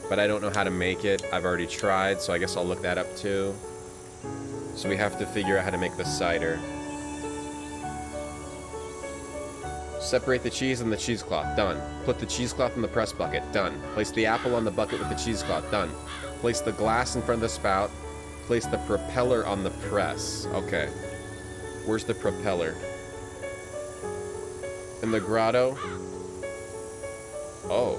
But I don't know how to make it. I've already tried, so I guess I'll look that up too. So we have to figure out how to make the cider. Separate the cheese and the cheesecloth. Done. Put the cheesecloth in the press bucket. Done. Place the apple on the bucket with the cheesecloth. Done. Place the glass in front of the spout. Place the propeller on the press. Okay. Where's the propeller? In the grotto? Oh.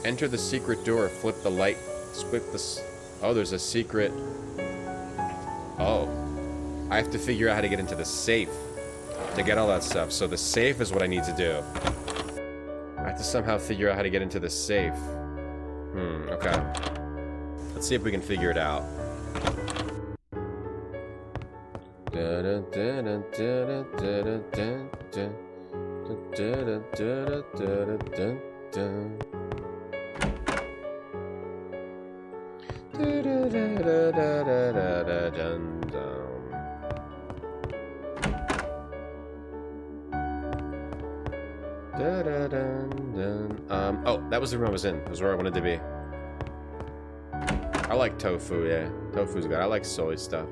Enter the secret door. Flip the light. Flip the... oh, there's a secret... oh. I have to figure out how to get into the safe to get all that stuff. So the safe is what I need to do. I have to somehow figure out how to get into the safe. Okay. Let's see if we can figure it out. Oh, that was the room I was in. It was where I wanted to be. I like tofu, yeah. Tofu's good. I like soy stuff.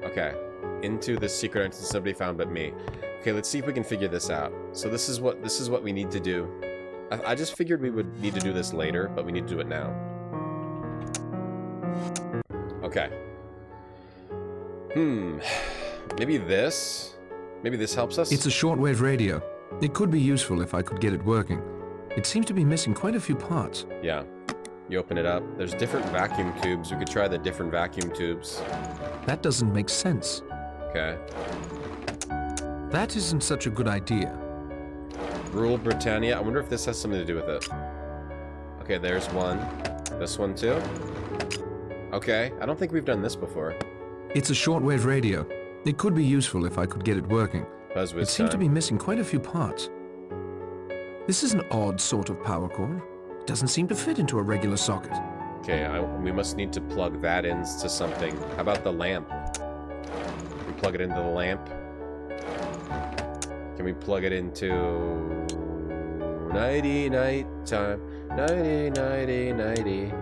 Okay. Into the secret entrance nobody found but me. Okay, let's see if we can figure this out. So this is what we need to do. I just figured we would need to do this later, but we need to do it now. Okay. Maybe this? Maybe this helps us? It's a shortwave radio. It could be useful if I could get it working. It seems to be missing quite a few parts. Yeah. You open it up. There's different vacuum tubes. We could try the different vacuum tubes. That doesn't make sense. Okay. That isn't such a good idea. Rule Britannia. I wonder if this has something to do with it. Okay, there's one. This one too? Okay. I don't think we've done this before. It's a shortwave radio. It could be useful if I could get it working. Buzzwizz It seems to time. be missing quite a few parts. This is an odd sort of power cord. It doesn't seem to fit into a regular socket. Okay, we must need to plug that into something. How about the lamp? We plug it into the lamp. Can we plug it into nighty night time? Nighty nighty nighty.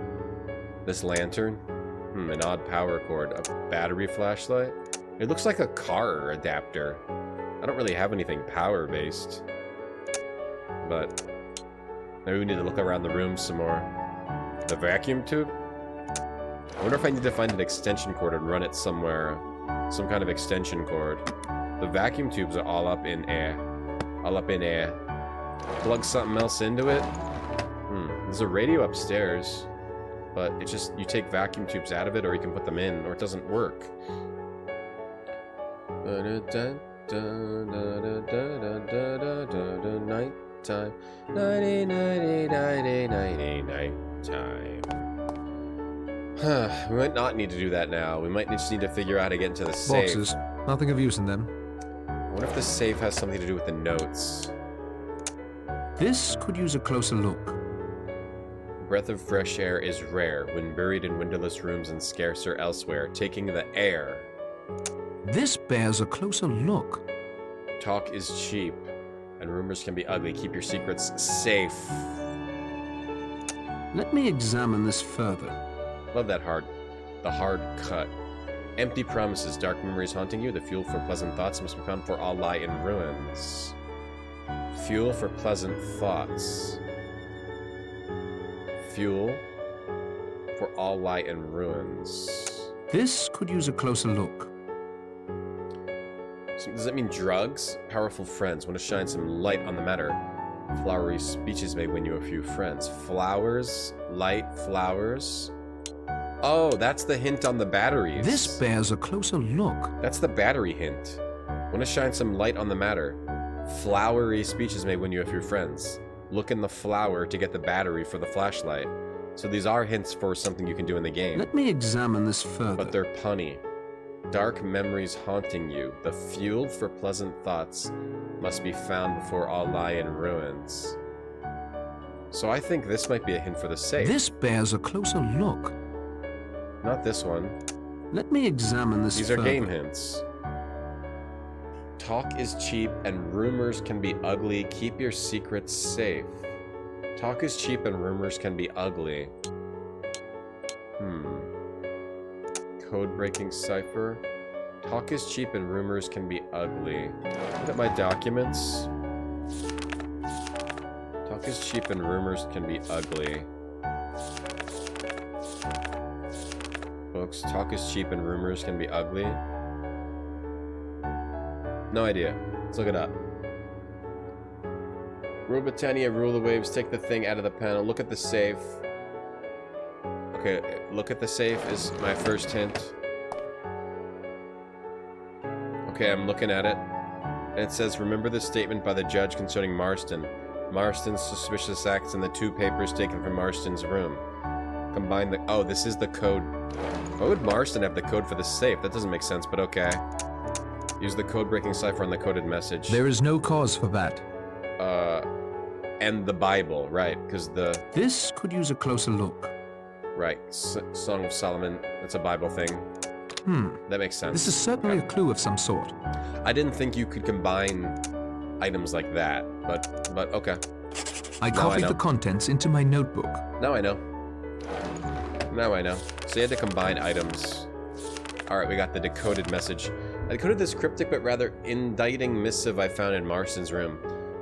This lantern? An odd power cord. A battery flashlight? It looks like a car adapter. I don't really have anything power-based. But maybe we need to look around the room some more. The vacuum tube? I wonder if I need to find an extension cord and run it somewhere. Some kind of extension cord. The vacuum tubes are all up in air. All up in air. Plug something else into it? There's a radio upstairs. But it's just, you take vacuum tubes out of it, or you can put them in, or it doesn't work. Nighttime. Nighty, nighty, nighty, nighty, nighttime. We might not need to do that now. We might just need to figure out how to get into the safe. Boxes. Nothing of use in them. I wonder if the safe has something to do with the notes. This could use a closer look. Breath of fresh air is rare when buried in windowless rooms and scarcer elsewhere, taking the air. This bears a closer look. Talk is cheap, and rumors can be ugly. Keep your secrets safe. Let me examine this further. Love that the hard cut. Empty promises, dark memories haunting you. The fuel for pleasant thoughts must be found, for all lie in ruins. Fuel for pleasant thoughts. Fuel for all lie in ruins. This could use a closer look. So does that mean drugs? Powerful friends want to shine some light on the matter. Flowery speeches may win you a few friends. Flowers, light, flowers. Oh, that's the hint on the batteries. This bears a closer look. That's the battery hint. Want to shine some light on the matter. Flowery speeches may win you a few friends. Look in the flower to get the battery for the flashlight. So these are hints for something you can do in the game. Let me examine this further. But they're punny. Dark memories haunting you. The fuel for pleasant thoughts must be found before all lie in ruins. So I think this might be a hint for the safe. This bears a closer look. Not this one. Let me examine this These further. are game hints. Talk is cheap and rumors can be ugly. Keep your secrets safe. Talk is cheap and rumors can be ugly. Code-breaking cipher. Talk is cheap and rumors can be ugly. Look at my documents. Talk is cheap and rumors can be ugly. Books. Talk is cheap and rumors can be ugly. No idea. Let's look it up. Rule Britannia, rule the waves, take the thing out of the panel, look at the safe. Okay, look at the safe is my first hint. Okay, I'm looking at it. And it says, remember the statement by the judge concerning Marston. Marston's suspicious acts and the 2 papers taken from Marston's room. Combine the... Oh, this is the code. Why would Marston have the code for the safe? That doesn't make sense, but okay. Use the code-breaking cipher on the coded message. There is no cause for that. And the Bible, right, because the... This could use a closer look. Right, Song of Solomon, that's a Bible thing. That makes sense. This is certainly a clue of some sort. I didn't think you could combine items like that, but okay. I copied the contents into my notebook. Now I know. Now I know. So you had to combine items. Alright, we got the decoded message. I decoded this cryptic but rather indicting missive I found in Marston's room.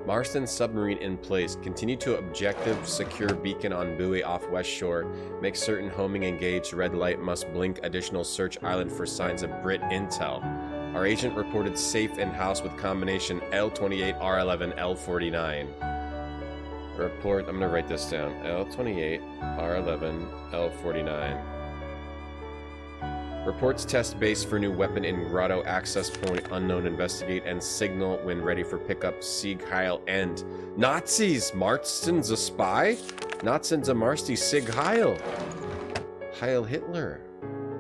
Marston submarine in place. Continue to objective secure beacon on buoy off west shore. Make certain homing engaged. Red light must blink. Additional search island for signs of Brit intel. Our agent reported safe in house with combination L28, R11, L49. Report, I'm gonna write this down. L28, R11, L49. Reports test base for new weapon in grotto, access point unknown, investigate and signal when ready for pickup. Sieg Heil end. Nazis! Marston's a spy? Marston's a Marsty Sieg Heil. Heil Hitler.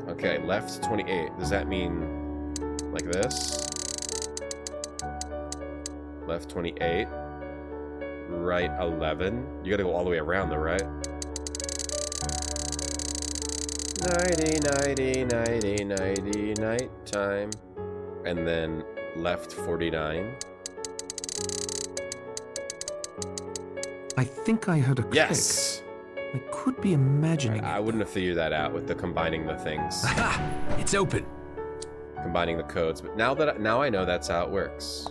Okay, left 28. Does that mean Like this. Left 28. Right 11. You gotta go all the way around though, right? 90, nighttime. And then left 49. I think I heard a click. Yes! I could be imagining I wouldn't have figured that out with the combining the things. Aha! It's open. Combining the codes, but now I know that's how it works.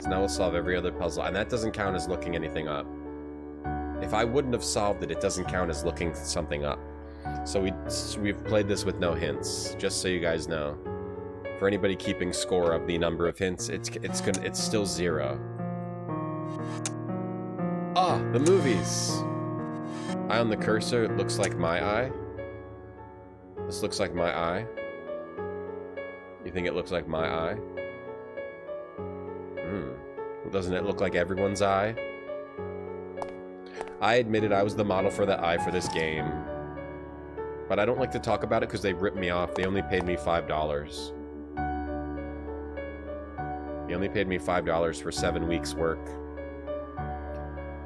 So now we'll solve every other puzzle, and that doesn't count as looking anything up. If I wouldn't have solved it, it doesn't count as looking something up. So we've played this with no hints, just so you guys know. For anybody keeping score of the number of hints, it's still 0. Ah, the movies. Eye on the cursor, it looks like my eye. This looks like my eye. You think it looks like my eye? Doesn't it look like everyone's eye? I admitted I was the model for the eye for this game. But I don't like to talk about it because they ripped me off. They only paid me $5. They only paid me $5 for 7 weeks' work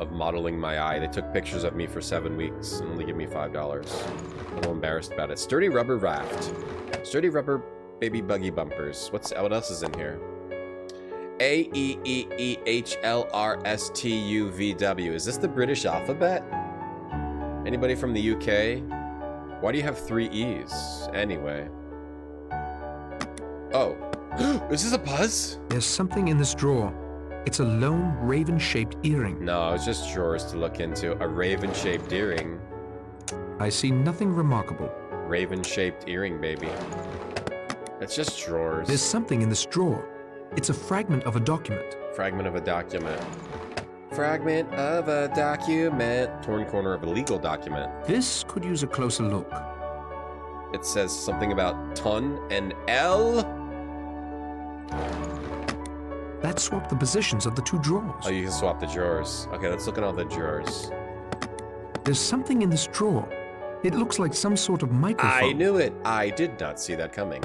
of modeling my eye. They took pictures of me for 7 weeks and only give me $5. A little embarrassed about it. Sturdy rubber raft. Sturdy rubber baby buggy bumpers. What else is in here? AEEEHLRSTUVW. Is this the British alphabet? Anybody from the UK? Why do you have 3 E's? Anyway. Oh. Is this a buzz? There's something in this drawer. It's a lone raven-shaped earring. No, it's just drawers to look into. A raven-shaped earring. I see nothing remarkable. Raven-shaped earring, baby. It's just drawers. There's something in this drawer. It's a fragment of a document. Fragment of a document. Fragment of a document. Torn corner of a legal document. This could use a closer look. It says something about ton and L. That swapped the positions of the 2 drawers. Oh, you can swap the drawers. Okay, let's look at all the drawers. There's something in this drawer. It looks like some sort of microphone. I knew it. I did not see that coming.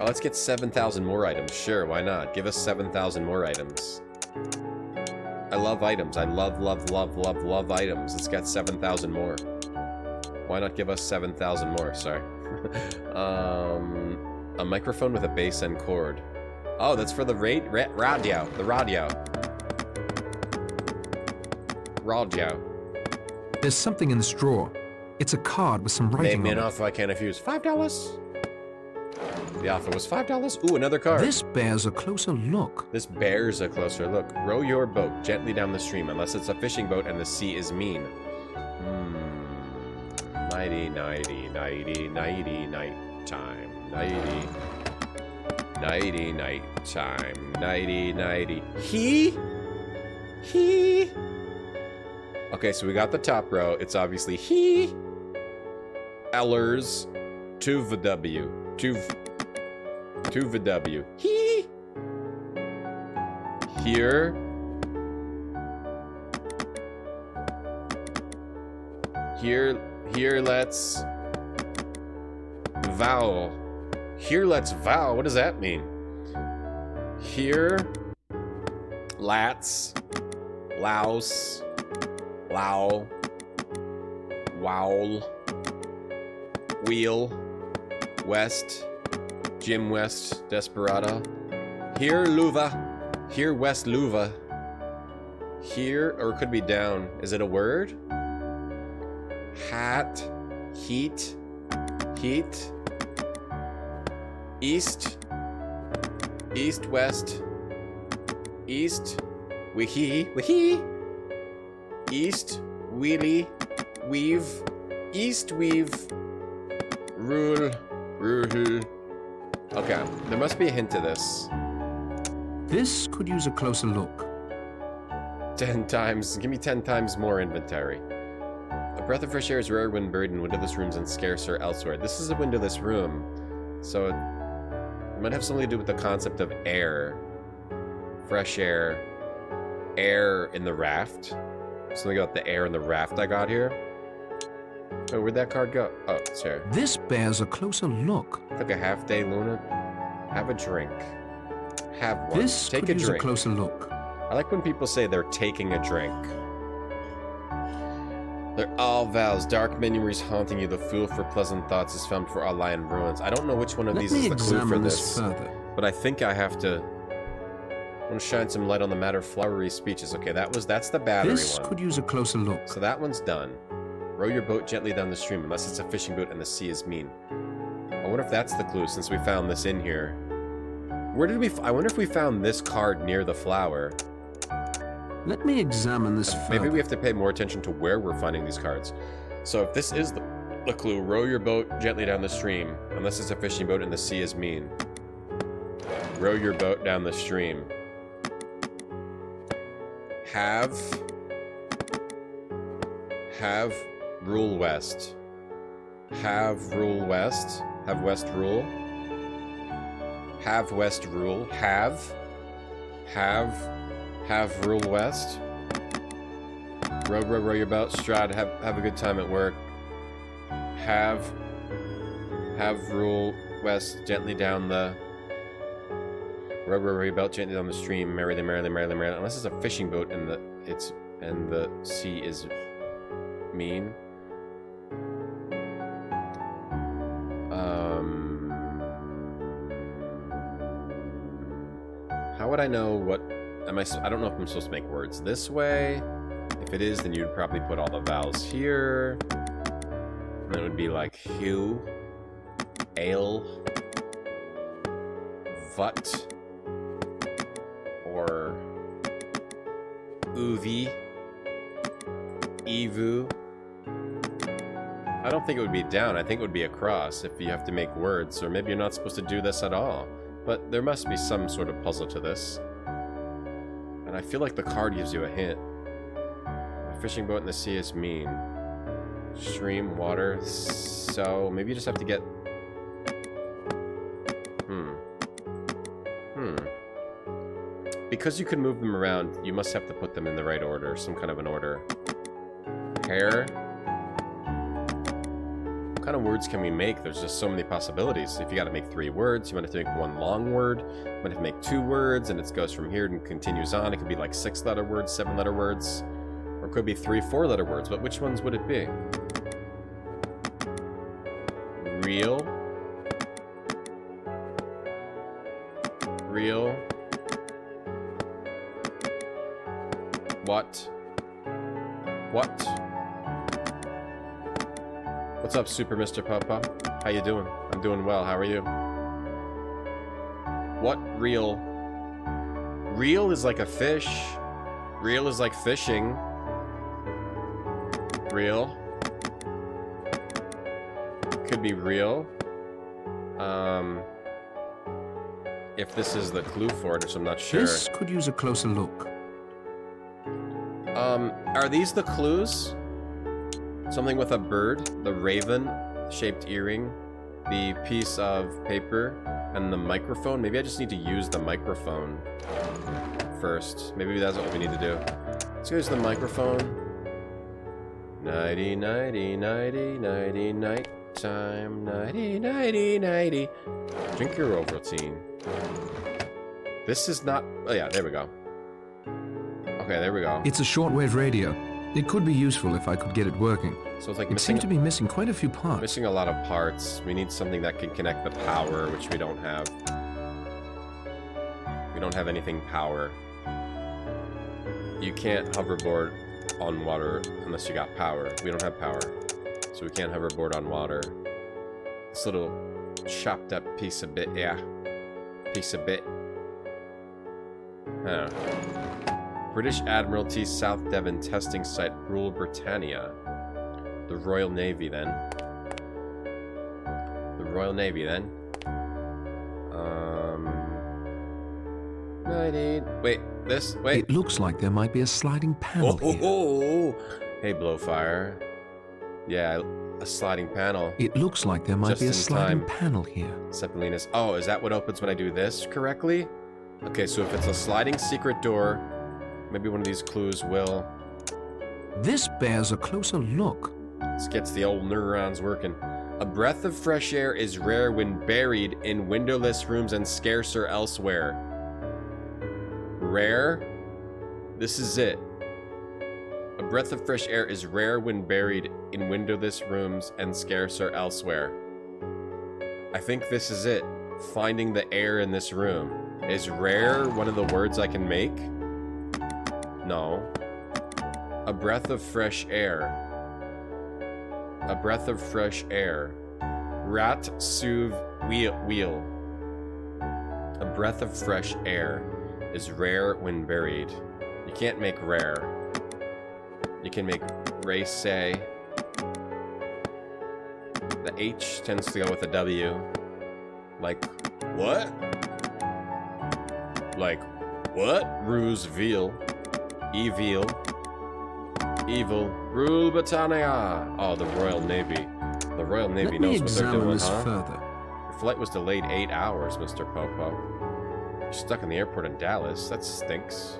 Oh, let's get 7,000 more items. Sure, why not? Give us 7,000 more items. I love items. I love items. Let's get 7,000 more. Why not give us 7,000 more? Sorry. A microphone with a bass and cord. Oh, that's for the radio. The radio. Radio. There's something in this drawer. It's a card with some writing on it. Name me an offer I can't refuse. $5. The offer was $5. Ooh, another card. This bears a closer look. This bears a closer look. Row your boat gently down the stream, unless it's a fishing boat and the sea is mean. Nighty, night time. Nighty, night time. Nighty. He. Okay, so we got the top row. It's obviously he. Ellers. To the W. To the W. He. Here. Here let's vowel. Here let's vow. What does that mean? Here. Lats. Louse. Low. Wowl. Wheel. West. Jim West. Desperado. Here Luva. Here West Luva. Here, or it could be down. Is it a word? Hat. Heat. Heat. East. East, west. East. Wee-hee. East. Wheelie. Weave. East, weave. Rule. Okay, there must be a hint to this. This could use a closer look. 10 times. Give me 10 times more inventory. A breath of fresh air is rare when buried in windowless rooms and scarcer elsewhere. This is a windowless room, so it might have something to do with the concept of air. Fresh air. Air in the raft. Something about the air in the raft I got here. Oh, where'd that card go? Oh, it's here. This bears a closer look. It's like a half-day Luna. Have a drink. Have one. This Take could a use drink. a closer look. I like when people say they're taking a drink. They're all vows. Dark memories haunting you. The fool for pleasant thoughts is found for all lie in ruins. I don't know which one of these is the clue for this. But I think I have to... I want to shine some light on the matter of flowery speeches. Okay, that's the battery This one. could use a closer look. So that one's done. Row your boat gently down the stream, unless it's a fishing boat and the sea is mean. I wonder if that's the clue, since we found this in here. Where did we... I wonder if we found this card near the flower. Let me examine this further. Maybe we have to pay more attention to where we're finding these cards. So if this is the clue, row your boat gently down the stream, unless it's a fishing boat and the sea is mean. Row your boat down the stream. Have rule west. Have rule west. Have west rule. Have west rule. Have rule west. Row your boat. Stride. Have a good time at work. Have rule west gently down the... Row your boat gently down the stream. Merrily. Unless it's a fishing boat and the sea is mean. How would I know what... I don't know if I'm supposed to make words this way. If it is, then you'd probably put all the vowels here. And it would be like hue, ale, vut, or uvi, evu. I don't think it would be down. I think it would be across if you have to make words, or maybe you're not supposed to do this at all. But there must be some sort of puzzle to this. And I feel like the card gives you a hint. A fishing boat in the sea is mean. Stream, water, so maybe you just have to get... Because you can move them around, you must have to put them in the right order, some kind of an order. Hair. What kind of words can we make? There's just so many possibilities. If you gotta make 3 words, you might have to make 1 long word, you might have to make 2 words, and it goes from here and continues on. It could be like 6-letter words, 7-letter words, or it could be 3 4-letter words, but which ones would it be? Real. Real. What? What's up, Super Mr. Papa? How you doing? I'm doing well. How are you? What real? Real is like a fish. Real is like fishing. Real. Could be real. If this is the clue for it, which I'm not sure. This could use a closer look. Are these the clues? Something with a bird, the raven-shaped earring, the piece of paper, and the microphone. Maybe I just need to use the microphone first. Maybe that's what we need to do. Let's use the microphone. Nighty, nighty, nighty, nighty, night time. Nighty, nighty, nighty. Drink your Ovaltine. This is not... Oh yeah, there we go. Okay, there we go. It's a shortwave radio. It could be useful if I could get it working. So it's like it seems to be missing quite a few parts. Missing a lot of parts. We need something that can connect the power, which we don't have. We don't have anything power. You can't hoverboard on water unless you got power. We don't have power. So we can't hoverboard on water. This little chopped up piece of bit, yeah. Piece of bit. Huh. British Admiralty South Devon testing site, Rule Britannia. The Royal Navy, then. The Royal Navy, then. Wait, this? Wait. It looks like there might be a sliding panel here. Hey, Blowfire. Yeah, a sliding panel. It looks like there might be a sliding panel here. Cephalinus. Oh, is that what opens when I do this correctly? Okay, so if it's a sliding secret door, maybe one of these clues will... This bears a closer look. This gets the old neurons working. A breath of fresh air is rare when buried in windowless rooms and scarcer elsewhere. Rare? This is it. A breath of fresh air is rare when buried in windowless rooms and scarcer elsewhere. I think this is it. Finding the air in this room. Is rare one of the words I can make? No. A breath of fresh air. A breath of fresh air. Rat suv wheel. A breath of fresh air is rare when buried. You can't make rare. You can make race. The H tends to go with a W. Like, what? Like, what? Ruse veal. Evil. Evil. Rule Britannia. Oh, the Royal Navy. The Royal Navy knows what they're doing, huh? Further. Your flight was delayed 8 hours, Mr. Popo. You're stuck in the airport in Dallas. That stinks.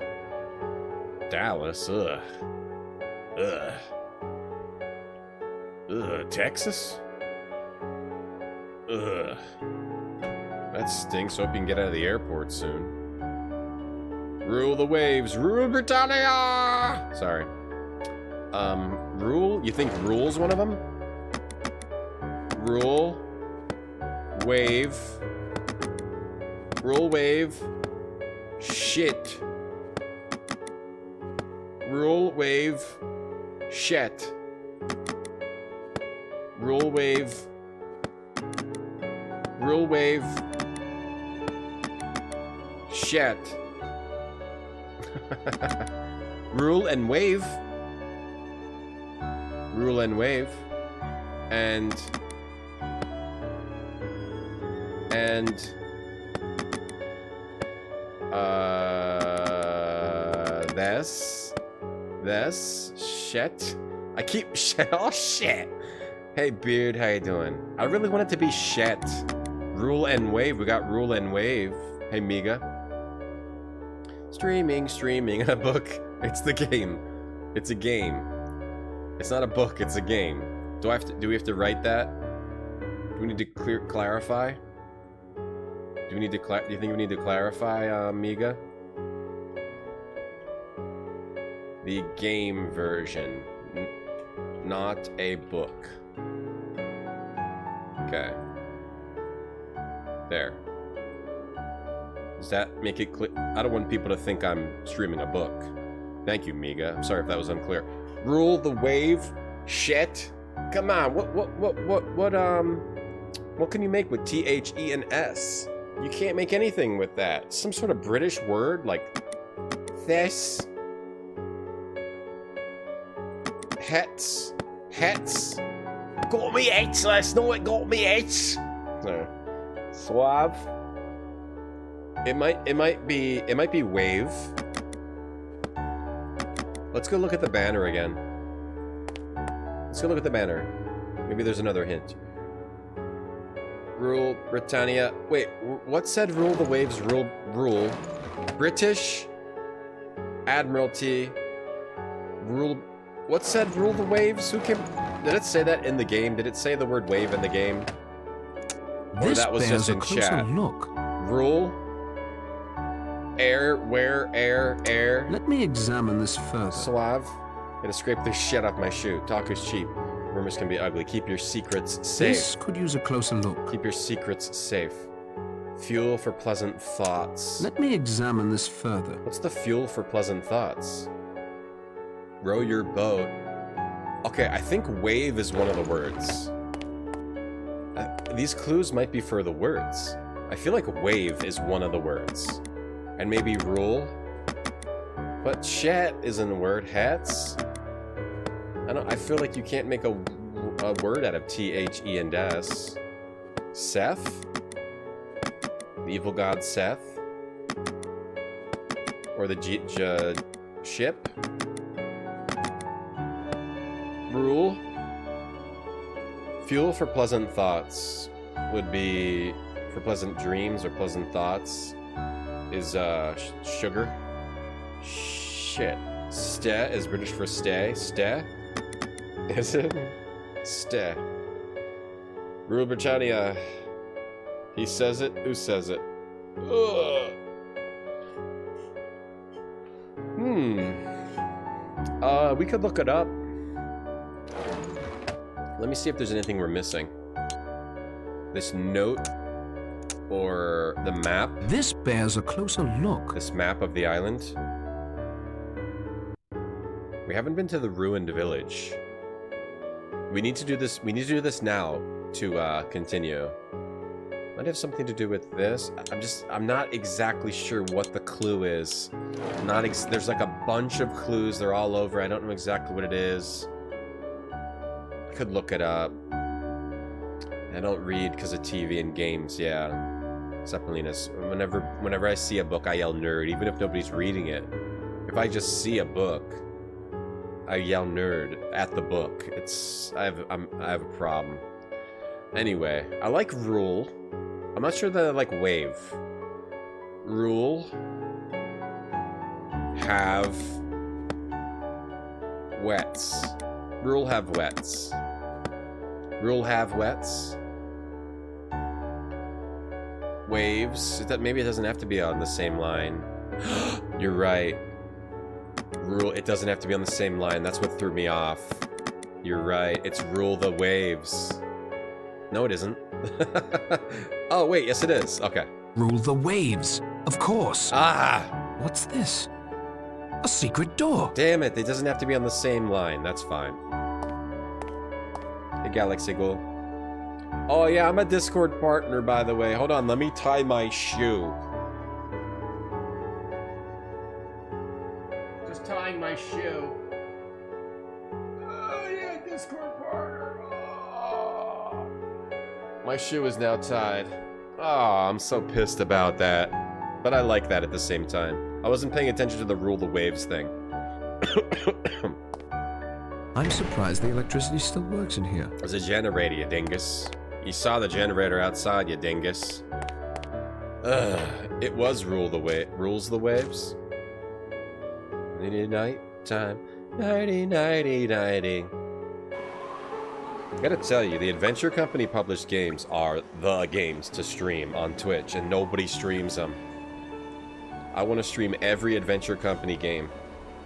Dallas? Ugh. Ugh. Ugh. Texas? Ugh. That stinks. Hope you can get out of the airport soon. Rule the waves. Rule Britannia! Sorry. Rule? You think rule's one of them? Rule. Wave. Rule wave. Shit. Rule wave. Shit. Rule wave. Rule wave. Shit. Rule and wave. Rule and wave. And this shit. I keep shit. Oh shit. Hey Beard, how you doing? I really want it to be shit. Rule and wave. We got rule and wave. Hey Miga. Streaming a book. It's the game. It's a game. It's not a book. It's a game. Do we have to write that? Do we need to clarify? Do you think we need to clarify, Miga? The game version, not a book. Okay. There. Does that make it clear? I don't want people to think I'm streaming a book. Thank you, Miga. I'm sorry if that was unclear. Rule the wave. Shit. Come on. What can you make with T-H-E and S? You can't make anything with that. Some sort of British word like this. Hets. Got me hets last night. Got me hets. No. Suave. It might be wave. Let's go look at the banner again. Let's go look at the banner. Maybe there's another hint. Rule Britannia. Wait, what said rule the waves? Rule. British Admiralty. Rule. What said rule the waves? Who came? Did it say that in the game? Did it say the word wave in the game? Or that was just in chat? Look. Rule. Air, where, air. Let me examine this further. Suave. Gonna scrape this shit off my shoe. Talk is cheap. Rumors can be ugly. Keep your secrets safe. This could use a closer look. Keep your secrets safe. Fuel for pleasant thoughts. Let me examine this further. What's the fuel for pleasant thoughts? Row your boat. Okay, I think wave is one of the words. These clues might be for the words. I feel like wave is one of the words. And maybe rule. But chat isn't a word. Hats? I feel like you can't make a word out of T-H-E and S. Seth? The evil god Seth? Or the ship? Rule? Fuel for pleasant thoughts would be for pleasant dreams or pleasant thoughts is sugar. Shit. Ste is British for stay. Ste? Is it? Ste. Rule Britannia. He says it. Who says it? Ugh. We could look it up. Let me see if there's anything we're missing. This note or the map. This bears a closer look. This map of the island. We haven't been to the ruined village. We need to do this. We need to do this now to continue. Might have something to do with this. I'm not exactly sure what the clue is. There's like a bunch of clues. They're all over. I don't know exactly what it is. I could look it up. I don't read because of TV and games. Yeah. Zeppelinas. Whenever I see a book, I yell nerd, even if nobody's reading it. If I just see a book, I yell nerd at the book. I have a problem. Anyway, I like rule. I'm not sure that I like wave. Rule. Have. Wets. Rule have wets. Rule have wets. Waves. Maybe it doesn't have to be on the same line. You're right. Rule. It doesn't have to be on the same line. That's what threw me off. You're right. It's rule the waves. No, it isn't. Oh, wait. Yes, it is. Okay. Rule the waves. Of course. Ah! What's this? A secret door. Damn it. It doesn't have to be on the same line. That's fine. Hey, Galaxy Ghoul. Oh, yeah. I'm a Discord partner, by the way. Hold on. Let me tie my shoe. Just tying my shoe. Oh, yeah. Discord partner. Oh. My shoe is now tied. Oh, I'm so pissed about that. But I like that at the same time. I wasn't paying attention to the rule the waves thing. I'm surprised the electricity still works in here. There's a generator, you dingus. You saw the generator outside, you dingus. It was rules the waves. Nighty time. Nighty, nighty, nighty. I gotta tell you, the Adventure Company published games are the games to stream on Twitch, and nobody streams them. I want to stream every Adventure Company game.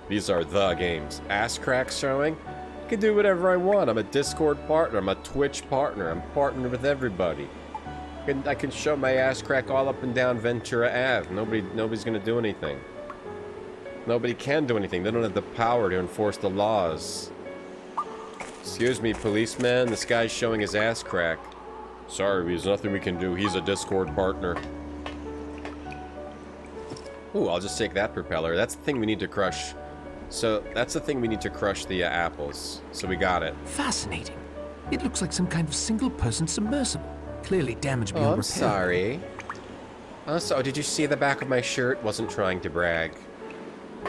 These are the games. Ass crack showing? I can do whatever I want. I'm a Discord partner. I'm a Twitch partner. I'm partnered with everybody. I can show my ass crack all up and down Ventura Ave. Nobody's gonna do anything. Nobody can do anything. They don't have the power to enforce the laws. Excuse me, policeman. This guy's showing his ass crack. Sorry, there's nothing we can do. He's a Discord partner. Ooh, I'll just take that propeller. That's the thing we need to crush. So, that's the thing we need to crush the apples. So we got it. Fascinating. It looks like some kind of single-person submersible. Clearly damaged beyond repair. repair. Sorry. Oh, so did you see the back of my shirt? Wasn't trying to brag. I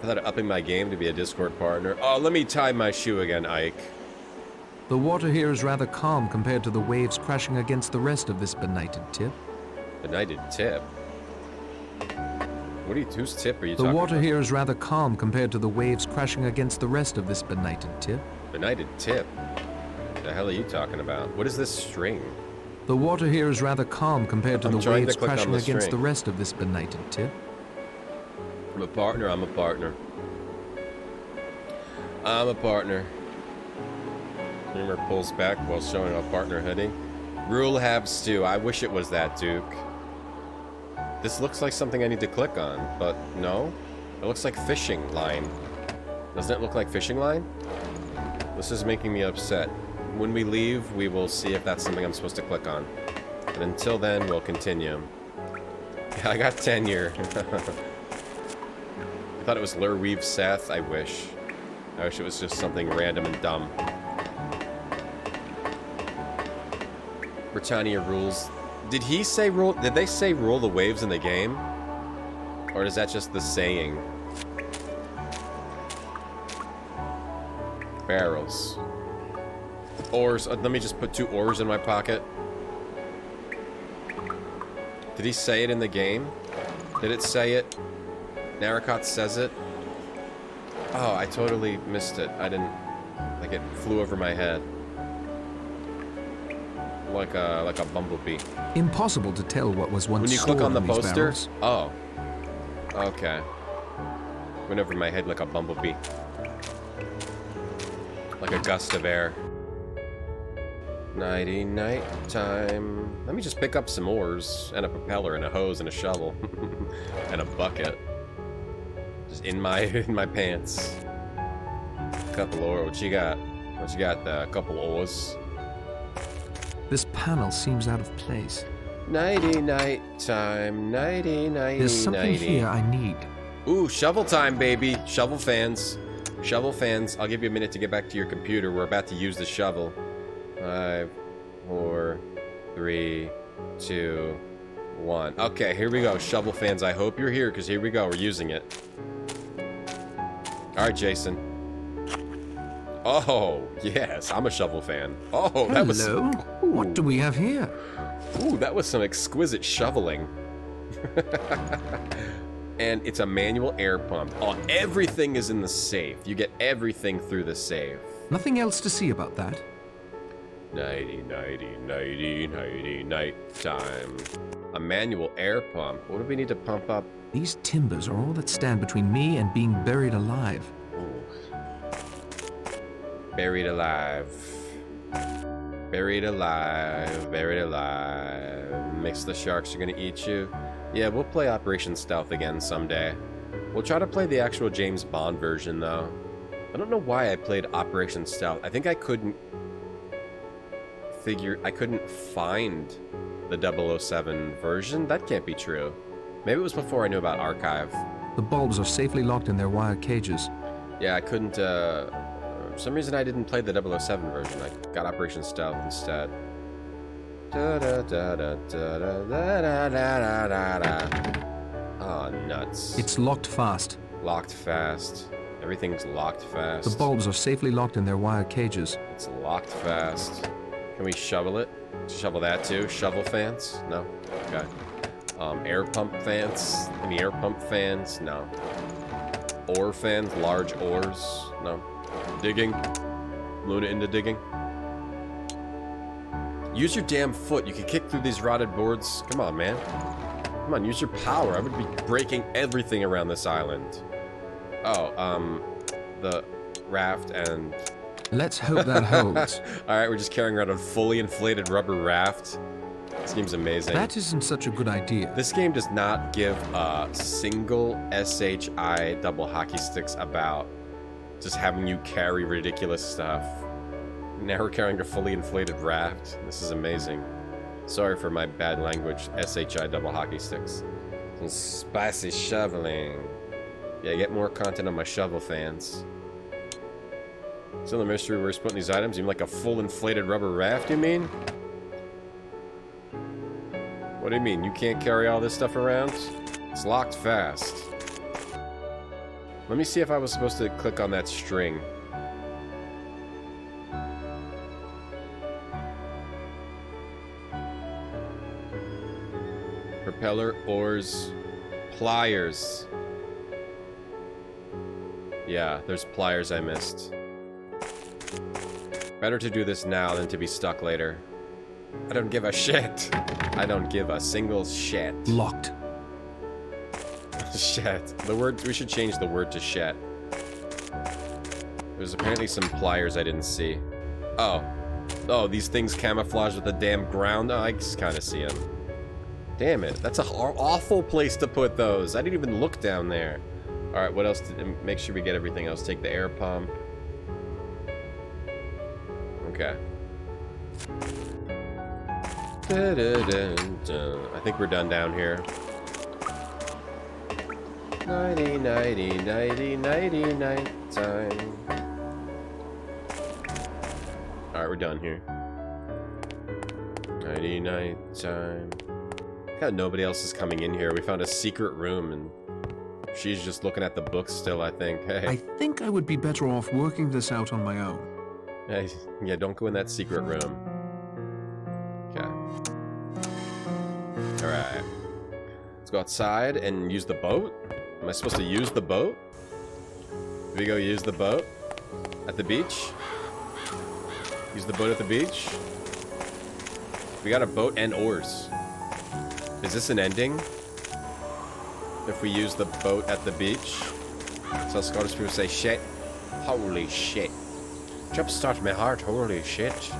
thought of upping my game to be a Discord partner. Oh, let me tie my shoe again, Ike. The water here is rather calm compared to the waves crashing against the rest of this benighted tip. Benighted tip? Whose tip are you talking about? The water here is rather calm compared to the waves crashing against the rest of this benighted tip. Benighted tip? What the hell are you talking about? What is this string? The water here is rather calm compared to the waves crashing against the rest of this benighted tip. I'm a partner. I'm a partner. I'm a partner. Rumor pulls back while showing a partner heading. Rule have stew. I wish it was that, Duke. This looks like something I need to click on, but no. It looks like fishing line. Doesn't it look like fishing line? This is making me upset. When we leave, we will see if that's something I'm supposed to click on. But until then, we'll continue. I got tenure. I thought it was Lure Weave Seth. I wish it was just something random and dumb. Britannia rules. Did he say rule? Did they say rule the waves in the game? Or is that just the saying? Barrels. Oars. Let me just put 2 oars in my pocket. Did he say it in the game? Did it say it? Narracot says it? Oh, I totally missed it. I didn't... Like, it flew over my head. like a bumblebee. Impossible to tell what was once when you click on the poster. Barrels. Oh, okay. Went over my head like a bumblebee, like a gust of air. Nighty night time. Let me just pick up some oars and a propeller and a hose and a shovel and a bucket. Just in my pants. Couple oars. What you got? What you got? A couple oars. This panel seems out of place. Nighty night time. Nighty nighty. There's something nighty. here I need. Ooh, shovel time, baby. Shovel fans. Shovel fans. I'll give you a minute to get back to your computer. We're about to use the shovel. 5, 4, 3, 2, 1. Okay, here we go. Shovel fans, I hope you're here, because here we go. We're using it. Alright, Jason. Oh, yes. I'm a shovel fan. Oh, that was... Hello? What do we have here? Ooh, that was some exquisite shoveling. And it's a manual air pump. Oh, everything is in the safe. You get everything through the safe. Nothing else to see about that? Nighty, nighty, nighty, nighty, night time. A manual air pump. What do we need to pump up? These timbers are all that stand between me and being buried alive. Ooh. Buried alive. Buried alive. Buried alive. Mix the sharks are gonna eat you. Yeah, we'll play Operation Stealth again someday. We'll try to play the actual James Bond version, though. I don't know why I played Operation Stealth. I think I couldn't find the 007 version. That can't be true. Maybe it was before I knew about Archive. The bulbs are safely locked in their wire cages. Yeah, I couldn't, for some reason I didn't play the 007 version. I got Operation Stealth instead. Oh, nuts. It's locked fast. Locked fast. Everything's locked fast. The bulbs are safely locked in their wire cages. It's locked fast. Can we shovel it? Shovel that too? Shovel fans? No? Okay. Air pump fans? Any air pump fans? No. Ore fans? Large ores? No. Digging? Load it into digging? Use your damn foot. You can kick through these rotted boards. Come on, man. Come on, use your power. I would be breaking everything around this island. Oh, the raft and... Let's hope that holds. Alright, we're just carrying around a fully inflated rubber raft. This game's amazing. That isn't such a good idea. This game does not give a single SHI double hockey sticks about just having you carry ridiculous stuff. Now we're carrying a fully inflated raft. This is amazing. Sorry for my bad language, SHI double hockey sticks. Some spicy shoveling. Yeah, get more content on my shovel fans. Still a mystery where he's putting these items. You mean like a full inflated rubber raft, you mean? What do you mean? You can't carry all this stuff around? It's locked fast. Let me see if I was supposed to click on that string. Propeller, oars, pliers. Yeah, there's pliers I missed. Better to do this now than to be stuck later. I don't give a shit. I don't give a single shit. Locked. Shit. The word, we should change the word to shit. There's apparently some pliers I didn't see. Oh. Oh, these things camouflage with the damn ground. Oh, I just kind of see them. Damn it. That's an awful place to put those. I didn't even look down there. Alright, what else? Make sure we get everything else. Take the air pump. Okay. I think we're done down here. Nighty, nighty, nighty, nighty, night time. Alright, we're done here. Nighty, night time. God, nobody else is coming in here. We found a secret room and she's just looking at the books still, I think. Hey. I think I would be better off working this out on my own. Hey, yeah, don't go in that secret room. Okay. Alright. Let's go outside and use the boat. Am I supposed to use the boat? Do we go use the boat? At the beach? Use the boat at the beach? We got a boat and oars. Is this an ending? If we use the boat at the beach? So Scottish people say, shit. Holy shit. Jumpstart my heart, holy shit.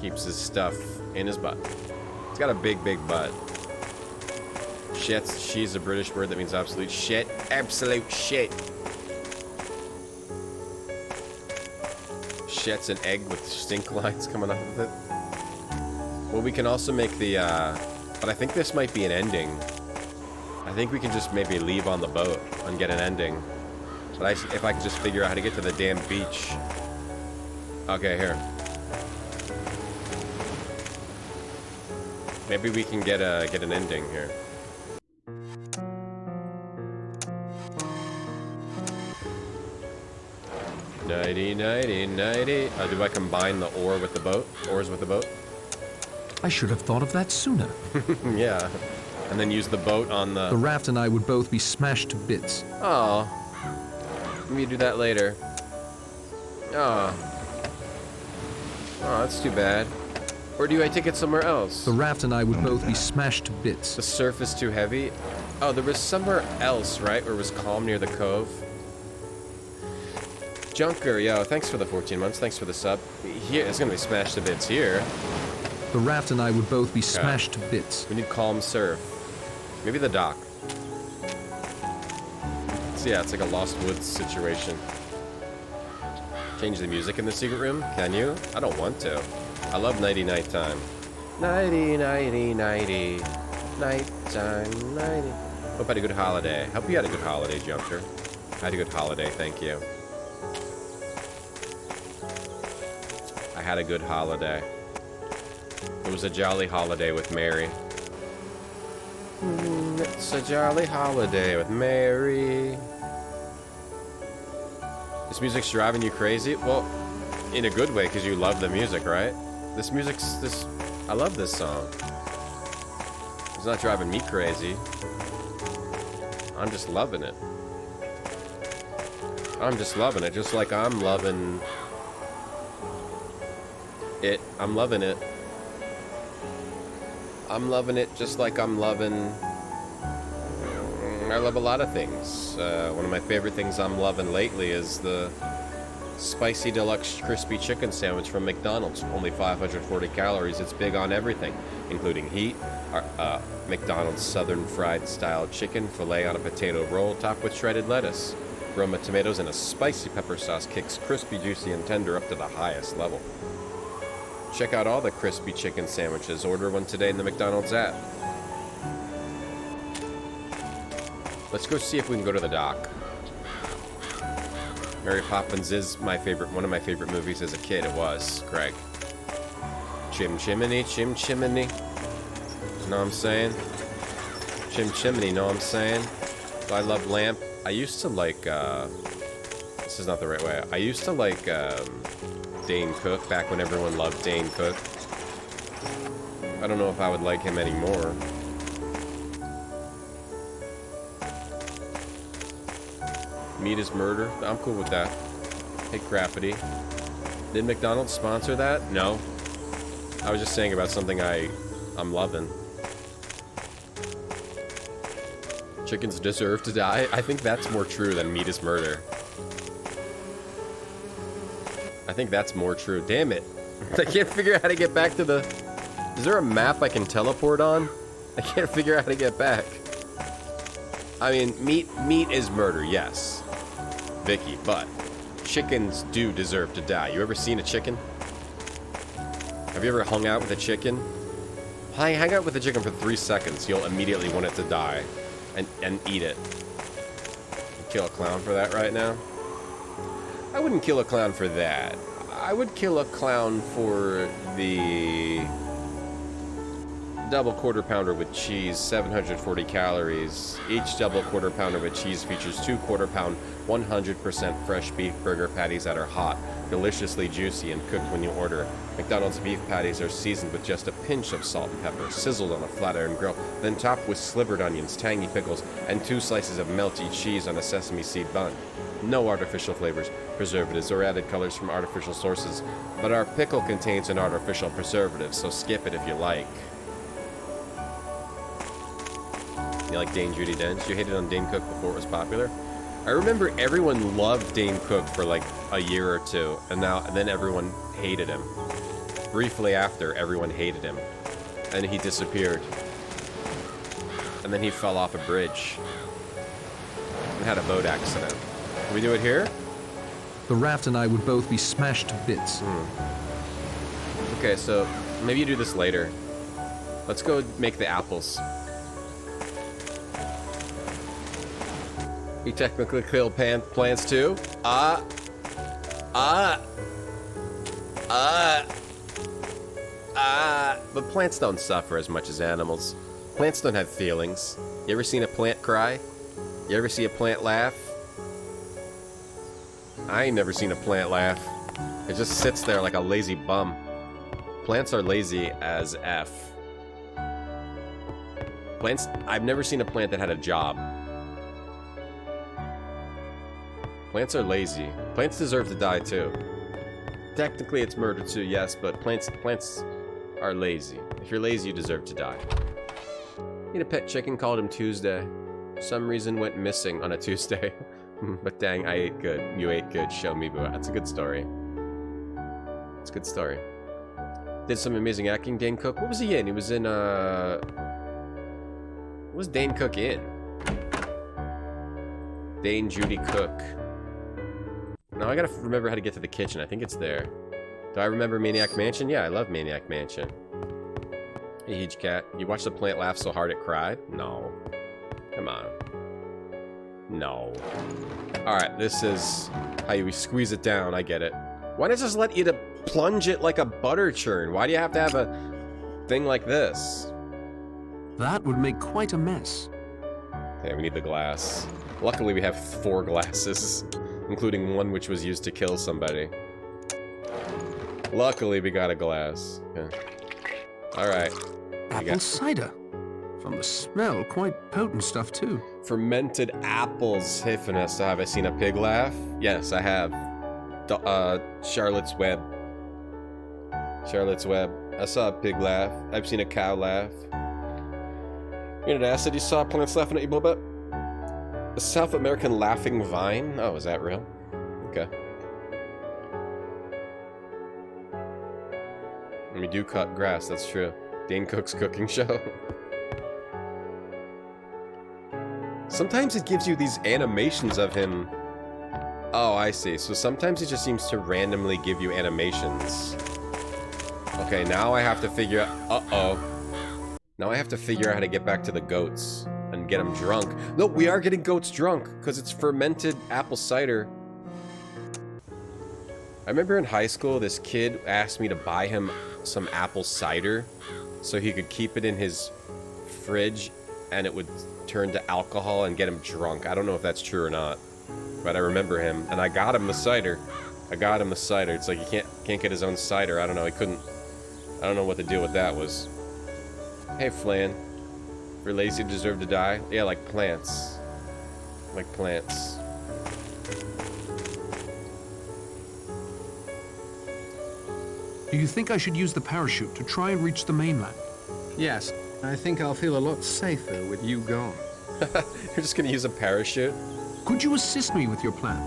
Keeps his stuff in his butt. He's got a big, big butt. Shit's, she's a British word that means absolute shit. Absolute shit. Shit's an egg with stink lines coming off of it. Well, we can also make the, but I think this might be an ending. I think we can just maybe leave on the boat and get an ending. But if I could just figure out how to get to the damn beach. Okay, here. Maybe we can get an ending here. Nighty, nighty, nighty. Do I combine the oar with the boat? Oars with the boat? I should have thought of that sooner. Yeah. And then use the boat on the... The raft and I would both be smashed to bits. Oh. Let me do that later. Oh. Oh, that's too bad. Or do I take it somewhere else? The raft and I would both be smashed to bits. The surf is too heavy? Oh, there was somewhere else, right? Where it was calm near the cove? Junker, yo, thanks for the 14 months. Thanks for the sub. Here, it's gonna be smashed to bits here. The raft and I would both be smashed to bits. We need calm surf. Maybe the dock. So yeah, it's like a Lost Woods situation. Change the music in the secret room? Can you? I don't want to. I love nighty night time. Nighty, nighty, nighty. Night time, nighty. Hope I had a good holiday. Hope you had a good holiday, Junker. I had a good holiday, thank you. I had a good holiday. It was a jolly holiday with Mary. It's a jolly holiday with Mary. This music's driving you crazy? Well, in a good way, because you love the music, right? This music's... I love this song. It's not driving me crazy. I'm just loving it. I'm just loving it, just like I'm loving... it. I'm loving it. I'm loving it just like I'm loving... I love a lot of things. One of my favorite things I'm loving lately is the spicy deluxe crispy chicken sandwich from McDonald's. Only 540 calories. It's big on everything, including heat. McDonald's southern fried style chicken fillet on a potato roll topped with shredded lettuce. Roma tomatoes and a spicy pepper sauce kicks crispy, juicy, and tender up to the highest level. Check out all the crispy chicken sandwiches. Order one today in the McDonald's app. Let's go see if we can go to the dock. Mary Poppins is my favorite, one of my favorite movies as a kid. It was, Craig. Chim chimney, chim chimney. Know what I'm saying? Chim chimney, know what I'm saying? So I love lamp. I used to like, this is not the right way. I used to like, Dane Cook, back when everyone loved Dane Cook. I don't know if I would like him anymore. Meat is murder. I'm cool with that. Hey, Crappity. Did McDonald's sponsor that? No. I was just saying about something I'm loving. Chickens deserve to die? I think that's more true than meat is murder. I think that's more true. Damn it. I can't figure out how to get back to the... Is there a map I can teleport on? I can't figure out how to get back. I mean, meat is murder, yes. Vicky, but chickens do deserve to die. You ever seen a chicken? Have you ever hung out with a chicken? Hang out with a chicken for 3 seconds. You'll immediately want it to die and eat it. You'd kill a clown for that right now? I wouldn't kill a clown for that. I would kill a clown for the double quarter pounder with cheese, 740 calories. Each double quarter pounder with cheese features 2 quarter-pound, 100% fresh beef burger patties that are hot, deliciously juicy, and cooked when you order. McDonald's beef patties are seasoned with just a pinch of salt and pepper, sizzled on a flat iron grill, then topped with slivered onions, tangy pickles, and 2 slices of melty cheese on a sesame seed bun. No artificial flavors, preservatives, or added colors from artificial sources, but our pickle contains an artificial preservative, so skip it if you like. You like Dane Judi Dench? You hated on Dane Cook before it was popular? I remember everyone loved Dane Cook for like a year or two, and then everyone hated him. Briefly after, everyone hated him. And he disappeared. And then he fell off a bridge. And had a boat accident. Can we do it here? The raft and I would both be smashed to bits. Okay, so maybe you do this later. Let's go make the apples. You technically kill plants too? But plants don't suffer as much as animals. Plants don't have feelings. You ever seen a plant cry? You ever see a plant laugh? I ain't never seen a plant laugh. It just sits there like a lazy bum. Plants are lazy as F. Plants, I've never seen a plant that had a job. Plants are lazy. Plants deserve to die too. Technically it's murder too, yes, but plants are lazy. If you're lazy, you deserve to die. Need a pet chicken, called him Tuesday. For some reason went missing on a Tuesday. But dang, I ate good. You ate good. Show me, boo. That's a good story. It's a good story. Did some amazing acting, Dane Cook. What was he in? He was in, what was Dane Cook in? Dane Judi Cook. Now I gotta remember how to get to the kitchen. I think it's there. Do I remember Maniac Mansion? Yeah, I love Maniac Mansion. Hey, Huge Cat. You watched the plant laugh so hard it cried? No. Come on. No. Alright, this is how you squeeze it down. I get it. Why not just let you to plunge it like a butter churn? Why do you have to have a thing like this? That would make quite a mess. Okay, we need the glass. Luckily, we have 4 glasses, including one which was used to kill somebody. Luckily, we got a glass. Okay. Alright. Apple cider. From the smell, quite potent stuff too. Fermented apples. Hey, Vanessa, have I seen a pig laugh? Yes, I have. Charlotte's Web. Charlotte's Web. I saw a pig laugh. I've seen a cow laugh. Unit Acid, you saw plants laughing at you a little bit? A South American laughing vine? Oh, is that real? Okay. We do cut grass, that's true. Dane Cook's cooking show. Sometimes it gives you these animations of him. Oh, I see. So sometimes it just seems to randomly give you animations. Okay, now I have to figure out... Uh-oh. Now I have to figure out how to get back to the goats and get them drunk. No, we are getting goats drunk because it's fermented apple cider. I remember in high school, this kid asked me to buy him some apple cider so he could keep it in his fridge and it would turn to alcohol and get him drunk. I don't know if that's true or not, but I remember him, and I got him the cider. I got him the cider. It's like he can't get his own cider. I don't know. He couldn't. I don't know what the deal with that was. Hey, Flan. If you're lazy, you deserve to die. Yeah, like plants. Like plants. Do you think I should use the parachute to try and reach the mainland? Yes. I think I'll feel a lot safer with you gone. You're just gonna use a parachute? Could you assist me with your plan?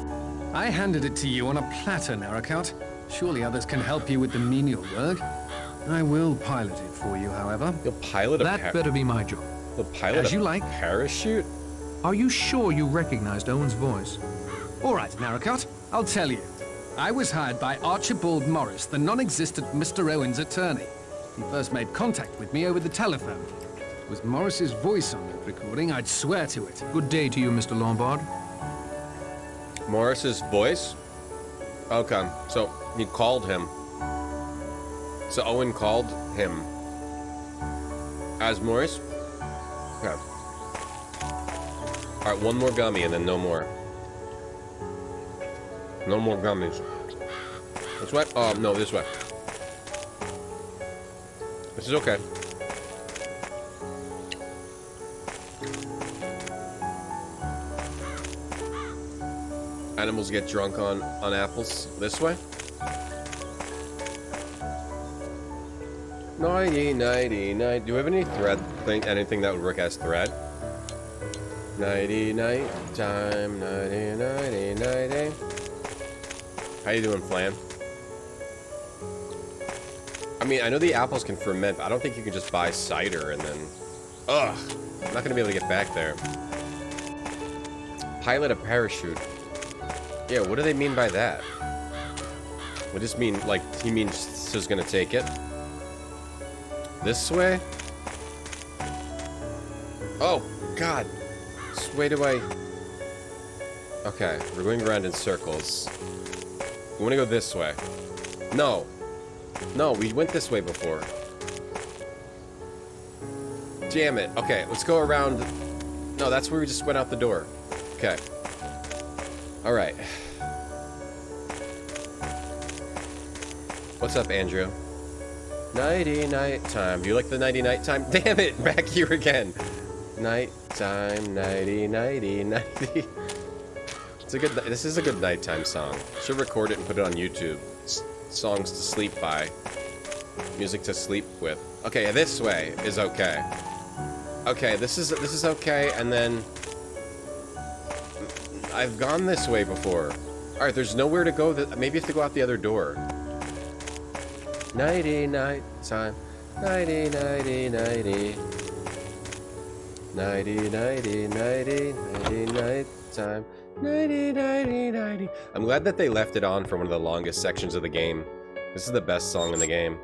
I handed it to you on a platter, Narracout. Surely others can help you with the menial work. I will pilot it for you, however. You'll pilot a That better be my job. You'll pilot As you like. Parachute? Are you sure you recognized Owen's voice? All right, Narracout. I'll tell you. I was hired by Archibald Morris, the non-existent Mr. Owen's attorney. He first made contact with me over the telephone. With Morris's voice on that recording, I'd swear to it. Good day to you, Mr. Lombard. Morris's voice? Okay, so he called him. So Owen called him. Asmoris? Okay. Alright, one more gummy and then no more. No more gummies. This way? Oh, no, this way. This is okay. Animals get drunk on apples. This way? 90, 90, 90. Do we have any thread thing? Anything that would work as thread? 90, night time. 90, 90, 90. How you doing, Flan? I mean, I know the apples can ferment, but I don't think you can just buy cider and then... Ugh! I'm not gonna be able to get back there. Pilot a parachute. Yeah, what do they mean by that? What does mean, like, he means he's gonna take it? This way? Oh, God! Which way do I... Okay, we're going around in circles. We wanna go this way. No! No, we went this way before. Damn it. Okay, let's go around... No, that's where we just went out the door. Okay. Alright. What's up, Andrew? Nighty night time. Do you like the nighty night time? Damn it! Back here again. Night time, nighty, nighty, nighty. It's a good. This is a good nighttime song. Should record it and put it on YouTube. Songs to sleep by. Music to sleep with. Okay, this way is okay. Okay, this is okay, and then I've gone this way before. All right, there's nowhere to go. Maybe you have to go out the other door. Nighty night time, nighty nighty nighty, nighty nighty nighty nighty night time, nighty nighty nighty. I'm glad that they left it on for one of the longest sections of the game. This is the best song in the game.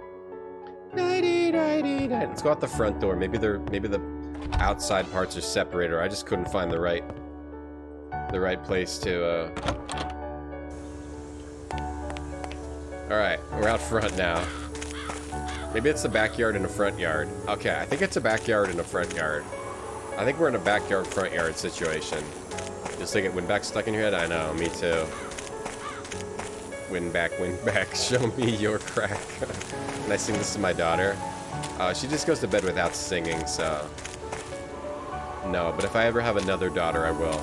Nighty nighty night. Let's go out the front door. Maybe the outside parts are separated. Or I just couldn't find the right place to. All right, we're out front now. Maybe it's the backyard and a front yard. Okay, I think it's a backyard and a front yard. I think we're in a backyard, front yard situation. Just like it went back stuck in your head? I know, me too. Win back, show me your crack. And I sing this to my daughter. She just goes to bed without singing, so... No, but if I ever have another daughter, I will.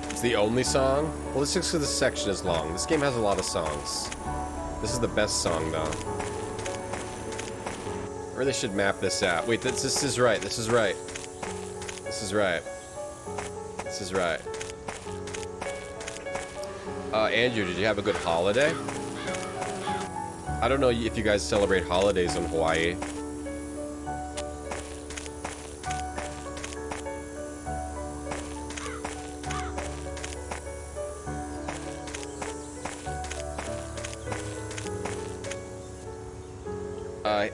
It's the only song? Well, it's just because this section is long. This game has a lot of songs. This is the best song, though. I really should map this out. Wait, this is right. This is right. This is right. This is right. Andrew, did you have a good holiday? I don't know if you guys celebrate holidays in Hawaii.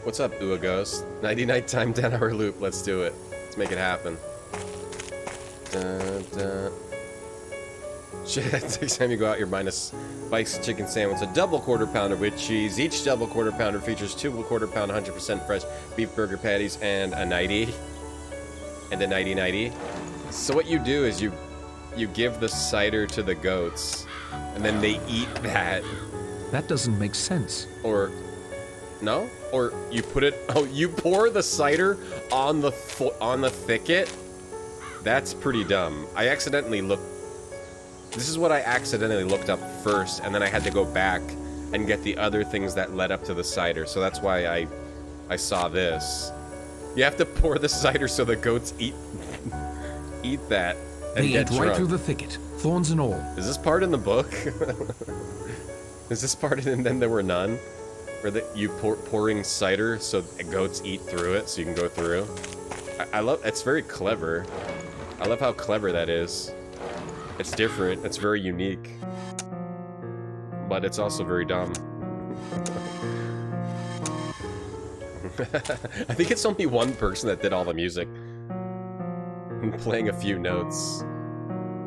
What's up, Ua Ghost? 90-night time, 10-hour loop. Let's do it. Let's make it happen. Dun, dun. Shit, next time you go out, you're minus Bike's chicken sandwich. A double quarter pounder with cheese. Each double quarter pounder features 2 quarter pound 100% fresh beef burger patties and a nighty. And a nighty. So what you do is you give the cider to the goats, and then they eat that. That doesn't make sense. Or... No? Or you put it... Oh, you pour the cider on the thicket? That's pretty dumb. I accidentally looked... This is what I accidentally looked up first, and then I had to go back and get the other things that led up to the cider. So that's why I saw this. You have to pour the cider so the goats eat that and they get ate drunk. right through the thicket, thorns and all. Is this part in the book? Is this part in Then There Were None? Where you pouring cider so goats eat through it so you can go through. I love... It's very clever. I love how clever that is. It's different. It's very unique. But it's also very dumb. I think it's only one person that did all the music. I'm playing a few notes.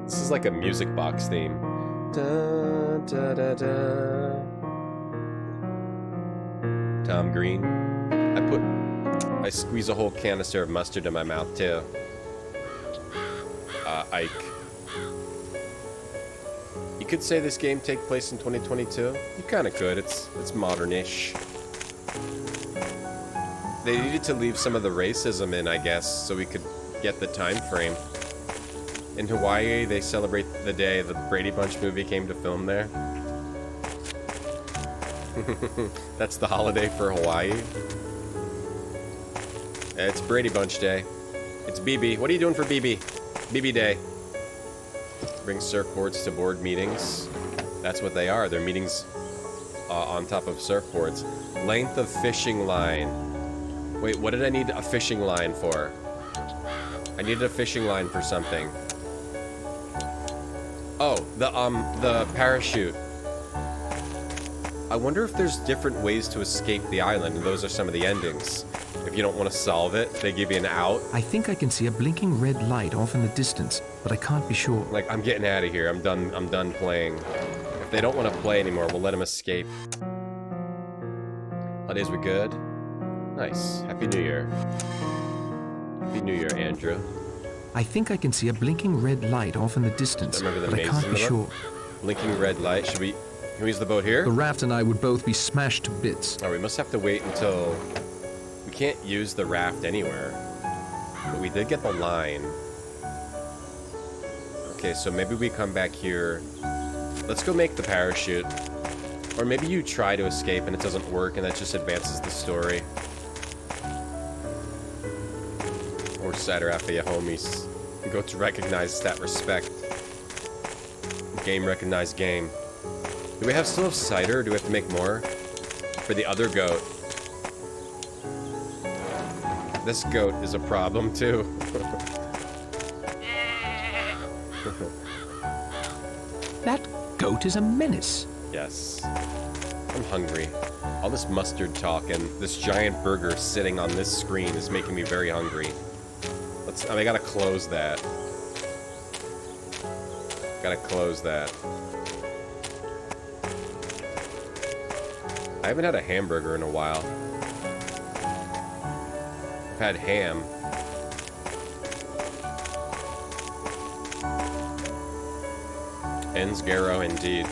This is like a music box theme. Da, da, da, da. Tom Green. I put I squeeze a whole canister of mustard in my mouth, too. Ike. You could say this game take place in 2022. You kind of could. It's modern-ish. They needed to leave some of the racism in, I guess, so we could get the time frame. In Hawaii, they celebrate the day the Brady Bunch movie came to film there. That's the holiday for Hawaii. It's Brady Bunch Day. It's BB. What are you doing for BB? BB Day. Bring surfboards to board meetings. That's what they are. They're meetings on top of surfboards. Length of fishing line. Wait, what did I need a fishing line for? I needed a fishing line for something. Oh, the parachute. I wonder if there's different ways to escape the island, and those are some of the endings. If you don't want to solve it, they give you an out. I think I can see a blinking red light off in the distance, but I can't be sure. Like, I'm getting out of here. I'm done playing. If they don't want to play anymore, we'll let them escape. Holidays were good. Nice. Happy New Year. Happy New Year, Andrew. I think I can see a blinking red light off in the distance, but I can't be sure. Blinking red light. Can we use the boat here? The raft and I would both be smashed to bits. Oh, we must have to wait until... We can't use the raft anywhere. But we did get the line. Okay, so maybe we come back here. Let's go make the parachute. Or maybe you try to escape and it doesn't work and that just advances the story. Or cider after your homies. Go to recognize stat respect. Game recognize game. Do we still have cider or do we have to make more? For the other goat. This goat is a problem too. That goat is a menace. Yes. I'm hungry. All this mustard talk and this giant burger sitting on this screen is making me very hungry. I gotta close that. Gotta close that. I haven't had a hamburger in a while. I've had ham. Ensgaro indeed.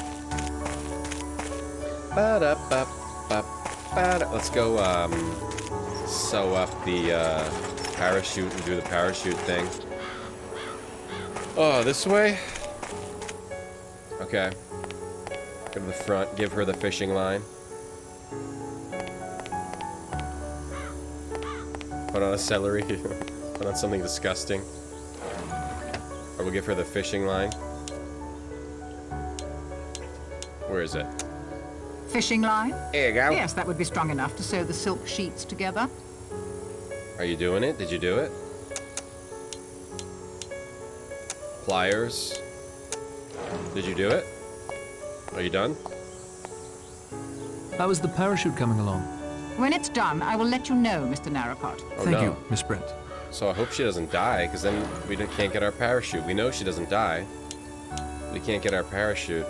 Let's go sew up the parachute and do the parachute thing. Oh, this way? Okay. Go to the front, give her the fishing line. Put on a celery. Put on something disgusting. Or we'll give her the fishing line. Where is it? Fishing line? There you go. Yes, that would be strong enough to sew the silk sheets together. Are you doing it? Did you do it? Pliers. Did you do it? Are you done? How is the parachute coming along? When it's done, I will let you know, Mr. Narrapot. Oh, Thank no. you, Miss Brent. So I hope she doesn't die, because then we can't get our parachute. We know she doesn't die. We can't get our parachute.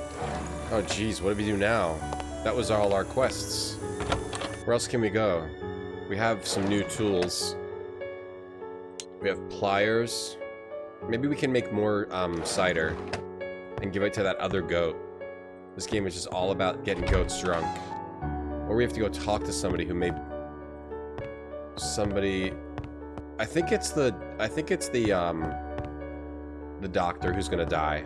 Oh, jeez, what do we do now? That was all our quests. Where else can we go? We have some new tools. We have pliers. Maybe we can make more cider and give it to that other goat. This game is just all about getting goats drunk. Or we have to go talk to somebody who may... Somebody... I think it's the doctor who's gonna die.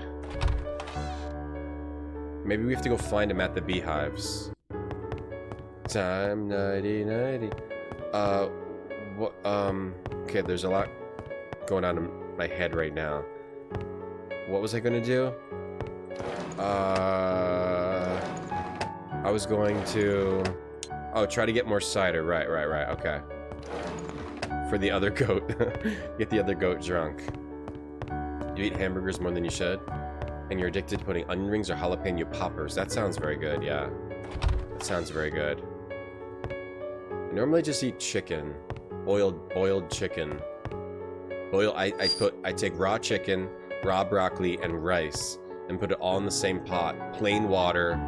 Maybe we have to go find him at the beehives. Time, nighty-nighty. Okay, there's a lot going on in my head right now. What was I gonna do? I was going to... Oh, try to get more cider. Right, okay. For the other goat. Get the other goat drunk. You eat hamburgers more than you should? And you're addicted to putting onion rings or jalapeno poppers. That sounds very good, yeah. That sounds very good. I normally just eat chicken. Boiled chicken. I take raw chicken, raw broccoli, and rice, and put it all in the same pot, plain water,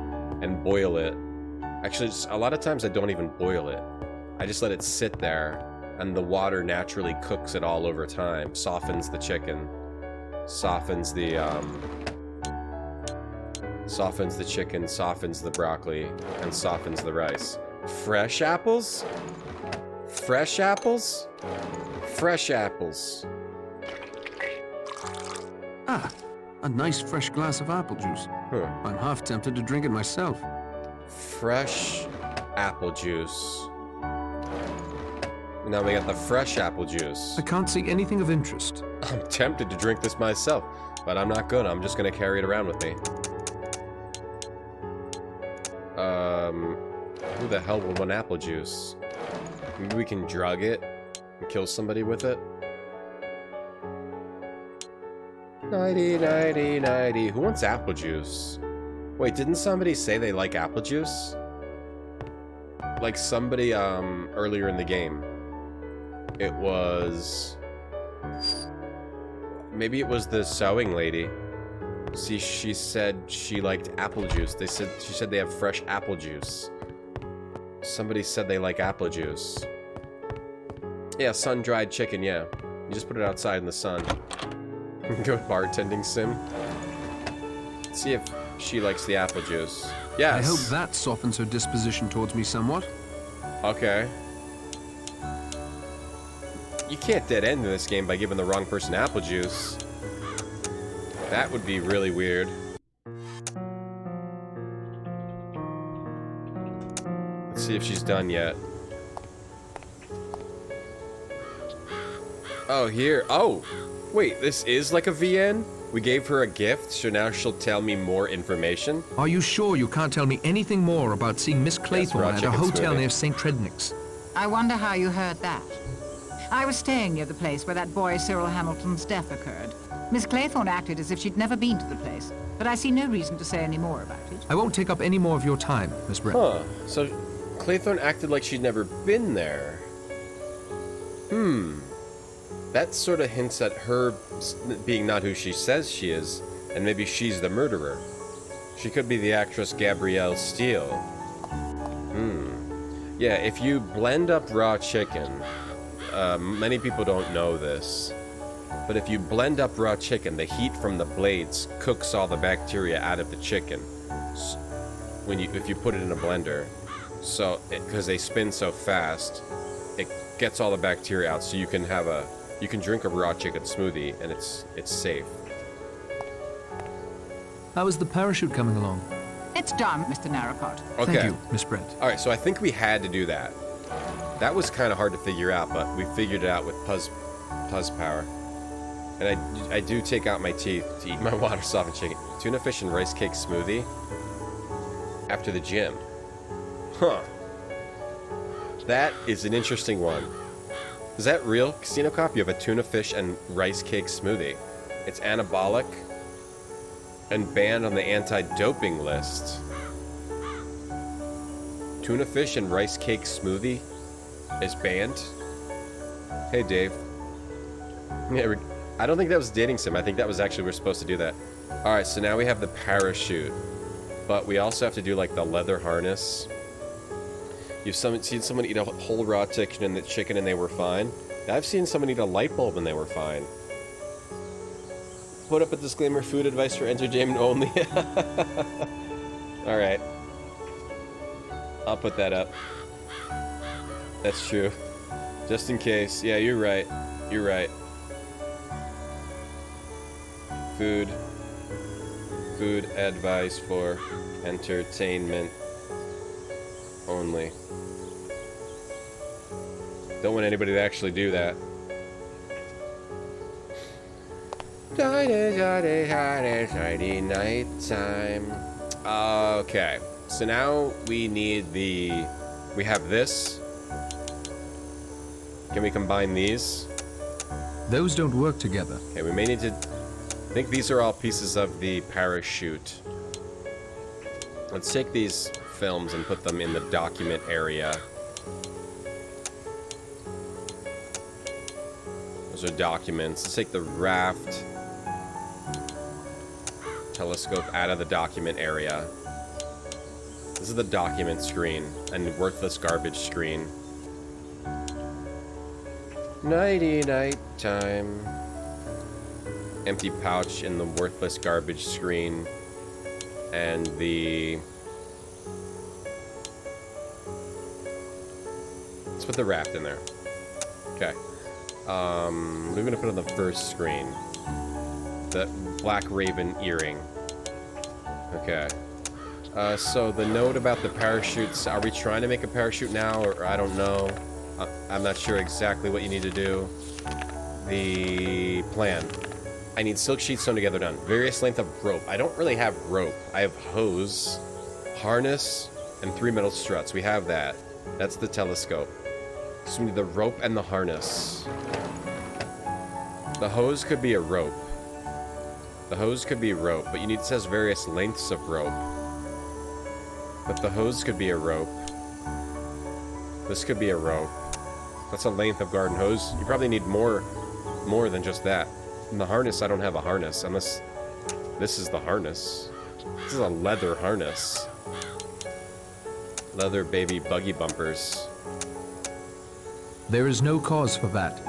and boil it. Actually, a lot of times I don't even boil it. I just let it sit there and the water naturally cooks it all over time, softens the chicken, softens the chicken, softens the broccoli, and softens the rice. Fresh apples? Fresh apples? Fresh apples. Ah, a nice fresh glass of apple juice. Huh. I'm half tempted to drink it myself. Fresh apple juice. Now we got the fresh apple juice. I can't see anything of interest. I'm tempted to drink this myself, but I'm not gonna. I'm just gonna carry it around with me. Who the hell would want apple juice? Maybe we can drug it and kill somebody with it? 90, 90, 90. Who wants apple juice? Wait, didn't somebody say they like apple juice? Like somebody, earlier in the game. It was... Maybe it was the sewing lady. See, she said she liked apple juice. She said they have fresh apple juice. Somebody said they like apple juice. Yeah, sun-dried chicken, yeah. You just put it outside in the sun. Go bartending sim. Let's see if she likes the apple juice. Yes. I hope that softens her disposition towards me somewhat. Okay. You can't dead end in this game by giving the wrong person apple juice. That would be really weird. Let's see if she's done yet. Oh, here. Oh! Wait, this is like a VN? We gave her a gift, so now she'll tell me more information? Are you sure you can't tell me anything more about seeing Miss Claythorne at a hotel near St. Trednick's? I wonder how you heard that. I was staying near the place where that boy Cyril Hamilton's death occurred. Miss Claythorne acted as if she'd never been to the place, but I see no reason to say any more about it. I won't take up any more of your time, Miss Brent. Huh. So Claythorne acted like she'd never been there. That sort of hints at her being not who she says she is, and maybe she's the murderer. She could be the actress Gabrielle Steele. Yeah, if you blend up raw chicken, many people don't know this, but if you blend up raw chicken, the heat from the blades cooks all the bacteria out of the chicken. If you put it in a blender, so because they spin so fast, it gets all the bacteria out, so you can drink a raw chicken smoothie and it's safe. How is the parachute coming along? It's done, Mr. Narracott. Okay. Thank you, Miss Brent. All right, so I think we had to do that. That was kind of hard to figure out, but we figured it out with Puzz power. And I do take out my teeth to eat my water softened chicken. Tuna fish and rice cake smoothie after the gym. Huh. That is an interesting one. Is that real? Casino Cop, you have a tuna fish and rice cake smoothie. It's anabolic and banned on the anti-doping list. Tuna fish and rice cake smoothie is banned? Hey, Dave. Yeah, I don't think that was dating sim. I think that was actually, we're supposed to do that. Alright, so now we have the parachute. But we also have to do, like, the leather harness. You've seen someone eat a whole raw chicken and they were fine. I've seen someone eat a light bulb and they were fine. Put up a disclaimer, food advice for entertainment only. Alright. I'll put that up. That's true. Just in case. Yeah, you're right. You're right. Food advice for entertainment only. Don't want anybody to actually do that. Friday night time. Okay, so now we need we have this. Can we combine these? Those don't work together. Okay, we may need to... I think these are all pieces of the parachute. Let's take these films and put them in the document area. Those are documents. Let's take the raft telescope out of the document area. This is the document screen and worthless garbage screen. Nighty-night time. Empty pouch in the worthless garbage screen. And the... Let's put the raft in there. Okay. We're gonna put on the first screen. The Black Raven earring. Okay. So the note about the parachutes, are we trying to make a parachute now, or I don't know. I'm not sure exactly what you need to do. The plan. I need silk sheets sewn together done. Various length of rope. I don't really have rope. I have hose, harness, and 3 metal struts. We have that. That's the telescope. So we need the rope and the harness. The hose could be a rope. The hose could be a rope, but you need, it says various lengths of rope. But the hose could be a rope. This could be a rope. That's a length of garden hose. You probably need more than just that. In the harness, I don't have a harness, unless this is the harness. This is a leather harness. Leather baby buggy bumpers. There is no cause for that.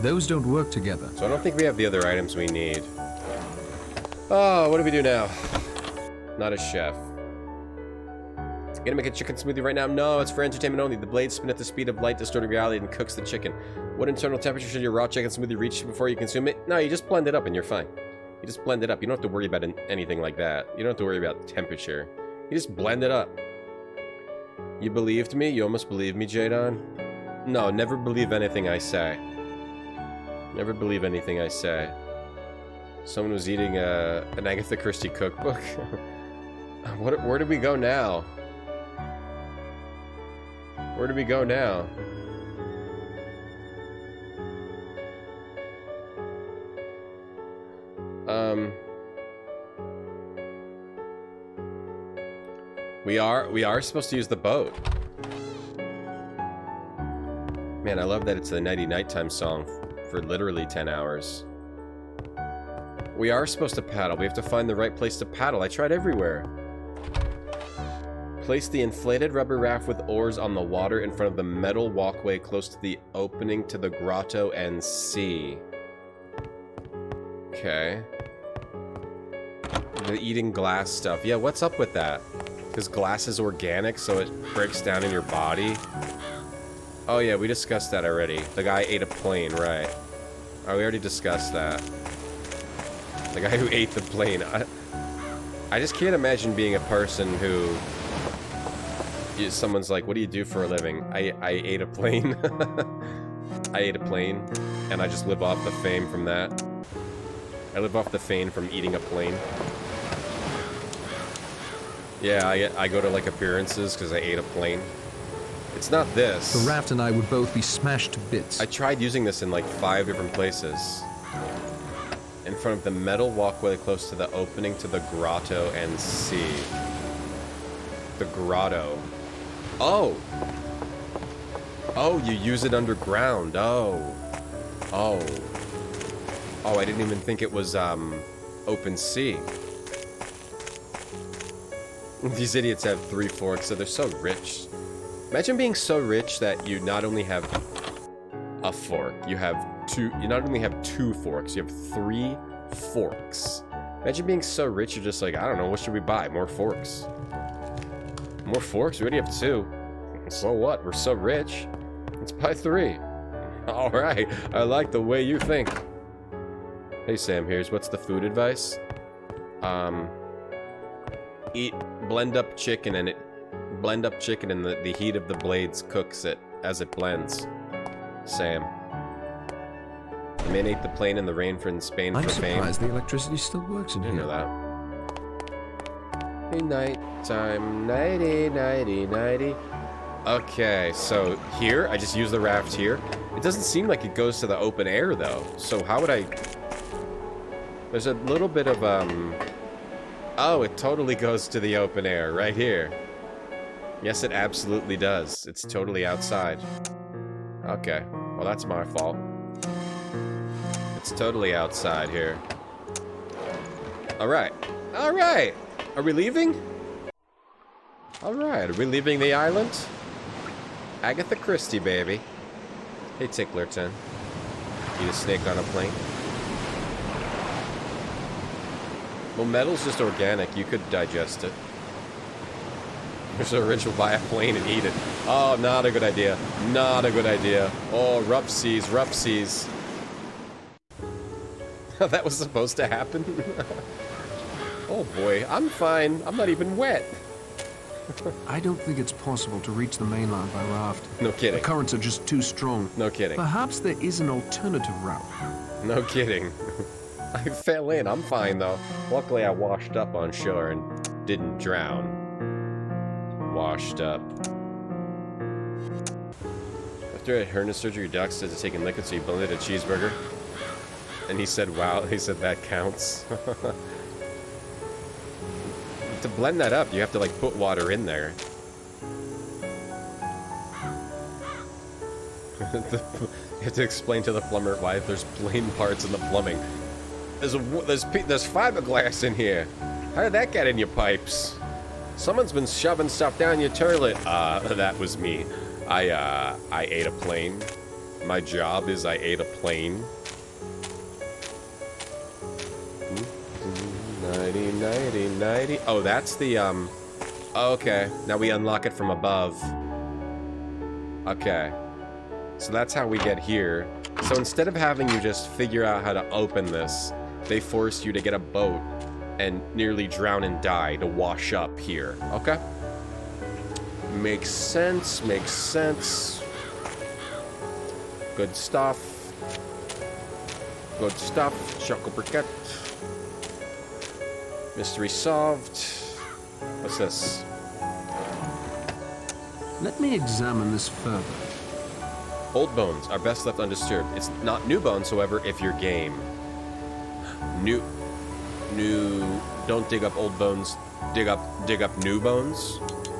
Those don't work together. So I don't think we have the other items we need. Oh, what do we do now? Not a chef. Gonna make a chicken smoothie right now? No, it's for entertainment only. The blades spin at the speed of light, distorting reality, and cooks the chicken. What internal temperature should your raw chicken smoothie reach before you consume it? No, you just blend it up and you're fine. You just blend it up. You don't have to worry about anything like that. You don't have to worry about temperature. You just blend it up. You believed me? You almost believed me, Jadon? No, never believe anything I say. Never believe anything I say. Someone was eating an Agatha Christie cookbook. Where do we go now? Where do we go now? We are supposed to use the boat. Man, I love that it's the nighty nighttime song for literally 10 hours. We are supposed to paddle. We have to find the right place to paddle. I tried everywhere. Place the inflated rubber raft with oars on the water in front of the metal walkway close to the opening to the grotto and sea. Okay. The eating glass stuff. Yeah, what's up with that? Because glass is organic, so it breaks down in your body. Oh yeah, we discussed that already. The guy ate a plane, right. Oh, we already discussed that. The guy who ate the plane. I just can't imagine being a person who... Someone's like, what do you do for a living? I ate a plane. I ate a plane, and I just live off the fame from that. I live off the fame from eating a plane. Yeah, I go to, like, appearances because I ate a plane. It's not this. The raft and I would both be smashed to bits. I tried using this in, like, 5 different places. In front of the metal walkway close to the opening to the grotto and sea. The grotto. Oh! Oh, you use it underground. Oh. Oh. Oh, I didn't even think it was, open sea. These idiots have 3 forks, so they're so rich. Imagine being so rich that you not only have a fork, you not only have 2 forks, you have 3 forks. Imagine being so rich, you're just like, I don't know, what should we buy? More forks. More forks? We already have 2. So what? We're so rich. Let's buy 3. Alright, I like the way you think. Hey Sam, here's what's the food advice? Blend up chicken and the heat of the blades cooks it as it blends. Sam. The man ate the plane in the rain in Spain for fame. I'm surprised the electricity still works in here. I didn't know that. Hey, nighttime, nighty, nighty, nighty. Okay, so here, I just use the raft here. It doesn't seem like it goes to the open air, though. So how would I... There's a little bit of, Oh, it totally goes to the open air, right here. Yes, it absolutely does. It's totally outside. Okay, well, that's my fault. It's totally outside here. Alright. Alright! Are we leaving? Alright, are we leaving the island? Agatha Christie, baby. Hey, Ticklerton. Eat a snake on a plane? Well, metal's just organic. You could digest it. There's a ritual, buy a plane and eat it. Oh, not a good idea. Not a good idea. Oh, rough seas, rough seas. That was supposed to happen? Oh boy, I'm fine. I'm not even wet. I don't think it's possible to reach the mainland by raft. No kidding. The currents are just too strong. No kidding. Perhaps there is an alternative route. No kidding. I fell in. I'm fine, though. Luckily, I washed up on shore and didn't drown. Washed up. After I had hernia surgery, your doc said to take liquid, so he blended a cheeseburger. And he said, wow. He said, that counts. To blend that up, you have to, like, put water in there. You have to explain to the plumber why there's plain parts in the plumbing. There's fiberglass in here. How did that get in your pipes? Someone's been shoving stuff down your toilet. That was me. I ate a plane. My job is I ate a plane. 90, 90, 90. Oh, that's the, okay. Now we unlock it from above. Okay. So that's how we get here. So instead of having you just figure out how to open this, they forced you to get a boat and nearly drown and die to wash up here. Okay? Makes sense, makes sense. Good stuff. Good stuff. Chocolate briquette. Mystery solved. What's this? Let me examine this further. Old bones are best left undisturbed. It's not new bones, however, if you're game. New, don't dig up old bones. Dig up new bones.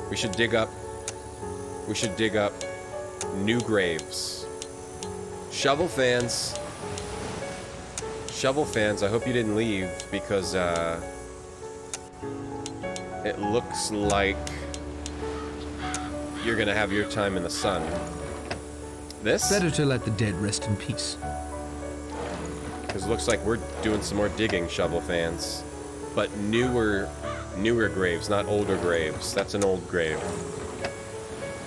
We should dig up new graves. Shovel fans. Shovel fans, I hope you didn't leave, because, it looks like you're gonna have your time in the sun. This? Better to let the dead rest in peace. Because it looks like we're doing some more digging, shovel fans. But newer graves, not older graves. That's an old grave.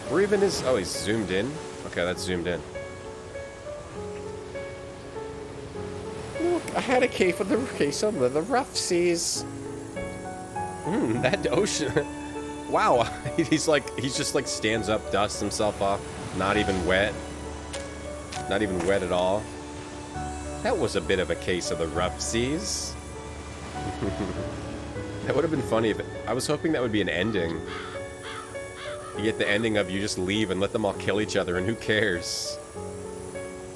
Where even is... Oh, he's zoomed in? Okay, that's zoomed in. Look, I had a case of the rough seas. That ocean... Wow, he just like stands up, dusts himself off. Not even wet. Not even wet at all. That was a bit of a case of the rough seas. That would have been funny if I was hoping that would be an ending. You get the ending of you just leave and let them all kill each other and who cares?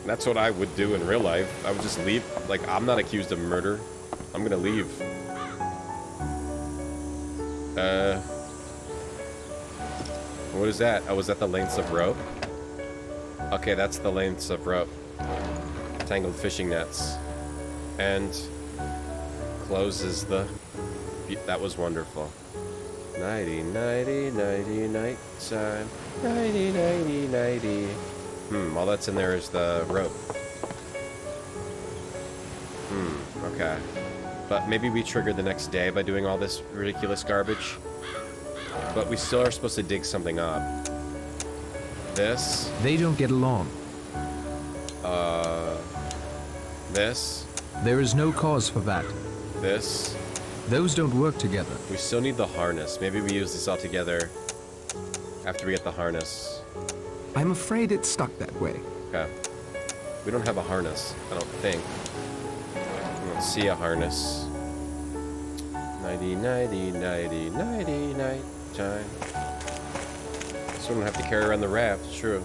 That's what I would do in real life. I would just leave. Like, I'm not accused of murder. I'm gonna leave. What is that? Oh, is that the lengths of rope? Okay, that's the lengths of rope. Tangled fishing nets. And closes the... That was wonderful. Nighty, nighty, nighty, night time. Nighty, nighty, nighty. All that's in there is the rope. Okay. But maybe we trigger the next day by doing all this ridiculous garbage. But we still are supposed to dig something up. This. They don't get along. This. There is no cause for that. This. Those don't work together. We still need the harness. Maybe we use this all together after we get the harness. I'm afraid it's stuck that way. Okay. We don't have a harness, I don't think. I don't see a harness. Nighty, nighty, nighty, nighty, night time. So we don't have to carry around the raft, true.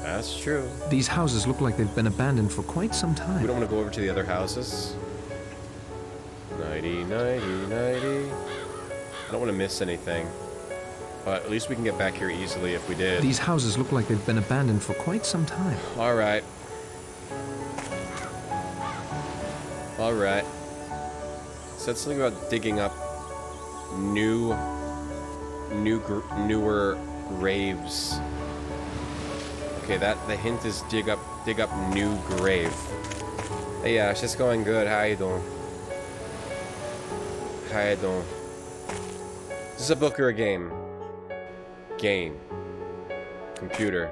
That's true. These houses look like they've been abandoned for quite some time. We don't want to go over to the other houses. Nighty, nighty, nighty. I don't want to miss anything. But at least we can get back here easily if we did. These houses look like they've been abandoned for quite some time. Alright. Alright. Said something about digging up newer graves. Okay, Okay, the hint is dig up new grave. Hey, it's just going good. How you doing? How you doing? Is this a book or a game? Game. Computer.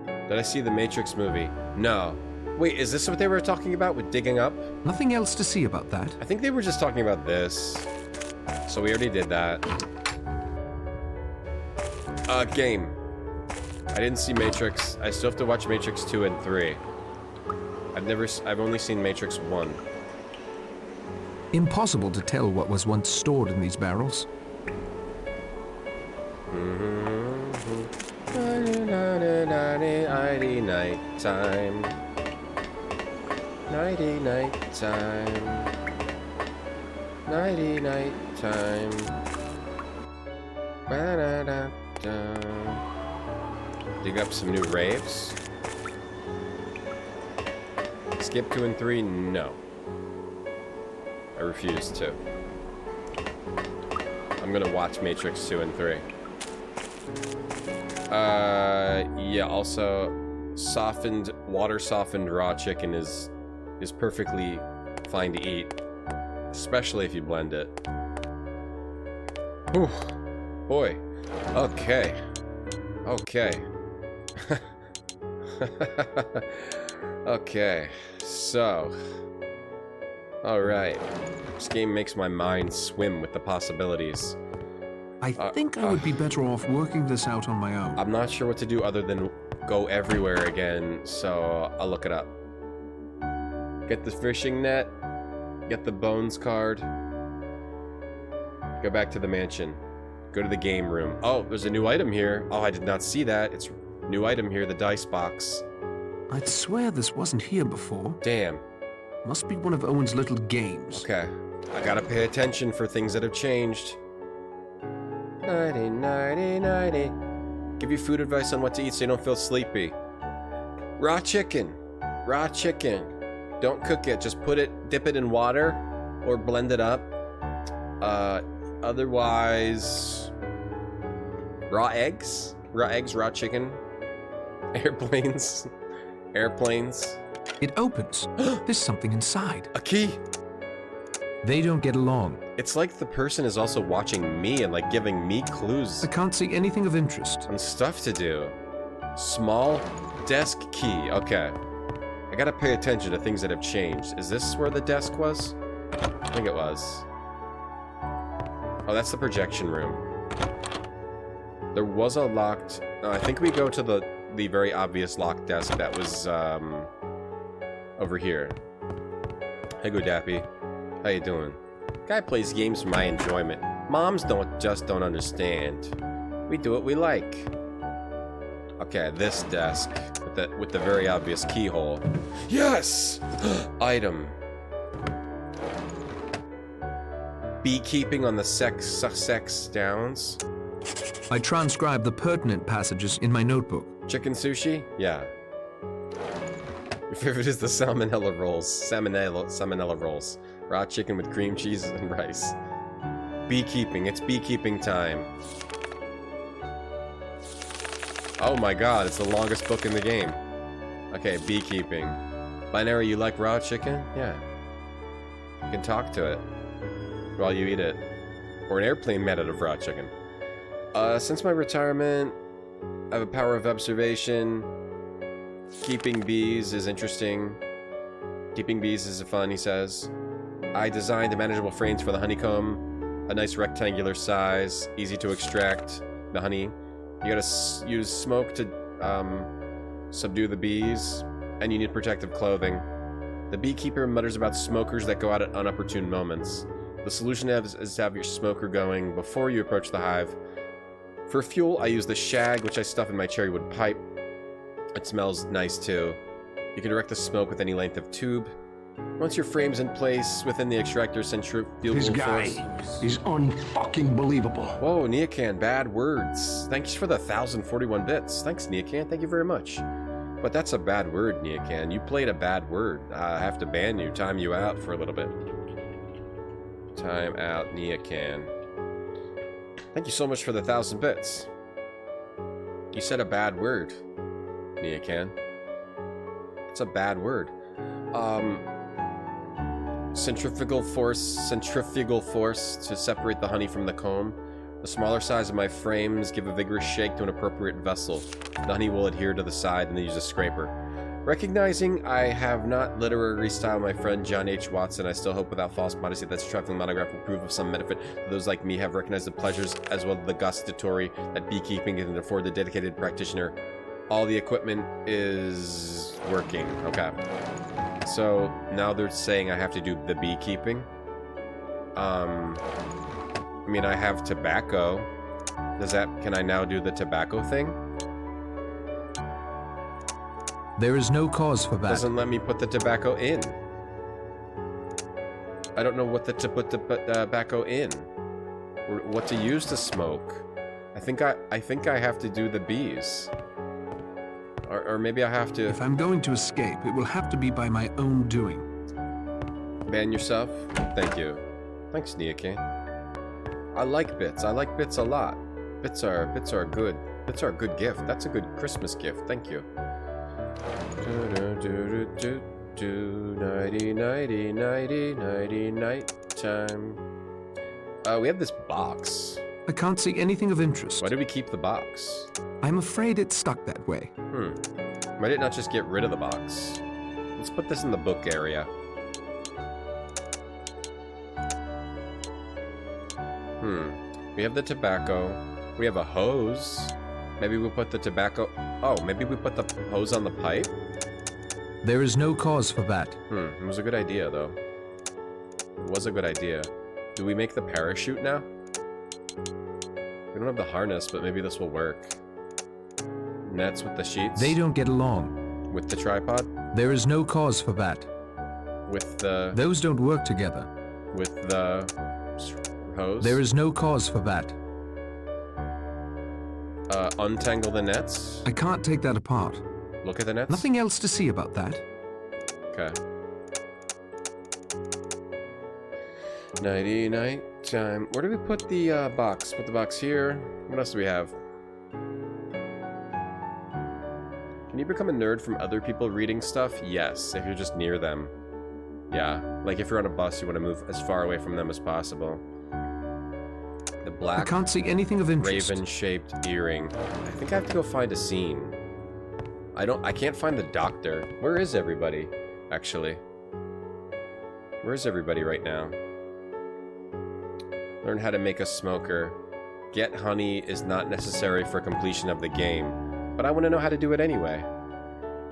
Did I see the Matrix movie? No. Wait, is this what they were talking about with digging up? Nothing else to see about that. I think they were just talking about this. So we already did that. Game. I didn't see Matrix. I still have to watch Matrix 2 and 3. I've only seen Matrix 1. Impossible to tell what was once stored in these barrels. Nighty night time. Nighty night time. Nighty night time. Ba-da-da-da. Dig up some new raves. Skip 2 and 3? No. I refuse to. I'm gonna watch Matrix 2 and 3. Yeah, also, water-softened raw chicken is perfectly fine to eat. Especially if you blend it. Whew. Boy. Okay. Okay. Okay. So. Alright. This game makes my mind swim with the possibilities. I think I would be better off working this out on my own. I'm not sure what to do other than go everywhere again, so I'll look it up. Get the fishing net. Get the bones card. Go back to the mansion. Go to the game room. Oh, there's a new item here. Oh, I did not see that. It's a new item here, the dice box. I'd swear this wasn't here before. Damn. Must be one of Owen's little games. Okay. I gotta pay attention for things that have changed. Nighty, nighty, nighty. Give you food advice on what to eat so you don't feel sleepy. Raw chicken. Raw chicken. Don't cook it. Just dip it in water or blend it up. Otherwise, raw eggs, raw chicken, airplanes. It opens. There's something inside. A key. They don't get along. It's like the person is also watching me and like giving me clues. I can't see anything of interest. And stuff to do. Small desk key. Okay. I gotta pay attention to things that have changed. Is this where the desk was? I think it was. Oh, that's the projection room. There was a locked... No, I think we go to the very obvious locked desk that was over here. Hey, good Dappy. How you doing? Guy plays games for my enjoyment. Moms don't understand. We do what we like. Okay, this desk with the very obvious keyhole. Yes! Item. Beekeeping on the Sussex Downs. I transcribed the pertinent passages in my notebook. Chicken sushi? Yeah. Your favorite is the salmonella rolls. Salmonella rolls. Raw chicken with cream cheese and rice. Beekeeping. It's beekeeping time. Oh my god, it's the longest book in the game. Okay, beekeeping. Binary, you like raw chicken? Yeah. You can talk to it while you eat it. Or an airplane made out of raw chicken. Since my retirement, I have a power of observation. Keeping bees is interesting. Keeping bees is fun, he says. I designed manageable frames for the honeycomb. A nice rectangular size, easy to extract the honey. You gotta use smoke to subdue the bees, and you need protective clothing. The beekeeper mutters about smokers that go out at unopportune moments. The solution is to have your smoker going before you approach the hive. For fuel, I use the shag, which I stuff in my cherry wood pipe. It smells nice too. You can direct the smoke with any length of tube. Once your frame's in place within the extractor centrifugal This guy is unfucking believable. Whoa, Neocan, bad words. Thanks for the 1,041 bits. Thanks, Neocan. Thank you very much. But that's a bad word, Neocan. You played a bad word. I have to ban you, time you out for a little bit. Time out, Neocan. Thank you so much for the 1,000 bits. You said a bad word, Nia-can. It's a bad word. Centrifugal force to separate the honey from the comb. The smaller size of my frames give a vigorous shake to an appropriate vessel. The honey will adhere to the side and then use a scraper. Recognizing I have not literary style my friend John H. Watson, I still hope without false modesty that this trifling monograph will prove of some benefit to those like me have recognized the pleasures as well as the gustatory that beekeeping can afford the dedicated practitioner. All the equipment is working. Okay. So now they're saying I have to do the beekeeping. I mean, I have tobacco. Can I now do the tobacco thing? There is no cause for that. Doesn't let me put the tobacco in. I don't know what to put the tobacco in, or what to use to smoke. I think I have to do the bees, or maybe I have to. If I'm going to escape, it will have to be by my own doing. Ban yourself. Thank you. Thanks, Nia-can. I like bits. I like bits a lot. Bits are good. Bits are a good gift. That's a good Christmas gift. Thank you. Nighty, nighty, nighty, nighty, night time. We have this box. I can't see anything of interest. Why did we keep the box? I'm afraid it's stuck that way. Why did it not just get rid of the box? Let's put this in the book area. We have the tobacco. We have a hose. Maybe we'll put the tobacco... Oh, maybe we put the hose on the pipe? There is no cause for that. It was a good idea, though. It was a good idea. Do we make the parachute now? We don't have the harness, but maybe this will work. Nets with the sheets? They don't get along. With the tripod? There is no cause for that. With the... Those don't work together. With the... hose? There is no cause for that. Untangle the nets? I can't take that apart. Look at the nets? Nothing else to see about that. Okay. Nighty night time. Where do we put the box? Put the box here. What else do we have? Can you become a nerd from other people reading stuff? Yes, if you're just near them. Yeah, like if you're on a bus, you want to move as far away from them as possible. The black... I can't see anything of interest. Raven-shaped earring. I think I have to go find a scene. I can't find the doctor. Where is everybody, actually? Where is everybody right now? Learn how to make a smoker. Get honey is not necessary for completion of the game, but I want to know how to do it anyway.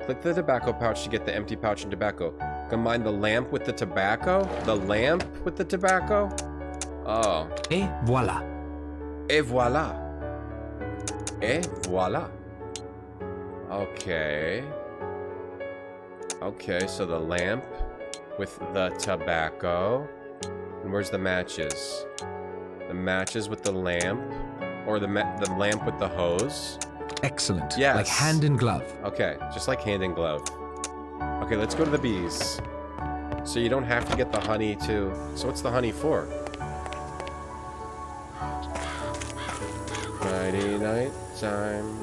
Click the tobacco pouch to get the empty pouch and tobacco. Combine the lamp with the tobacco? The lamp with the tobacco? Oh. Et voilà. Et voilà. Et voilà. Okay. Okay, so the lamp with the tobacco. And where's the matches? The matches with the lamp? Or the lamp with the hose? Excellent. Yes. Like hand in glove. Okay, just like hand in glove. Okay, let's go to the bees. So you don't have to get the honey to... So what's the honey for? Nighty night time.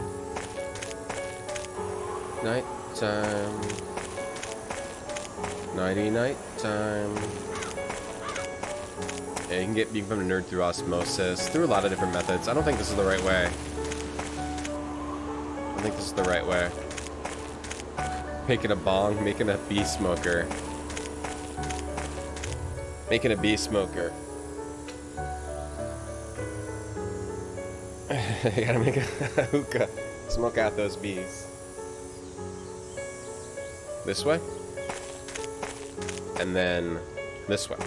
Night time. Nighty night time. Yeah, you can become a nerd through osmosis, through a lot of different methods. I don't think this is the right way. I think this is the right way. Making a bong, making a bee smoker. Making a bee smoker. You gotta make a hookah. Smoke out those bees. This way. And then this way.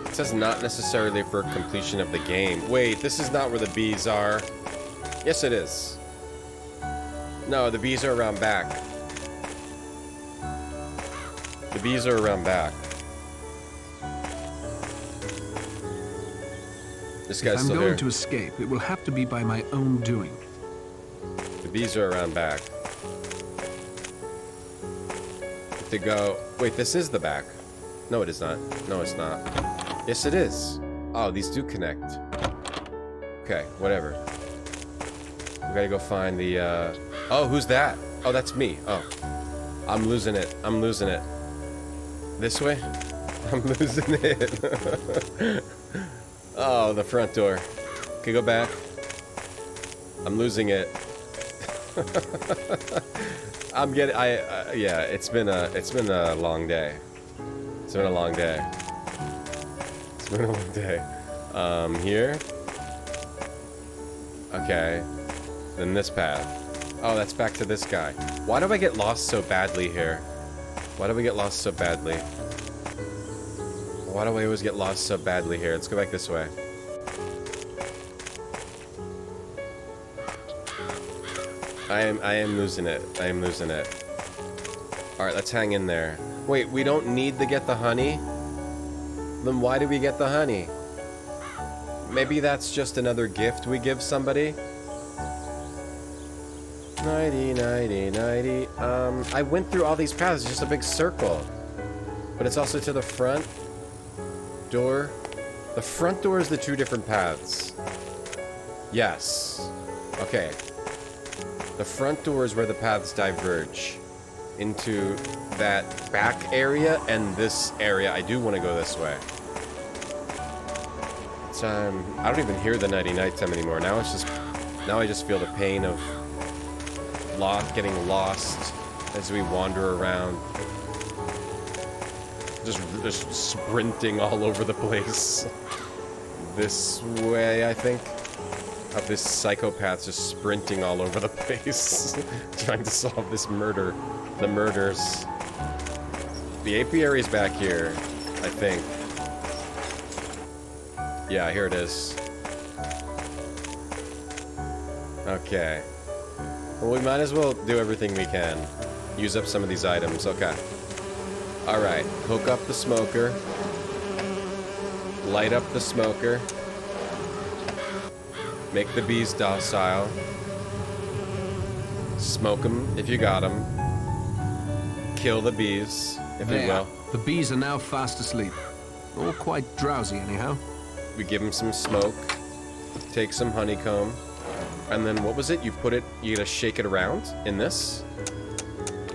It says not necessarily for completion of the game. Wait, this is not where the bees are. Yes, it is. No, the bees are around back. The bees are around back. This guy's still here. If I'm going to escape, it will have to be by my own doing. The bees are around back. To go... Wait, this is the back. No, it is not. No, it's not. Yes, it is. Oh, these do connect. Okay, whatever. gotta go find the, Oh, who's that? Oh, that's me. Oh. I'm losing it. I'm losing it. This way? I'm losing it. Oh, the front door. Okay, go back. I'm losing it. I'm getting. Yeah. It's been a long day. It's been a long day. It's been a long day. Here. Okay. Then this path. Oh, that's back to this guy. Why do I get lost so badly here? Why do we get lost so badly? Why do I always get lost so badly here? Let's go back this way. I am losing it. I am losing it. Alright, let's hang in there. Wait, we don't need to get the honey? Then why do we get the honey? Maybe that's just another gift we give somebody? 90, 90, 90. I went through all these paths, it's just a big circle. But it's also to the front door. The front door is the two different paths. Yes. Okay. The front door is where the paths diverge into that back area and this area. I do want to go this way. It's, I don't even hear the nighty nighttime anymore. Now it's just, now I just feel the pain of getting lost as we wander around. Just sprinting all over the place. This way, I think. Of this psychopath just sprinting all over the place. Trying to solve this murder. The murders. The apiary's back here, I think. Yeah, here it is. Okay. Well, we might as well do everything we can. Use up some of these items. Okay. Alright. Hook up the smoker. Light up the smoker. Make the bees docile. Smoke them if you got them. Kill the bees if you will. The bees are now fast asleep. All quite drowsy anyhow. We give them some smoke. Take some honeycomb. And then what was it? You put it, you gotta shake it around in this?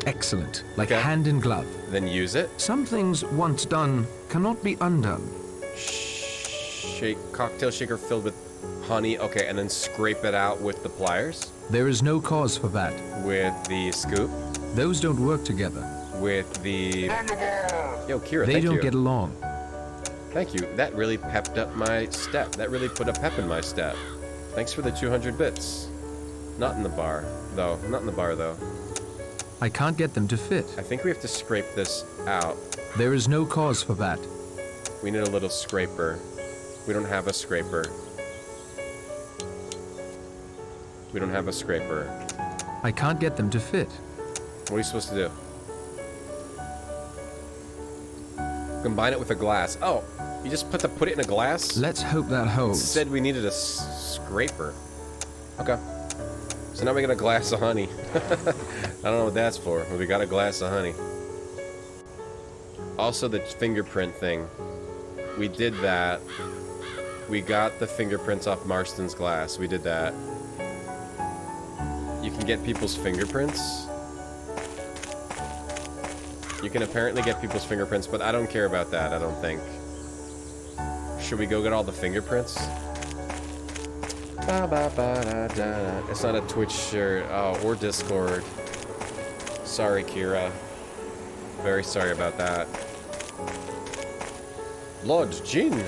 Excellent. Like hand in glove. Then use it. Some things once done cannot be undone. Shake, cocktail shaker filled with honey. Okay, and then scrape it out with the pliers. There is no cause for that. With the scoop. Those don't work together. With the... Yo, Kira, they don't get along. Thank you. That really pepped up my step. That really put a pep in my step. Thanks for the 200 bits. Not in the bar, though. Not in the bar, though. I can't get them to fit. I think we have to scrape this out. There is no cause for that. We need a little scraper. We don't have a scraper. We don't have a scraper. I can't get them to fit. What are you supposed to do? Combine it with a glass. Oh, you just put it in a glass? Let's hope that holds. It said we needed a scraper. Okay. So now we got a glass of honey. I don't know what that's for, but we got a glass of honey. Also the fingerprint thing. We did that. We got the fingerprints off Marston's glass. We did that. You can get people's fingerprints. You can apparently get people's fingerprints, but I don't care about that, I don't think. Should we go get all the fingerprints? It's not a Twitch shirt. Oh, or Discord. Sorry, Kira. Very sorry about that. Lord Jin!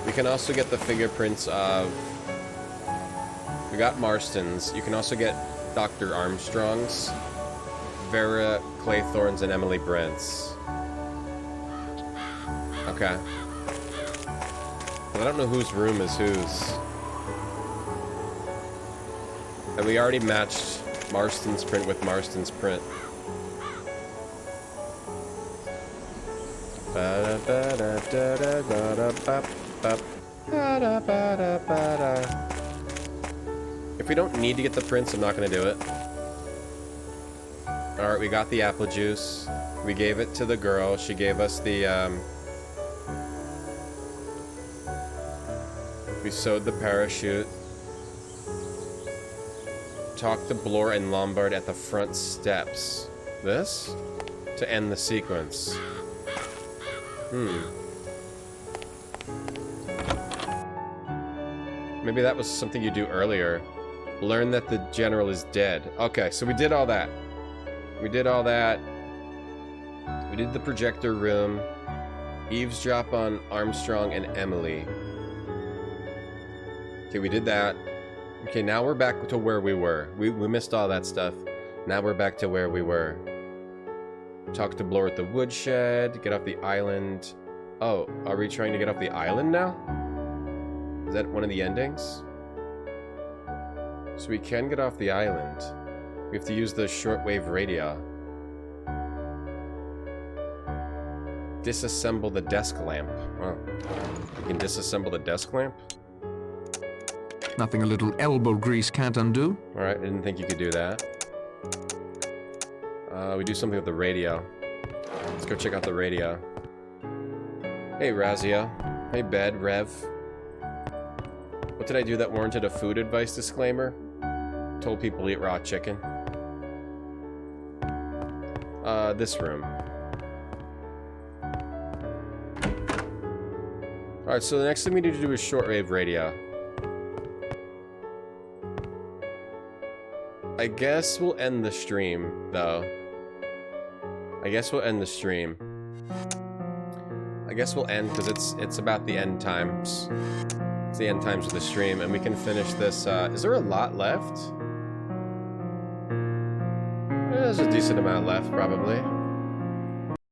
We can also get the fingerprints of... We got Marston's. You can also get Dr. Armstrong's, Vera Claythorne's, and Emily Brent's. Okay. But I don't know whose room is whose. And we already matched Marston's print with Marston's print. If we don't need to get the prints, I'm not going to do it. Alright, we got the apple juice. We gave it to the girl. She gave us the, we sewed the parachute. Talk to Blore and Lombard at the front steps. This? To end the sequence. Maybe that was something you do earlier. Learn that the general is dead. Okay, so we did all that. We did all that. We did the projector room. Eavesdrop on Armstrong and Emily. Okay, we did that. Okay, now we're back to where we were. We missed all that stuff. Now we're back to where we were. Talk to Blore at the woodshed. Get off the island. Oh, are we trying to get off the island now? Is that one of the endings? So we can get off the island. We have to use the shortwave radio. Disassemble the desk lamp. Oh. We can disassemble the desk lamp? Nothing a little elbow grease can't undo. Alright, I didn't think you could do that. We do something with the radio. Let's go check out the radio. Hey, Razio. Hey, Bed, Rev. What did I do that warranted a food advice disclaimer? Told people eat raw chicken. This room. Alright, so the next thing we need to do is shortwave radio. I guess we'll end the stream, though. I guess we'll end the stream. I guess we'll end, because it's about the end times. It's the end times of the stream, and we can finish this. Is there a lot left? There's a decent amount left, probably.